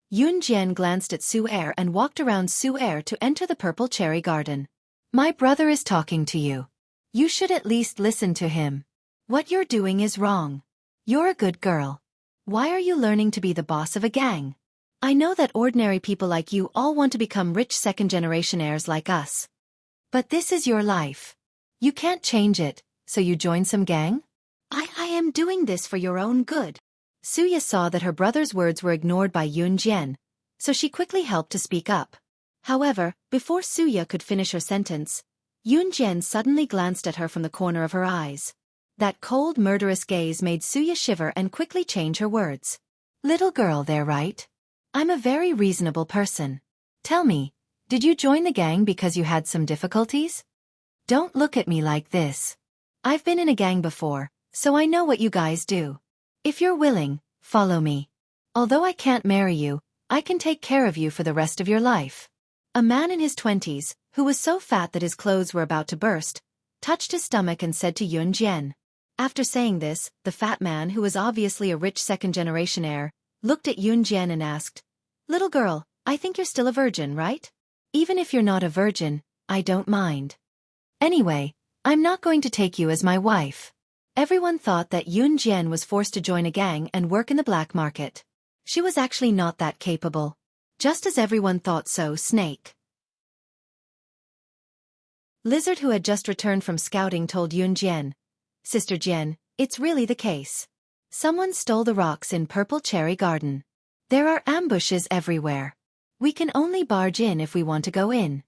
Yun Jian glanced at Su'er and walked around Su'er to enter the Purple Cherry Garden. "My brother is talking to you. You should at least listen to him. What you're doing is wrong. You're a good girl. Why are you learning to be the boss of a gang? I know that ordinary people like you all want to become rich second-generation heirs like us. But this is your life. You can't change it, so you join some gang? I am doing this for your own good." Suya saw that her brother's words were ignored by Yun Jian, so she quickly helped to speak up. However, before Suya could finish her sentence, Yun Jian suddenly glanced at her from the corner of her eyes. That cold, murderous gaze made Suya shiver and quickly change her words. "Little girl there, right? I'm a very reasonable person. Tell me, did you join the gang because you had some difficulties? Don't look at me like this. I've been in a gang before, so I know what you guys do. If you're willing, follow me. Although I can't marry you, I can take care of you for the rest of your life." A man in his 20s, who was so fat that his clothes were about to burst, touched his stomach and said to Yun Jian. After saying this, the fat man, who was obviously a rich second-generation heir, looked at Yun Jian and asked, "Little girl, I think you're still a virgin, right? Even if you're not a virgin, I don't mind. Anyway, I'm not going to take you as my wife." Everyone thought that Yun Jian was forced to join a gang and work in the black market. She was actually not that capable. Just as everyone thought so, Snake. Lizard, who had just returned from scouting, told Yun Jian, "Sister Jian, it's really the case. Someone stole the rocks in Purple Cherry Garden. There are ambushes everywhere. We can only barge in if we want to go in."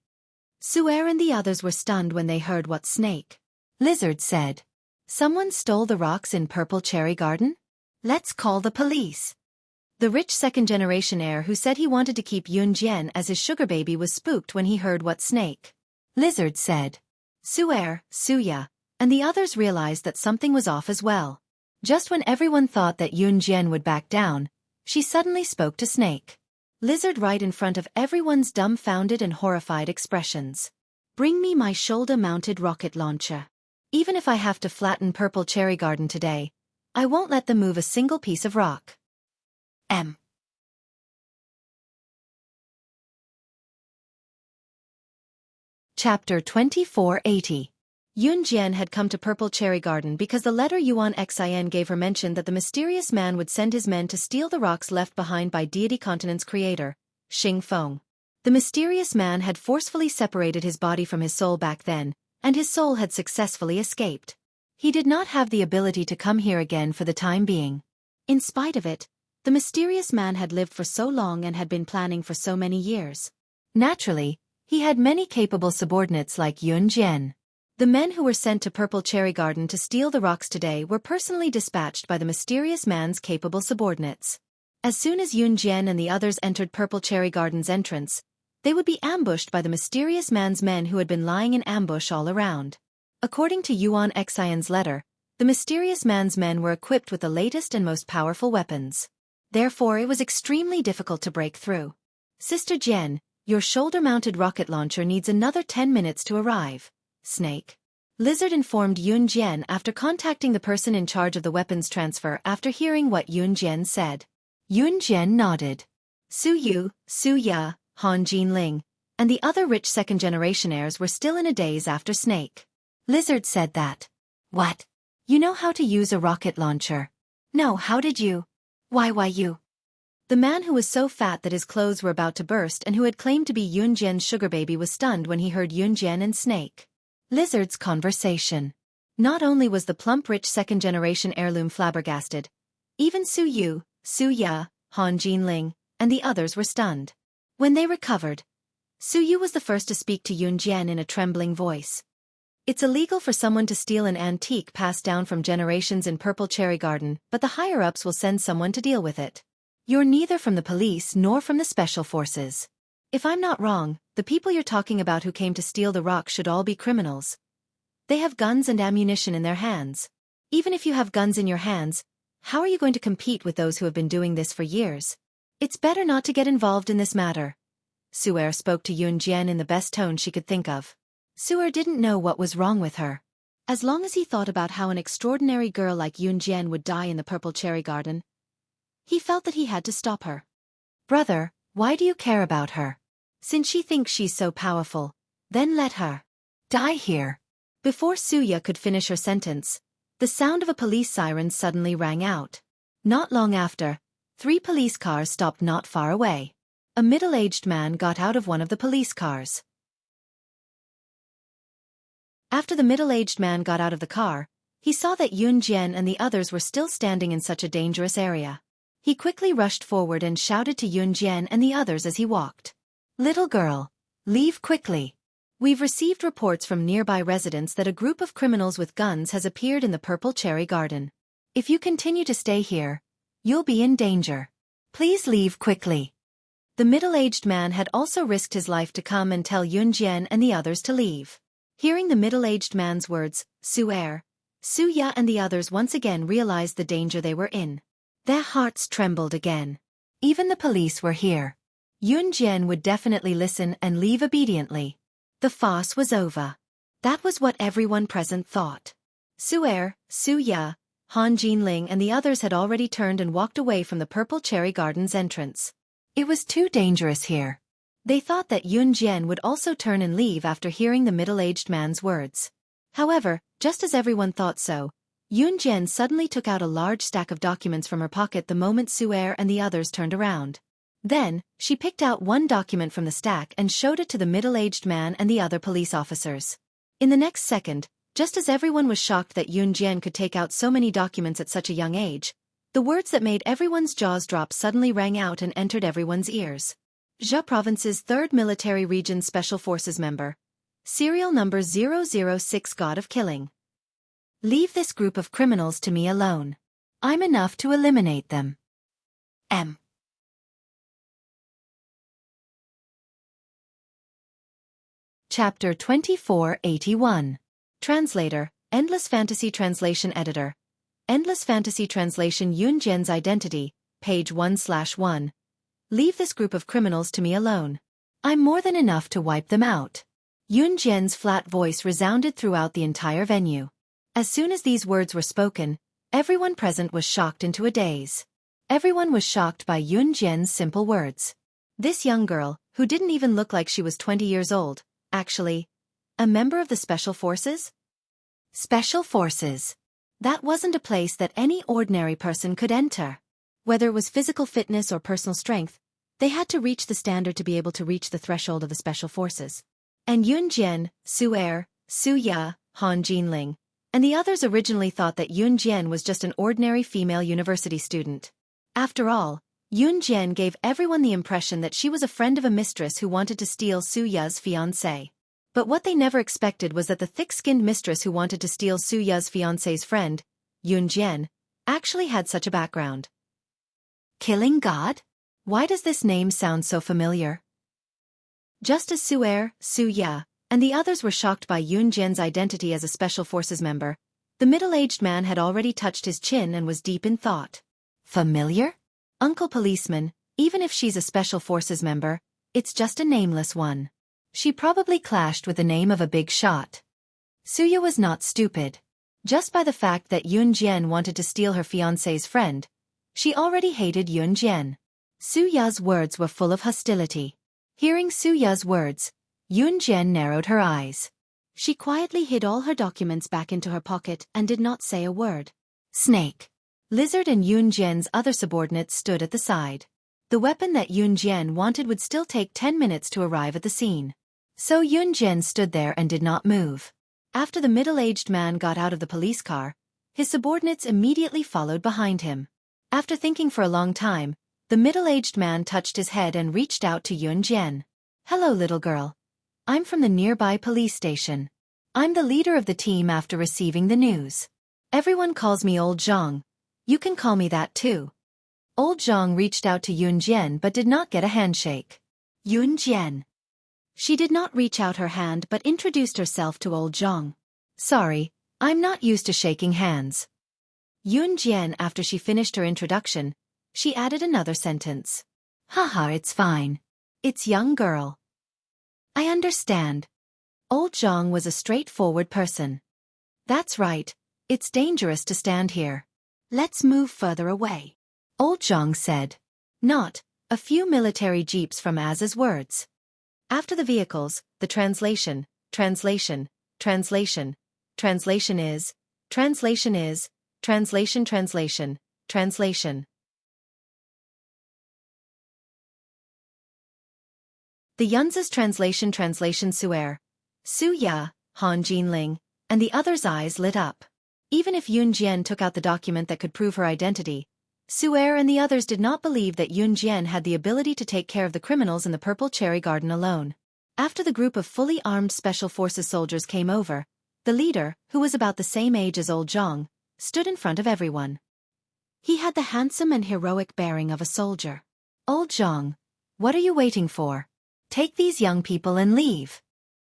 Su'er and the others were stunned when they heard what Snake, Lizard said. "Someone stole the rocks in Purple Cherry Garden? Let's call the police." The rich second-generation heir who said he wanted to keep Yun Jian as his sugar baby was spooked when he heard what Snake, Lizard said. Su'er, Suya, and the others realized that something was off as well. Just when everyone thought that Yun Jian would back down, she suddenly spoke to Snake, Lizard right in front of everyone's dumbfounded and horrified expressions. Bring me my shoulder-mounted rocket launcher. Even if I have to flatten Purple Cherry Garden today, I won't let them move a single piece of rock. M. Chapter 2480. Yun Jian had come to Purple Cherry Garden because the letter Yuan Xin gave her mentioned that the mysterious man would send his men to steal the rocks left behind by Deity Continent's creator, Xing Feng. The mysterious man had forcefully separated his body from his soul back then, and his soul had successfully escaped. He did not have the ability to come here again for the time being. In spite of it, the mysterious man had lived for so long and had been planning for so many years. Naturally, he had many capable subordinates like Yun Jian. The men who were sent to Purple Cherry Garden to steal the rocks today were personally dispatched by the mysterious man's capable subordinates. As soon as Yun Jian and the others entered Purple Cherry Garden's entrance, they would be ambushed by the mysterious man's men who had been lying in ambush all around. According to Yuan Xin's letter, the mysterious man's men were equipped with the latest and most powerful weapons. Therefore, it was extremely difficult to break through. Sister Jian, your shoulder-mounted rocket launcher needs another 10 minutes to arrive. Snake. Lizard informed Yun Jian after contacting the person in charge of the weapons transfer after hearing what Yun Jian said. Yun Jian nodded. Su Yu, Su Ya, Han Jinling, and the other rich second-generation heirs were still in a daze after Snake. Lizard said that. What? You know how to use a rocket launcher? No, how did you? Why you? The man who was so fat that his clothes were about to burst and who had claimed to be Yun Jian's sugar baby was stunned when he heard Yun Jian and Snake. Lizard's conversation. Not only was the plump rich second-generation heirloom flabbergasted, even Su Yu, Su Ya, Han Jinling, and the others were stunned. When they recovered, Su Yu was the first to speak to Yun Jian in a trembling voice. It's illegal for someone to steal an antique passed down from generations in Purple Cherry Garden, but the higher-ups will send someone to deal with it. You're neither from the police nor from the special forces. If I'm not wrong, the people you're talking about who came to steal the rock should all be criminals. They have guns and ammunition in their hands. Even if you have guns in your hands, how are you going to compete with those who have been doing this for years? It's better not to get involved in this matter. Su'er spoke to Yun Jian in the best tone she could think of. Su'er didn't know what was wrong with her. As long as he thought about how an extraordinary girl like Yun Jian would die in the Purple Cherry Garden, he felt that he had to stop her. Brother, why do you care about her? Since she thinks she's so powerful, then let her die here. Before Suya could finish her sentence, the sound of a police siren suddenly rang out. Not long after, 3 police cars stopped not far away. A middle-aged man got out of one of the police cars. After the middle-aged man got out of the car, he saw that Yun Jian and the others were still standing in such a dangerous area. He quickly rushed forward and shouted to Yun Jian and the others as he walked. Little girl, leave quickly. We've received reports from nearby residents that a group of criminals with guns has appeared in the Purple Cherry Garden. If you continue to stay here, you'll be in danger. Please leave quickly. The middle-aged man had also risked his life to come and tell Yun Jian and the others to leave. Hearing the middle-aged man's words, Su'er, Suya and the others once again realized the danger they were in. Their hearts trembled again. Even the police were here. Yun Jian would definitely listen and leave obediently. The farce was over. That was what everyone present thought. Su'er, Suya, Han Jinling and the others had already turned and walked away from the Purple Cherry Garden's entrance. It was too dangerous here. They thought that Yun Jian would also turn and leave after hearing the middle-aged man's words. However, just as everyone thought so, Yun Jian suddenly took out a large stack of documents from her pocket the moment Su'er and the others turned around. Then, she picked out one document from the stack and showed it to the middle-aged man and the other police officers. In the next second, just as everyone was shocked that Yun Jian could take out so many documents at such a young age, the words that made everyone's jaws drop suddenly rang out and entered everyone's ears. Zhe Province's 3rd Military Region Special Forces member. Serial number 006 God of Killing. Leave this group of criminals to me alone. I'm enough to eliminate them. M. Chapter 2481. Translator, Endless Fantasy Translation Editor. Endless Fantasy Translation Yun Jian's Identity, page 1/1. Leave this group of criminals to me alone. I'm more than enough to wipe them out. Yun Jian's flat voice resounded throughout the entire venue. As soon as these words were spoken, everyone present was shocked into a daze. Everyone was shocked by Yun Jian's simple words. This young girl, who didn't even look like she was 20 years old, actually, a member of the Special Forces? Special Forces. That wasn't a place that any ordinary person could enter. Whether it was physical fitness or personal strength, they had to reach the standard to be able to reach the threshold of the Special Forces. And Yun Jian, Su Er, Su Ya, Han Jinling, and the others originally thought that Yun Jian was just an ordinary female university student. After all, Yun Jian gave everyone the impression that she was a friend of a mistress who wanted to steal Su Ya's fiancé. But what they never expected was that the thick-skinned mistress who wanted to steal Su Ya's fiancé's friend, Yun Jian, actually had such a background. Killing God? Why does this name sound so familiar? Just as Su Er, Su Ya, and the others were shocked by Yun Jian's identity as a Special Forces member, the middle-aged man had already touched his chin and was deep in thought. Familiar? Uncle Policeman, even if she's a Special Forces member, it's just a nameless one. She probably clashed with the name of a big shot. Su Ya was not stupid. Just by the fact that Yun Jian wanted to steal her fiancé's friend, she already hated Yun Jian. Su Ya's words were full of hostility. Hearing Su Ya's words, Yun Jian narrowed her eyes. She quietly hid all her documents back into her pocket and did not say a word. Snake. Lizard and Yun Jian's other subordinates stood at the side. The weapon that Yun Jian wanted would still take 10 minutes to arrive at the scene. So Yun Jian stood there and did not move. After the middle-aged man got out of the police car, his subordinates immediately followed behind him. After thinking for a long time, the middle-aged man touched his head and reached out to Yun Jian. Hello, little girl. I'm from the nearby police station. I'm the leader of the team after receiving the news. Everyone calls me Old Zhang. You can call me that too. Old Zhang reached out to Yun Jian but did not get a handshake. Yun Jian. She did not reach out her hand but introduced herself to Old Zhang. Sorry, I'm not used to shaking hands. Yun Jian, after she finished her introduction, she added another sentence. Haha, it's fine. It's young girl. I understand. Old Zhang was a straightforward person. That's right, it's dangerous to stand here. Let's move further away. Old Zhang said. Not a few military jeeps from Az's words. After the vehicles, the translation is, translation. The Yunza's translation Su Er, Su Ya, Han Jinling, and the others' eyes lit up. Even if Yun Jian took out the document that could prove her identity, Su Er and the others did not believe that Yun Jian had the ability to take care of the criminals in the Purple Cherry Garden alone. After the group of fully armed Special Forces soldiers came over, the leader, who was about the same age as Old Zhang, stood in front of everyone. He had the handsome and heroic bearing of a soldier. Old Zhang, what are you waiting for? Take these young people and leave.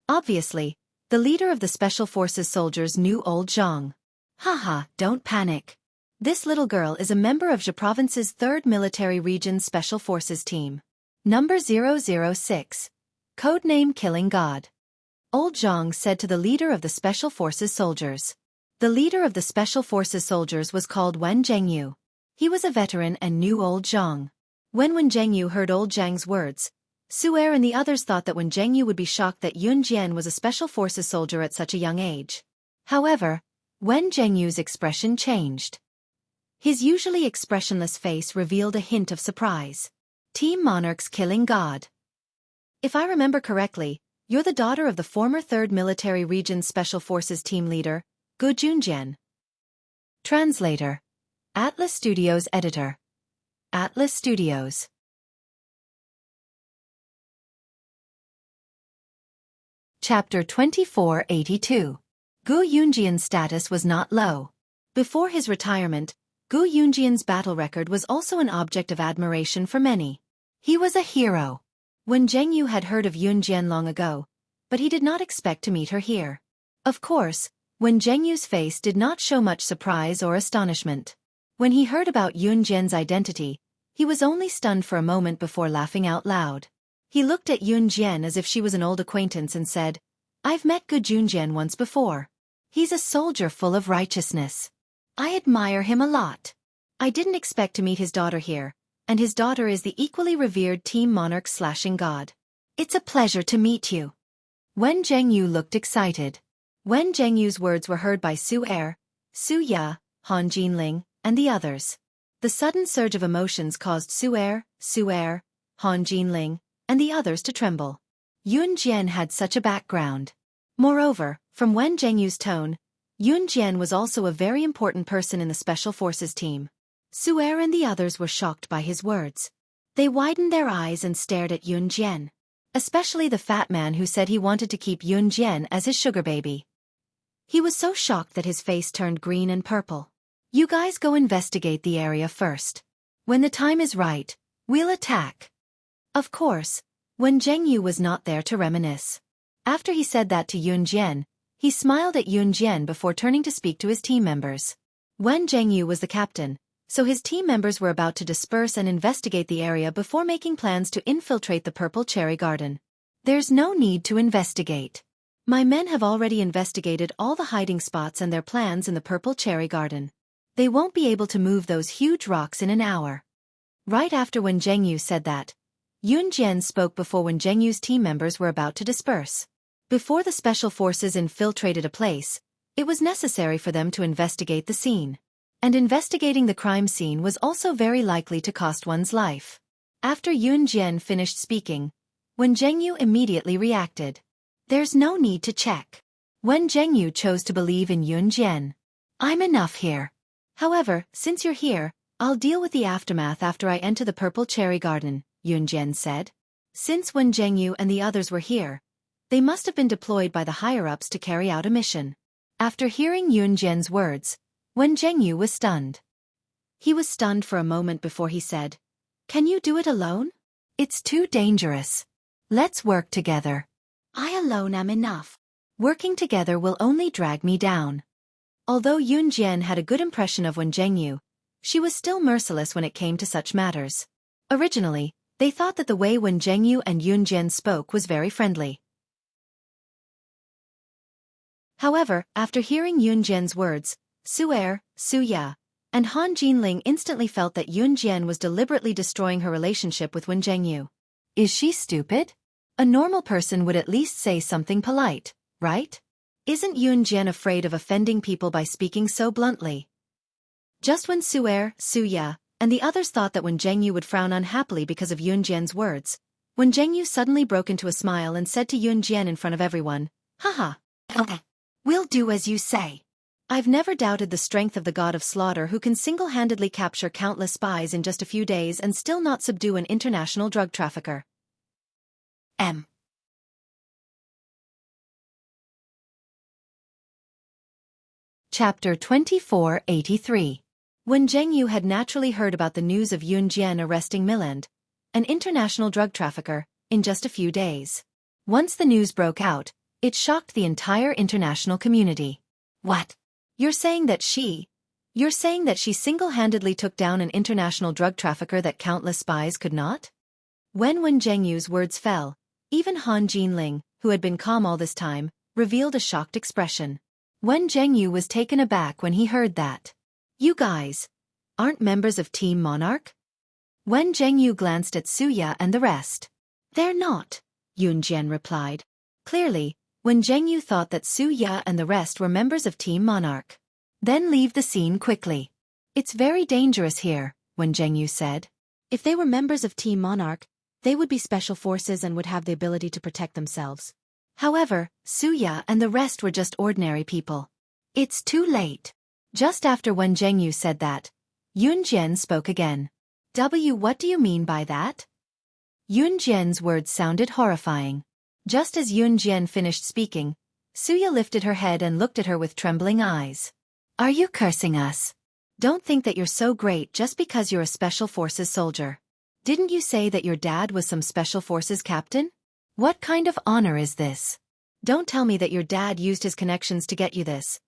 Obviously, the leader of the Special Forces soldiers knew Old Zhang. Haha, don't panic. This little girl is a member of Zhe Province's 3rd Military Region Special Forces Team. Number 006. Codename Killing God. Old Zhang said to the leader of the Special Forces soldiers. The leader of the Special Forces soldiers was called Wen Zhengyu. He was a veteran and knew Old Zhang. When Zhengyu heard Old Zhang's words, Su Er and the others thought that Wen Zhengyu would be shocked that Yun Jian was a Special Forces soldier at such a young age. However, Wen Zhengyu's expression changed. His usually expressionless face revealed a hint of surprise. Team Monarch's Killing God. If I remember correctly, you're the daughter of the former 3rd Military Region Special Forces team leader, Gu Junjian. Translator. Atlas Studios Editor. Atlas Studios. Chapter 2482. Gu Yunjian's status was not low. Before his retirement, Gu Yunjian's battle record was also an object of admiration for many. He was a hero. Wen Zhengyu had heard of Yun Jian long ago, but he did not expect to meet her here. Of course, Wen Zhengyu's face did not show much surprise or astonishment. When he heard about Yun Jian's identity, he was only stunned for a moment before laughing out loud. He looked at Yun Jian as if she was an old acquaintance and said, I've met Gu Junjian once before. He's a soldier full of righteousness. I admire him a lot. I didn't expect to meet his daughter here, and his daughter is the equally revered team monarch slashing god. It's a pleasure to meet you. Wen Zhengyu looked excited. Wen Zhengyu's words were heard by Su Er, Su Ya, Han Jinling, and the others. The sudden surge of emotions caused Su Er, Han Jinling, and the others to tremble. Yun Jian had such a background. Moreover, from Wen Zhengyu's tone, Yun Jian was also a very important person in the Special Forces team. Su Er and the others were shocked by his words. They widened their eyes and stared at Yun Jian. Especially the fat man who said he wanted to keep Yun Jian as his sugar baby. He was so shocked that his face turned green and purple. You guys go investigate the area first. When the time is right, we'll attack. Of course, Wen Zhengyu was not there to reminisce. After he said that to Yun Jian, he smiled at Yun Jian before turning to speak to his team members. Wen Zhengyu was the captain, so his team members were about to disperse and investigate the area before making plans to infiltrate the Purple Cherry Garden. There's no need to investigate. My men have already investigated all the hiding spots and their plans in the Purple Cherry Garden. They won't be able to move those huge rocks in an hour. Right after Wen Zhengyu said that, Yun Jian spoke before Wen Zhengyu's team members were about to disperse. Before the special forces infiltrated a place, it was necessary for them to investigate the scene. And investigating the crime scene was also very likely to cost one's life. After Yun Jian finished speaking, Wen Zhengyu immediately reacted. There's no need to check. Wen Zhengyu chose to believe in Yun Jian. I'm enough here. However, since you're here, I'll deal with the aftermath after I enter the Purple Cherry Garden, Yun Jian said. Since Wen Zhengyu and the others were here, they must have been deployed by the higher-ups to carry out a mission. After hearing Yun Jian's words, Wen Zhengyu was stunned. He was stunned for a moment before he said, Can you do it alone? It's too dangerous. Let's work together. I alone am enough. Working together will only drag me down. Although Yun Jian had a good impression of Wen Zhengyu, she was still merciless when it came to such matters. Originally, they thought that the way Wen Zhengyu and Yun Jian spoke was very friendly. However, after hearing Yun Jian's words, Su Er, Su Ya, and Han Jinling instantly felt that Yun Jian was deliberately destroying her relationship with Wen Zhengyu. Is she stupid? A normal person would at least say something polite, right? Isn't Yun Jian afraid of offending people by speaking so bluntly? Just when Su Er, Su Ya, and the others thought that Wen Zhengyu would frown unhappily because of Yun Jian's words, Wen Zhengyu suddenly broke into a smile and said to Yun Jian in front of everyone, Haha. We'll do as you say. I've never doubted the strength of the god of slaughter who can single-handedly capture countless spies in just a few days and still not subdue an international drug trafficker. Chapter 2483. Wen Zhengyu had naturally heard about the news of Yun Jian arresting Milland, an international drug trafficker, in just a few days. Once the news broke out, it shocked the entire international community. What? You're saying that she single-handedly took down an international drug trafficker that countless spies could not? When Wen Zhengyu's words fell, even Han Jinling, who had been calm all this time, revealed a shocked expression. Wen Zhengyu was taken aback when he heard that. You guys aren't members of Team Monarch? Wen Zhengyu glanced at Su Ya and the rest. They're not, Yun Jian replied. Clearly, Wen Zhengyu thought that Su Ya and the rest were members of Team Monarch. Then leave the scene quickly. It's very dangerous here, Wen Zhengyu said. If they were members of Team Monarch, they would be special forces and would have the ability to protect themselves. However, Su Ya and the rest were just ordinary people. It's too late. Just after Wen Zhengyu said that, Yun Jian spoke again. What do you mean by that? Yun Jian's words sounded horrifying. Just as Yun Jian finished speaking, Su Ya lifted her head and looked at her with trembling eyes. Are you cursing us? Don't think that you're so great just because you're a Special Forces soldier. Didn't you say that your dad was some Special Forces captain? What kind of honor is this? Don't tell me that your dad used his connections to get you this.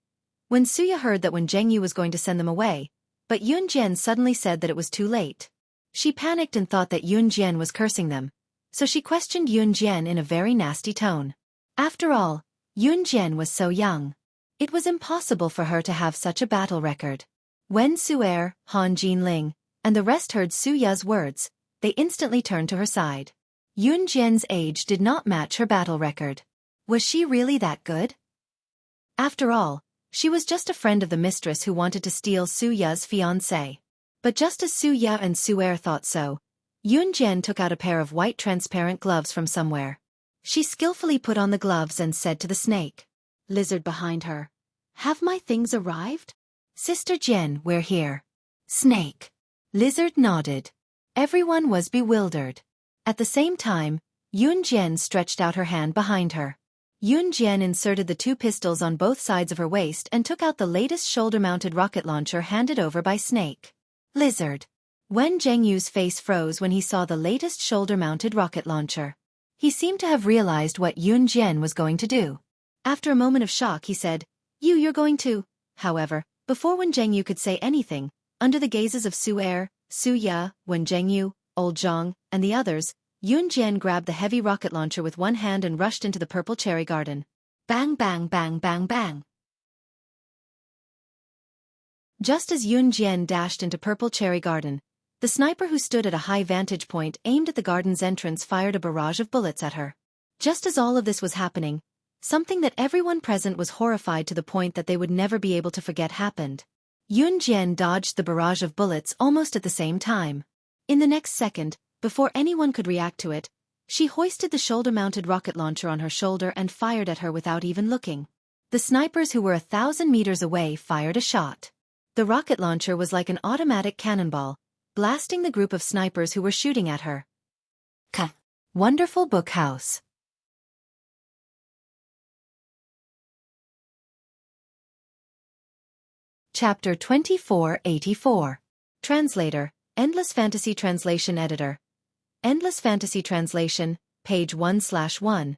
When Su Ya heard that Wen Zhengyu was going to send them away, but Yun Jian suddenly said that it was too late. She panicked and thought that Yun Jian was cursing them, so she questioned Yun Jian in a very nasty tone. After all, Yun Jian was so young. It was impossible for her to have such a battle record. When Su Er, Han Jinling, and the rest heard Su Ya's words, they instantly turned to her side. Yun Jian's age did not match her battle record. Was she really that good? After all, she was just a friend of the mistress who wanted to steal Su Ya's fiancé. But just as Su Ya and Su Er thought so, Yun Jian took out a pair of white transparent gloves from somewhere. She skillfully put on the gloves and said to the snake, lizard behind her, "Have my things arrived?" "Sister Jian, we're here." Snake. Lizard nodded. Everyone was bewildered. At the same time, Yun Jian stretched out her hand behind her. Yun Jian inserted the two pistols on both sides of her waist and took out the latest shoulder-mounted rocket launcher handed over by Snake. Lizard. Wen Zhengyu's face froze when he saw the latest shoulder-mounted rocket launcher. He seemed to have realized what Yun Jian was going to do. After a moment of shock he said, You're going to... However, before Wen Zhengyu could say anything, under the gazes of Su Er, Su Ya, Wen Zhengyu, Old Zhang, and the others, Yun Jian grabbed the heavy rocket launcher with one hand and rushed into the purple cherry garden. Bang bang bang bang bang. Just as Yun Jian dashed into purple cherry garden, the sniper who stood at a high vantage point aimed at the garden's entrance fired a barrage of bullets at her. Just as all of this was happening, something that everyone present was horrified to the point that they would never be able to forget happened. Yun Jian dodged the barrage of bullets almost at the same time. In the next second, before anyone could react to it, she hoisted the shoulder-mounted rocket launcher on her shoulder and fired at her without even looking. The snipers who were 1,000 meters away fired a shot. The rocket launcher was like an automatic cannonball, blasting the group of snipers who were shooting at her. Wonderful Book House. Chapter 2484. Translator, Endless Fantasy Translation Editor. Endless Fantasy Translation, page 1/1.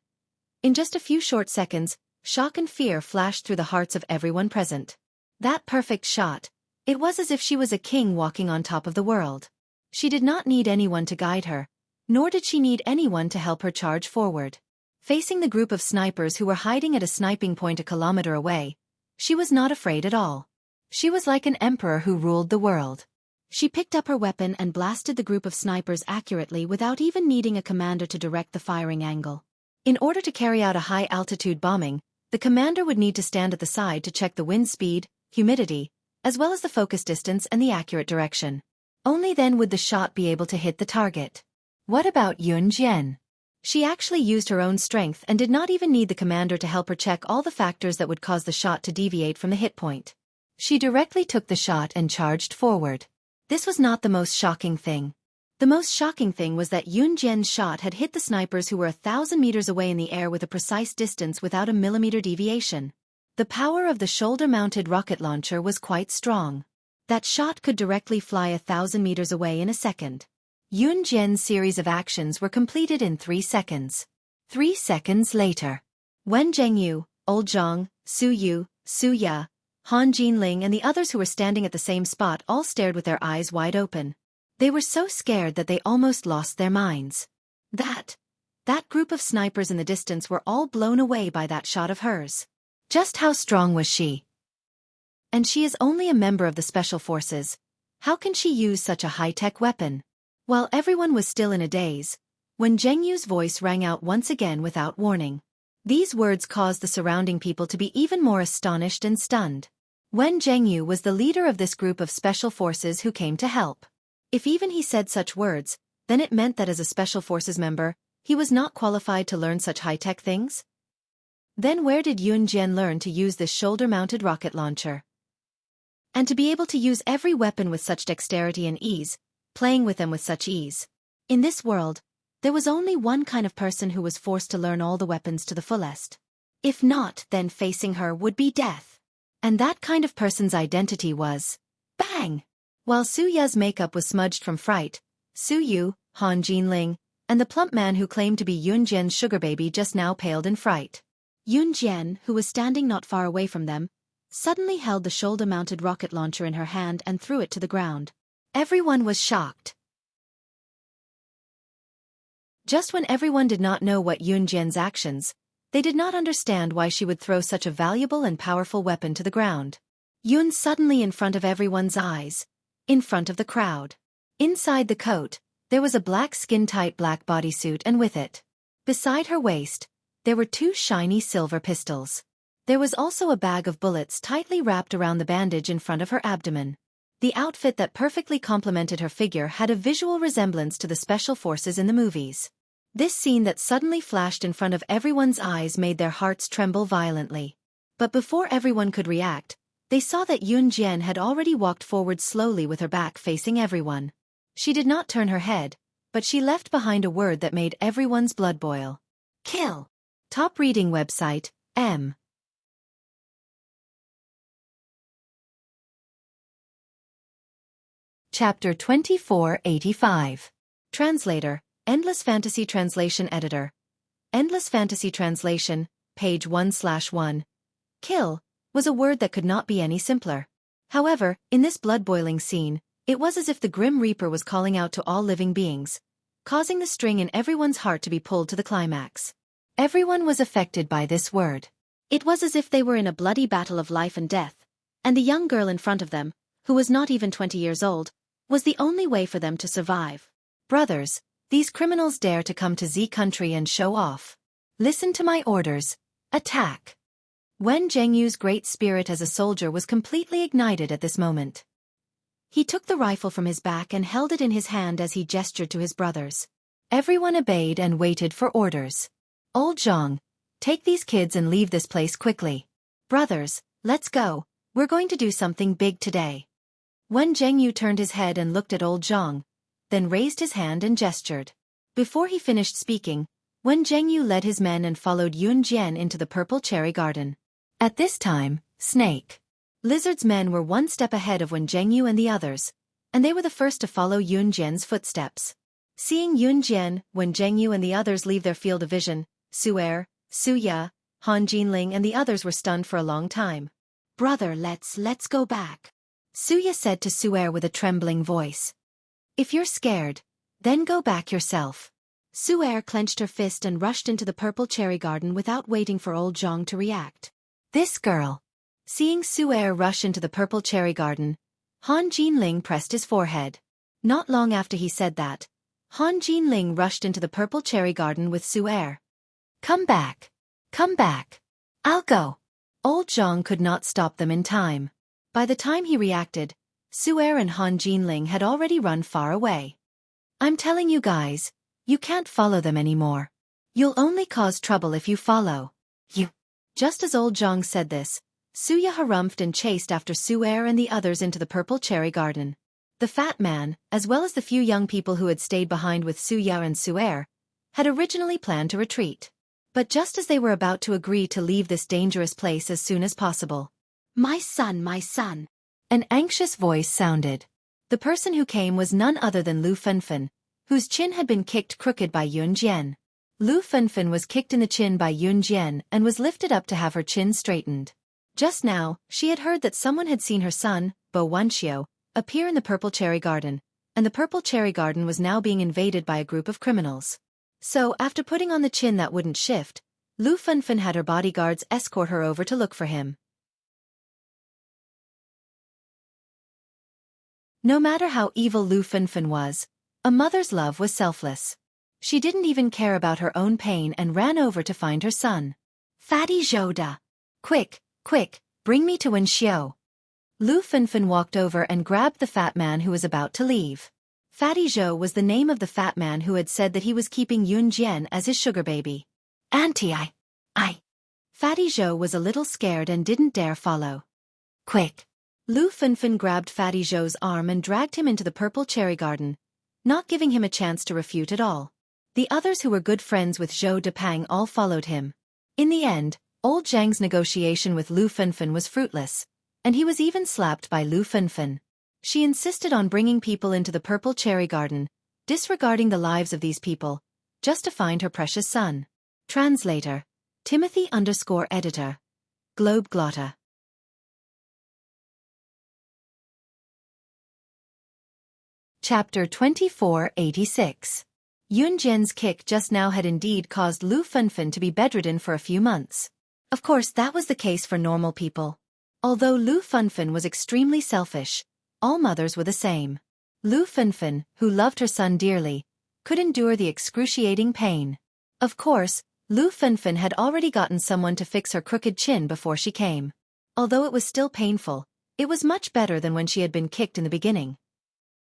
In just a few short seconds, shock and fear flashed through the hearts of everyone present. That perfect shot. It was as if she was a king walking on top of the world. She did not need anyone to guide her, nor did she need anyone to help her charge forward. Facing the group of snipers who were hiding at a sniping point a kilometer away, she was not afraid at all. She was like an emperor who ruled the world. She picked up her weapon and blasted the group of snipers accurately without even needing a commander to direct the firing angle. In order to carry out a high-altitude bombing, the commander would need to stand at the side to check the wind speed, humidity, as well as the focus distance and the accurate direction. Only then would the shot be able to hit the target. What about Yun Jian? She actually used her own strength and did not even need the commander to help her check all the factors that would cause the shot to deviate from the hit point. She directly took the shot and charged forward. This was not the most shocking thing. The most shocking thing was that Yun Jian's shot had hit the snipers who were 1,000 meters away in the air with a precise distance without a millimeter deviation. The power of the shoulder-mounted rocket launcher was quite strong. That shot could directly fly 1,000 meters away in a second. Yun Jian's series of actions were completed in 3 seconds. 3 seconds later, Wen Zhengyu, Old Zhang, Su Yu, Su Ya, Han Jinling and the others who were standing at the same spot all stared with their eyes wide open. They were so scared that they almost lost their minds. That group of snipers in the distance were all blown away by that shot of hers. Just how strong was she? And she is only a member of the Special Forces. How can she use such a high-tech weapon? While everyone was still in a daze, when Zhengyu's voice rang out once again without warning. These words caused the surrounding people to be even more astonished and stunned. Wen Zhengyu was the leader of this group of Special Forces who came to help. If even he said such words, then it meant that as a Special Forces member, he was not qualified to learn such high-tech things? Then where did Yun Jian learn to use this shoulder-mounted rocket launcher? And to be able to use every weapon with such dexterity and ease, playing with them with such ease. In this world, there was only one kind of person who was forced to learn all the weapons to the fullest. If not, then facing her would be death. And that kind of person's identity was... Bang! While Su Ya's makeup was smudged from fright, Su Yu, Han Jinling, and the plump man who claimed to be Yun Jian's sugar baby just now paled in fright. Yun Jian, who was standing not far away from them, suddenly held the shoulder-mounted rocket launcher in her hand and threw it to the ground. Everyone was shocked. Just when everyone did not know what Yun Jian's actions, They did not understand why she would throw such a valuable and powerful weapon to the ground. Yun suddenly in front of everyone's eyes. In front of the crowd. Inside the coat, there was a black skin-tight black bodysuit and with it. Beside her waist, there were 2 shiny silver pistols. There was also a bag of bullets tightly wrapped around the bandage in front of her abdomen. The outfit that perfectly complemented her figure had a visual resemblance to the special forces in the movies. This scene that suddenly flashed in front of everyone's eyes made their hearts tremble violently. But before everyone could react, they saw that Yun Jian had already walked forward slowly with her back facing everyone. She did not turn her head, but she left behind a word that made everyone's blood boil. Kill. Top reading website, M. Chapter 2485. Translator, Endless Fantasy Translation Editor. Endless Fantasy Translation, page 1/1. Kill was a word that could not be any simpler. However, in this blood-boiling scene, it was as if the Grim Reaper was calling out to all living beings, causing the string in everyone's heart to be pulled to the climax. Everyone was affected by this word. It was as if they were in a bloody battle of life and death, and the young girl in front of them, who was not even 20 years old, was the only way for them to survive. Brothers, these criminals dare to come to Z country and show off. Listen to my orders. Attack. Wen Zhengyu's great spirit as a soldier was completely ignited at this moment. He took the rifle from his back and held it in his hand as he gestured to his brothers. Everyone obeyed and waited for orders. Old Zhang, take these kids and leave this place quickly. Brothers, let's go, we're going to do something big today. Wen Zhengyu turned his head and looked at old Zhang, then raised his hand and gestured. Before he finished speaking, Wen Zhengyu led his men and followed Yun Jian into the purple cherry garden. At this time, Snake. Lizard's men were one step ahead of Wen Zhengyu and the others, and they were the first to follow Yun Jian's footsteps. Seeing Yun Jian, Wen Zhengyu and the others leave their field of vision, Su'er, Suya, Han Jinling and the others were stunned for a long time. Brother, let's go back. Suya said to Su'er with a trembling voice. If you're scared, then go back yourself. Su'er clenched her fist and rushed into the purple cherry garden without waiting for old Zhang to react. This girl. Seeing Su'er rush into the purple cherry garden, Han Jinling pressed his forehead. Not long after he said that, Han Jinling rushed into the purple cherry garden with Su'er. Come back. Come back. I'll go. Old Zhang could not stop them in time. By the time he reacted, Su'er and Han Jinling had already run far away. I'm telling you guys, you can't follow them anymore. You'll only cause trouble if you follow. You. Just as old Zhang said this, Suya harumphed and chased after Su'er and the others into the purple cherry garden. The fat man, as well as the few young people who had stayed behind with Suya and Su'er, had originally planned to retreat. But just as they were about to agree to leave this dangerous place as soon as possible. My son, an anxious voice sounded. The person who came was none other than Lu Fenfen, whose chin had been kicked crooked by Yun Jian. Lu Fenfen was kicked in the chin by Yun Jian and was lifted up to have her chin straightened. Just now, she had heard that someone had seen her son, Bo Wanxiu, appear in the purple cherry garden, and the purple cherry garden was now being invaded by a group of criminals. So, after putting on the chin that wouldn't shift, Lu Fenfen had her bodyguards escort her over to look for him. No matter how evil Lu Fenfen was, a mother's love was selfless. She didn't even care about her own pain and ran over to find her son. Fatty Zhouda. Quick, bring me to Wenxiu. Lu Fenfen walked over and grabbed the fat man who was about to leave. Fatty Zhou was the name of the fat man who had said that he was keeping Yun Jian as his sugar baby. Auntie, I. Fatty Zhou was a little scared and didn't dare follow. Quick. Lu Fenfen grabbed Fatty Zhou's arm and dragged him into the purple cherry garden, not giving him a chance to refute at all. The others who were good friends with Zhou Depang all followed him. In the end, old Zhang's negotiation with Lu Fenfen was fruitless, and he was even slapped by Lu Fenfen. She insisted on bringing people into the purple cherry garden, disregarding the lives of these people, just to find her precious son. Translator, Timothy_editor. Globeglotta. Chapter 2486. Yun Jian's kick just now had indeed caused Lu Fenfen to be bedridden for a few months. Of course that was the case for normal people. Although Lu Fenfen was extremely selfish, all mothers were the same. Lu Fenfen, who loved her son dearly, could endure the excruciating pain. Of course, Lu Fenfen had already gotten someone to fix her crooked chin before she came. Although it was still painful, it was much better than when she had been kicked in the beginning.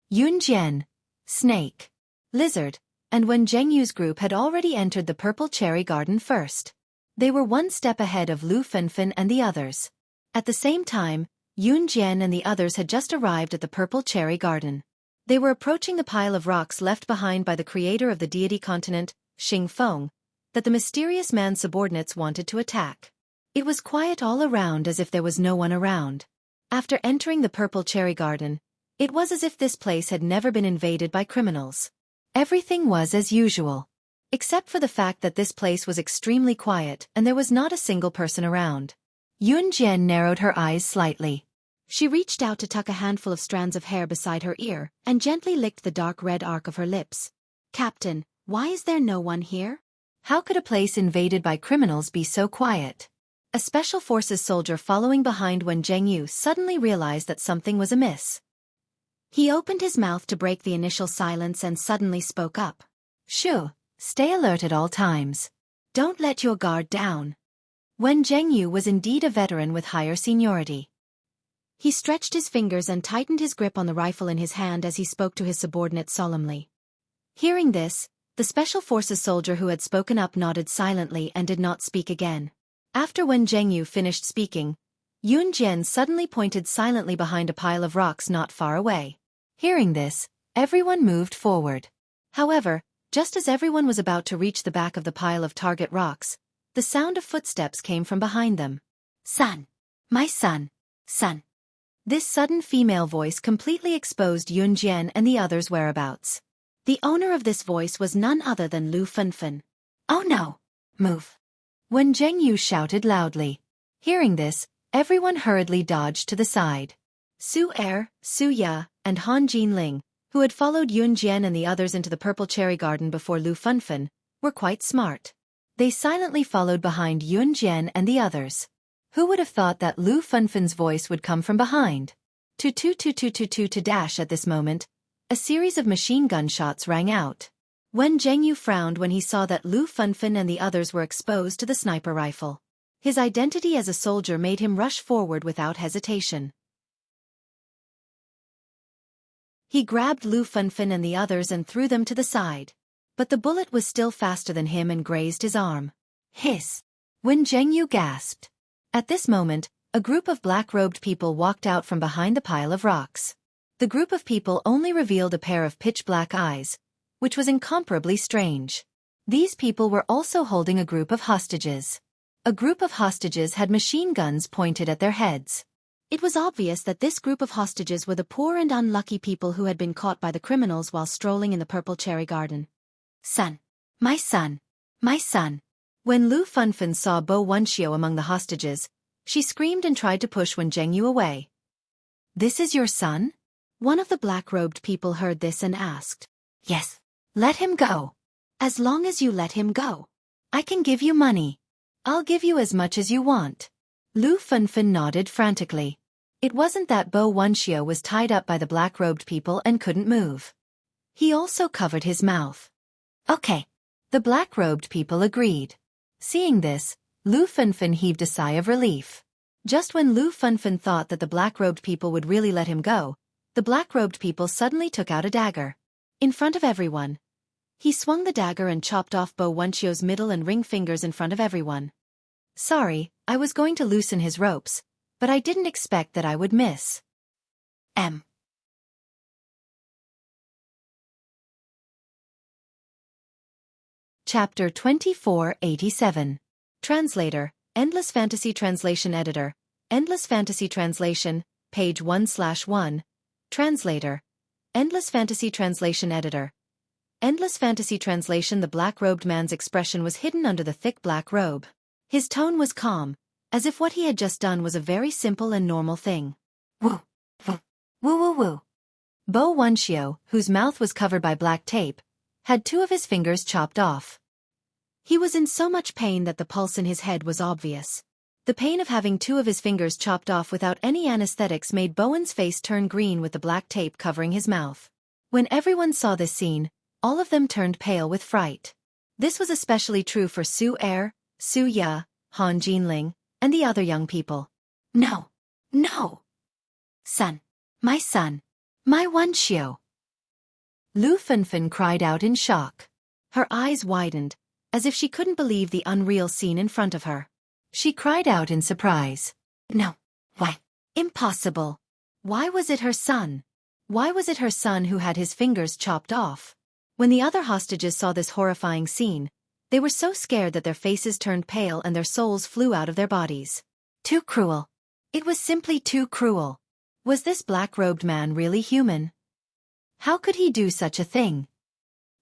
Yun Jian, snake, lizard, and when Zheng Yu's group had already entered the purple cherry garden first. They were one step ahead of Lu Fenfen and the others. At the same time, Yun Jian and the others had just arrived at the purple cherry garden. They were approaching the pile of rocks left behind by the creator of the deity continent, Xingfeng, that the mysterious man's subordinates wanted to attack. It was quiet all around as if there was no one around. After entering the purple cherry garden, it was as if this place had never been invaded by criminals. Everything was as usual. Except for the fact that this place was extremely quiet and there was not a single person around. Yun Jian narrowed her eyes slightly. She reached out to tuck a handful of strands of hair beside her ear and gently licked the dark red arc of her lips. Captain, why is there no one here? How could a place invaded by criminals be so quiet? A special forces soldier following behind when Zheng Yu suddenly realized that something was amiss. He opened his mouth to break the initial silence and suddenly spoke up. Shoo, stay alert at all times. Don't let your guard down. When Zheng Yu was indeed a veteran with higher seniority. He stretched his fingers and tightened his grip on the rifle in his hand as he spoke to his subordinate solemnly. Hearing this, the special forces soldier who had spoken up nodded silently and did not speak again. After when Zheng Yu finished speaking, Yun Jian suddenly pointed silently behind a pile of rocks not far away. Hearing this, everyone moved forward. However, just as everyone was about to reach the back of the pile of target rocks, the sound of footsteps came from behind them. Son! My son! Son! This sudden female voice completely exposed Yun Jian and the others' whereabouts. The owner of this voice was none other than Lu Fenfen. Oh no! Move! When Zheng Yu shouted loudly. Hearing this, everyone hurriedly dodged to the side. Su Er, Su Ya, and Han Jinling, who had followed Yun Jian and the others into the purple cherry garden before Lu Fenfen, were quite smart. They silently followed behind Yun Jian and the others. Who would have thought that Lu Fenfen's voice would come from behind? To dash at this moment, a series of machine gun shots rang out. When Zheng Yu frowned when he saw that Lu Fenfen and the others were exposed to the sniper rifle. His identity as a soldier made him rush forward without hesitation. He grabbed Lu Fenfen and the others and threw them to the side. But the bullet was still faster than him and grazed his arm. Hiss! When Zheng Yu gasped. At this moment, a group of black-robed people walked out from behind the pile of rocks. The group of people only revealed a pair of pitch-black eyes, which was incomparably strange. These people were also holding a group of hostages. A group of hostages had machine guns pointed at their heads. It was obvious that this group of hostages were the poor and unlucky people who had been caught by the criminals while strolling in the purple cherry garden. Son! My son! My son! When Lu Fenfen saw Bo Wuxia among the hostages, she screamed and tried to push Wen Zhengyu away. This is your son? One of the black-robed people heard this and asked. Yes. Let him go. As long as you let him go. I can give you money. I'll give you as much as you want. Lu Fenfen nodded frantically. It wasn't that Bo Wuxia was tied up by the black-robed people and couldn't move. He also covered his mouth. Okay. The black-robed people agreed. Seeing this, Lu Fenfen heaved a sigh of relief. Just when Lu Fenfen thought that the black-robed people would really let him go, the black-robed people suddenly took out a dagger. In front of everyone. He swung the dagger and chopped off Bo Wuxia's middle and ring fingers in front of everyone. Sorry, I was going to loosen his ropes, but I didn't expect that I would miss. Chapter 2487. Translator, Endless Fantasy Translation Editor, Endless Fantasy Translation, page 1/1. Translator, Endless Fantasy Translation Editor. Endless Fantasy Translation. The black-robed man's expression was hidden under the thick black robe. His tone was calm, as if what he had just done was a very simple and normal thing. Woo! Woo! Woo woo woo! Bo Wuxia, whose mouth was covered by black tape, had 2 of his fingers chopped off. He was in so much pain that the pulse in his head was obvious. The pain of having 2 of his fingers chopped off without any anesthetics made Bowen's face turn green with the black tape covering his mouth. When everyone saw this scene, all of them turned pale with fright. This was especially true for Su Er, Su Ya, Han Jinling, and the other young people. No! No! Son! My son! My Wuxia! Lu Fenfen cried out in shock. Her eyes widened, as if she couldn't believe the unreal scene in front of her. She cried out in surprise. No! Why? Impossible! Why was it her son? Why was it her son who had his fingers chopped off? When the other hostages saw this horrifying scene, they were so scared that their faces turned pale and their souls flew out of their bodies. Too cruel. It was simply too cruel. Was this black-robed man really human? How could he do such a thing?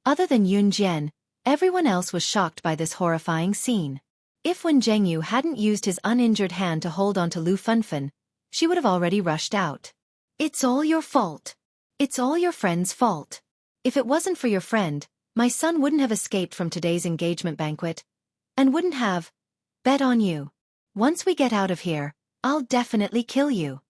Other than Yun Jian, everyone else was shocked by this horrifying scene. If Wen Zhengyu hadn't used his uninjured hand to hold onto Lu Fenfen, she would have already rushed out. It's all your fault. It's all your friend's fault. If it wasn't for your friend, my son wouldn't have escaped from today's engagement banquet, and wouldn't have bet on you. Once we get out of here, I'll definitely kill you.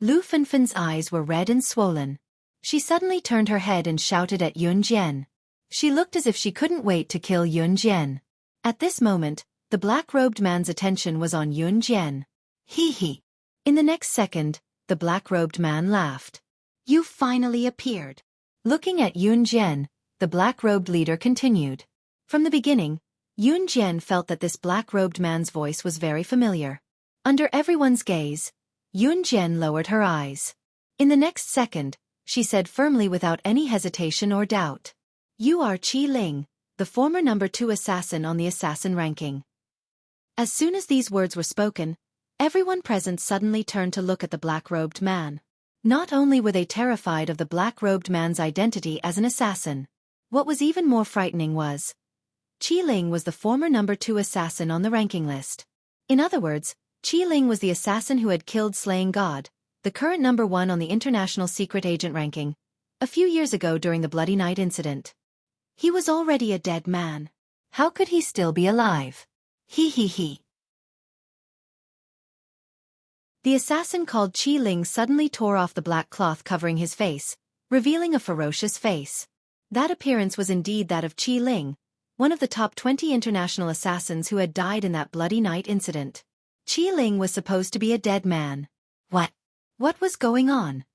Lu Fenfen's eyes were red and swollen. She suddenly turned her head and shouted at Yun Jian. She looked as if she couldn't wait to kill Yun Jian. At this moment, the black-robed man's attention was on Yun Jian. Hee. In the next second, the black-robed man laughed. You finally appeared. Looking at Yun Jian, the black-robed leader continued. From the beginning, Yun Jian felt that this black-robed man's voice was very familiar. Under everyone's gaze, Yun Jian lowered her eyes. In the next second, she said firmly without any hesitation or doubt. You are Qi Ling, the former number 2 assassin on the assassin ranking. As soon as these words were spoken, everyone present suddenly turned to look at the black-robed man. Not only were they terrified of the black-robed man's identity as an assassin, what was even more frightening was, Qi Ling was the former number 2 assassin on the ranking list. In other words, Qi Ling was the assassin who had killed Slaying God, the current number 1 on the international secret agent ranking, a few years ago during the Bloody Night incident. He was already a dead man. How could he still be alive? He. The assassin called Qi Ling suddenly tore off the black cloth covering his face, revealing a ferocious face. That appearance was indeed that of Qi Ling, one of the top 20 international assassins who had died in that Bloody Night incident. Qi Ling was supposed to be a dead man. What was going on?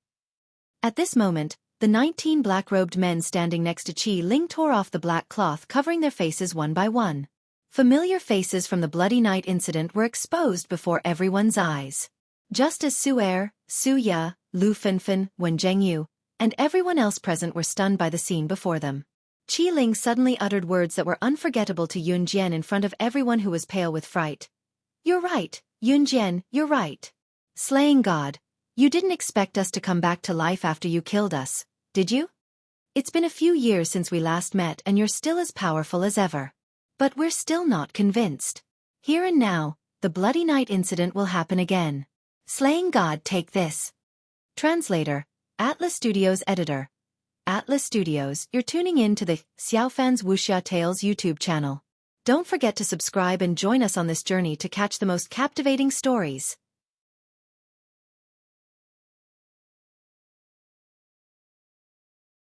At this moment, the 19 black-robed men standing next to Qi Ling tore off the black cloth covering their faces one by one. Familiar faces from the Bloody Night incident were exposed before everyone's eyes. Just as Su Er, Su Ya, Lu Fenfen, Wen Zhengyu, and everyone else present were stunned by the scene before them. Qi Ling suddenly uttered words that were unforgettable to Yun Jian in front of everyone who was pale with fright. You're right, Yun Jian, you're right. Slaying God, you didn't expect us to come back to life after you killed us, did you? It's been a few years since we last met and you're still as powerful as ever. But we're still not convinced. Here and now, the Bloody Night incident will happen again. Slaying God, take this. Translator, Atlas Studios Editor. Atlas Studios, you're tuning in to the Xiaofan's Wuxia Tales YouTube channel. Don't forget to subscribe and join us on this journey to catch the most captivating stories.